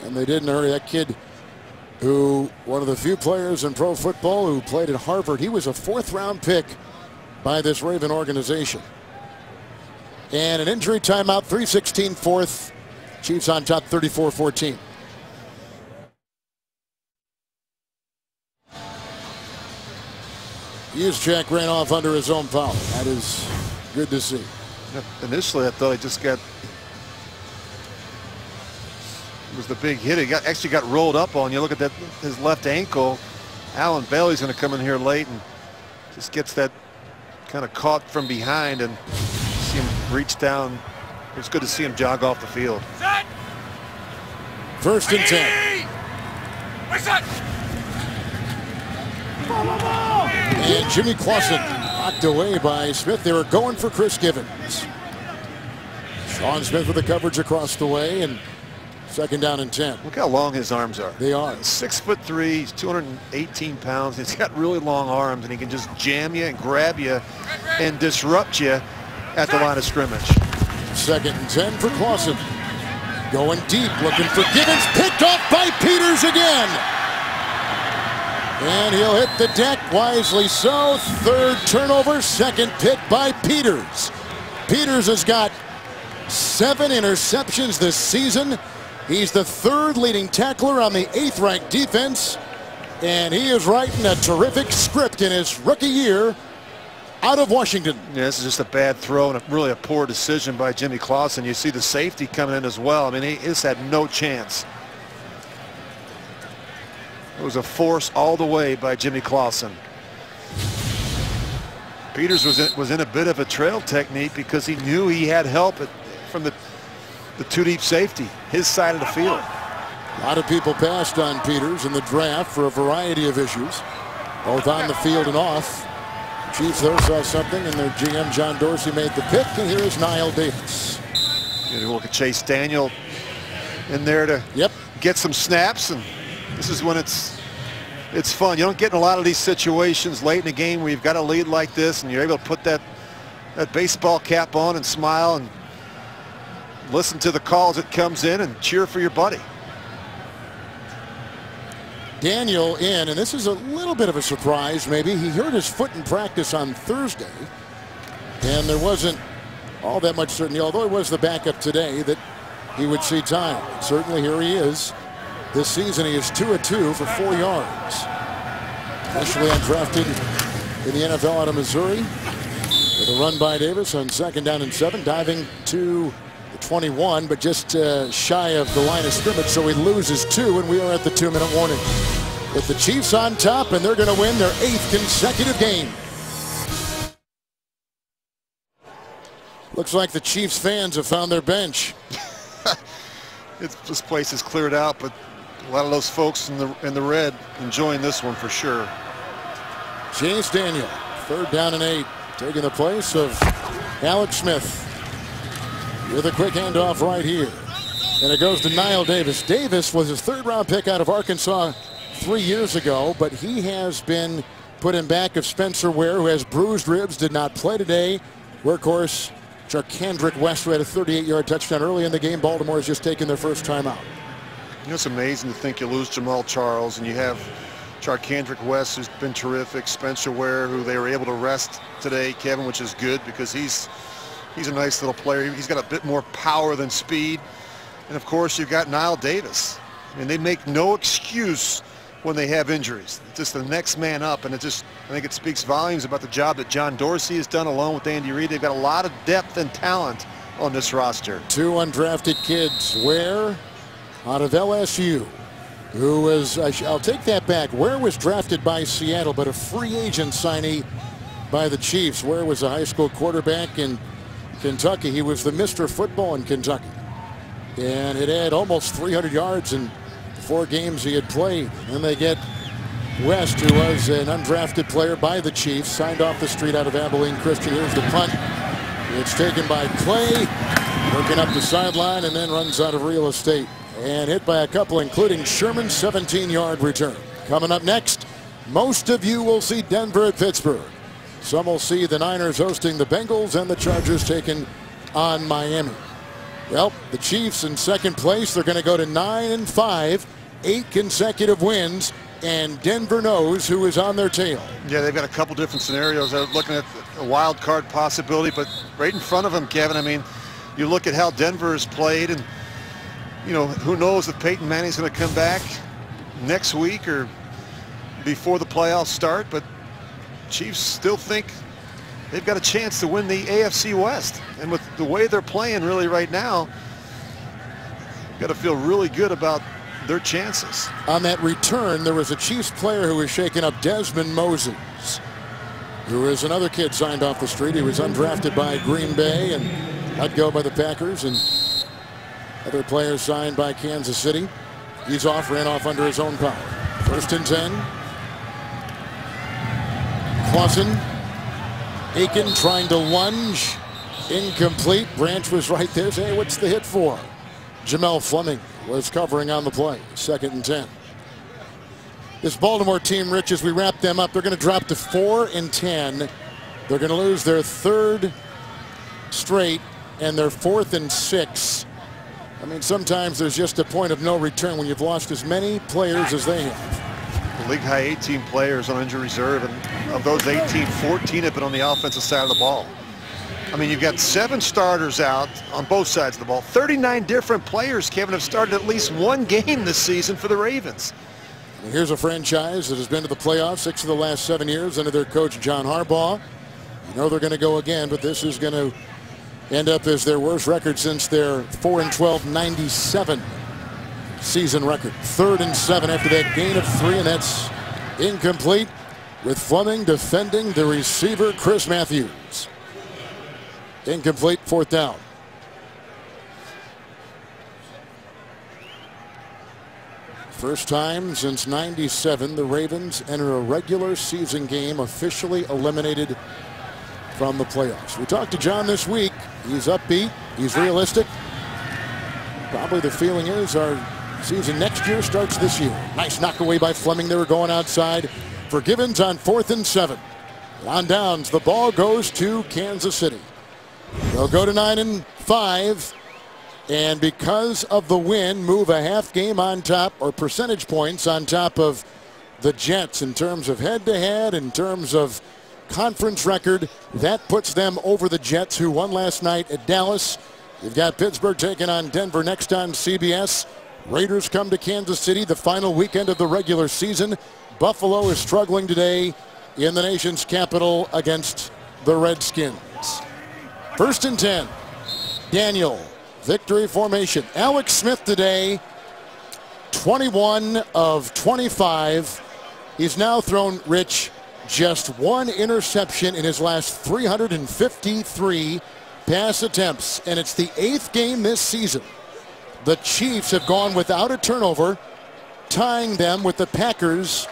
And they didn't hurry. That kid, who one of the few players in pro football who played at Harvard, he was a 4th-round pick by this Raven organization. And an injury timeout, 3:16 4th. Chiefs on top 34-14. Juszczyk ran off under his own foul. That is good to see. Initially, I thought he just got, it was the big hit. He actually got rolled up on. You look at that, his left ankle. Alan Bailey's going to come in here late and just gets that kind of caught from behind and see him reach down. It's good to see him jog off the field. 1st and 10. And Jimmy Clausen knocked away by Smith. They were going for Chris Givens. Sean Smith with the coverage across the way, and 2nd down and 10. Look how long his arms are. They are. 6'3", he's 218 pounds. He's got really long arms, and he can just jam you and grab you and disrupt you at the line of scrimmage. 2nd and 10 for Clausen. Going deep, looking for Givens. Picked off by Peters again. And he'll hit the deck, wisely so. 3rd turnover, 2nd pick by Peters. Peters has got 7 interceptions this season. He's the 3rd leading tackler on the 8th-ranked defense. And he is writing a terrific script in his rookie year out of Washington. Yeah, this is just a bad throw and really a poor decision by Jimmy Clausen. You see the safety coming in as well. I mean, he just had no chance. It was a force all the way by Jimmy Clausen. Peters was in a bit of a trail technique because he knew he had help from the 2-deep safety, his side of the field. A lot of people passed on Peters in the draft for a variety of issues, both on the field and off. Chiefs, though, saw something, and their GM, John Dorsey, made the pick, and here is Niall Davis. You look at Chase Daniel in there to get some snaps, and this is when it's fun. You don't get in a lot of these situations late in the game where you've got a lead like this, and you're able to put that baseball cap on and smile and listen to the calls that comes in and cheer for your buddy. Daniel in, and this is a little bit of a surprise maybe. He hurt his foot in practice on Thursday, and there wasn't all that much certainty, although it was the backup today, that he would see time. Certainly here he is. This season he is 2 of 2 for 4 yards. Initially undrafted in the NFL out of Missouri. With a run by Davis on 2nd down and 7, diving to the 21, but just shy of the line of scrimmage, so he loses 2, and we are at the 2-minute warning. With the Chiefs on top, and they're going to win their 8th consecutive game. Looks like the Chiefs fans have found their bench. This place is cleared out, but a lot of those folks in the red enjoying this one for sure. Chase Daniel, 3rd down and 8, taking the place of Alex Smith with a quick handoff right here. And it goes to Niall Davis. Davis was his 3rd-round pick out of Arkansas 3 years ago, but he has been put in back of Spencer Ware, who has bruised ribs, did not play today. Workhorse Charkandrick West, who had a 38-yard touchdown early in the game. Baltimore has just taken their first time out. You know, it's amazing to think you lose Jamal Charles and you have Charkandrick West, who's been terrific, Spencer Ware, who they were able to rest today, Kevin, which is good because he's a nice little player. He's got a bit more power than speed. And of course you've got Niall Davis. I mean, they make no excuse when they have injuries. It's just the next man up, and I think it speaks volumes about the job that John Dorsey has done along with Andy Reid. They've got a lot of depth and talent on this roster. 2 undrafted kids. Ware out of LSU, who was, I'll take that back. Ware was drafted by Seattle, but a free agent signee by the Chiefs. Ware was a high school quarterback in Kentucky. He was the Mr. Football in Kentucky, and it had almost 300 yards in 4 games he had played. And they get West, who was an undrafted player by the Chiefs, signed off the street out of Abilene Christian. Here's the punt. It's taken by Clay, working up the sideline, and then runs out of real estate and hit by a couple, including Sherman's 17-yard return. Coming up next, most of you will see Denver at Pittsburgh. Some will see the Niners hosting the Bengals and the Chargers taking on Miami. Well, the Chiefs in 2nd place. They're going to go to 9-5, 8 consecutive wins, and Denver knows who is on their tail. Yeah, they've got a couple different scenarios. They're looking at a wild card possibility, but right in front of them, Kevin, I mean, you look at how Denver has played, and, you know, who knows if Peyton Manning's going to come back next week or before the playoffs start, but Chiefs still think they've got a chance to win the AFC West. And with the way they're playing really right now, got to feel really good about their chances. On that return, there was a Chiefs player who was shaking up, Desmond Moses, who is another kid signed off the street. He was undrafted by Green Bay and let go by the Packers, and other players signed by Kansas City. He's off, ran off under his own power. 1st and 10. Clausen. Aiken trying to lunge. Incomplete. Branch was right there. Say, hey, what's the hit for? Jamel Fleming was covering on the play. 2nd and 10. This Baltimore team, Rich, as we wrap them up, they're going to drop to 4-10. They're going to lose their 3rd straight and their 4th and 6. I mean, sometimes there's just a point of no return when you've lost as many players as they have. The league high 18 players on injury reserve, and of those 18, 14 have been on the offensive side of the ball. I mean, you've got 7 starters out on both sides of the ball. 39 different players, Kevin, have started at least 1 game this season for the Ravens. And here's a franchise that has been to the playoffs 6 of the last 7 years under their coach John Harbaugh. You know they're going to go again, but this is going to end up as their worst record since their 4-12 97 season record. 3rd and 7 after that gain of 3, and that's incomplete, with Fleming defending the receiver Chris Matthews. Incomplete, 4th down. First time since '97 the Ravens enter a regular season game officially eliminated from the playoffs. We talked to John this week. He's upbeat. He's realistic. Probably the feeling is our season next year starts this year. Nice knock away by Fleming. They were going outside for Givens on 4th and 7. On downs, the ball goes to Kansas City. They'll go to 9-5. and because of the win, move a half game on top, or percentage points on top of the Jets in terms of head-to-head, in terms of conference record. That puts them over the Jets, who won last night at Dallas. You've got Pittsburgh taking on Denver next on CBS. Raiders come to Kansas City the final weekend of the regular season. Buffalo is struggling today in the nation's capital against the Redskins. 1st and 10. Daniel, victory formation. Alex Smith today, 21 of 25. He's now thrown, Rich, just one interception in his last 353 pass attempts, and it's the 8th game this season the Chiefs have gone without a turnover, tying them with the Packers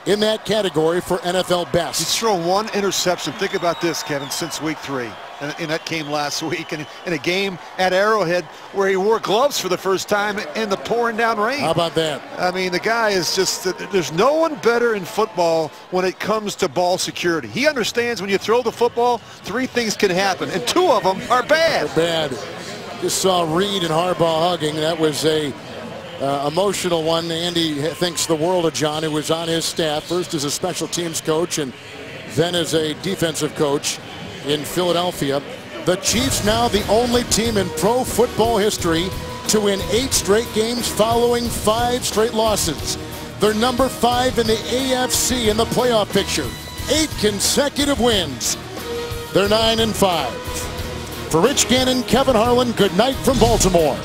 in that category for NFL best. He's thrown one interception. Think about this, Kevin, since week 3. And that came last week in a game at Arrowhead where he wore gloves for the first time in the pouring down rain. How about that? I mean, the guy is just, there's no one better in football when it comes to ball security. He understands when you throw the football, 3 things can happen, and 2 of them are bad. They're bad. Just saw Reed and Harbaugh hugging. That was a emotional one. Andy thinks the world of John, who was on his staff, first as a special teams coach and then as a defensive coach in Philadelphia. The Chiefs now the only team in pro football history to win 8 straight games following 5 straight losses. They're number 5 in the AFC in the playoff picture. 8 consecutive wins. They're 9-5. For Rich Gannon, Kevin Harlan, good night from Baltimore.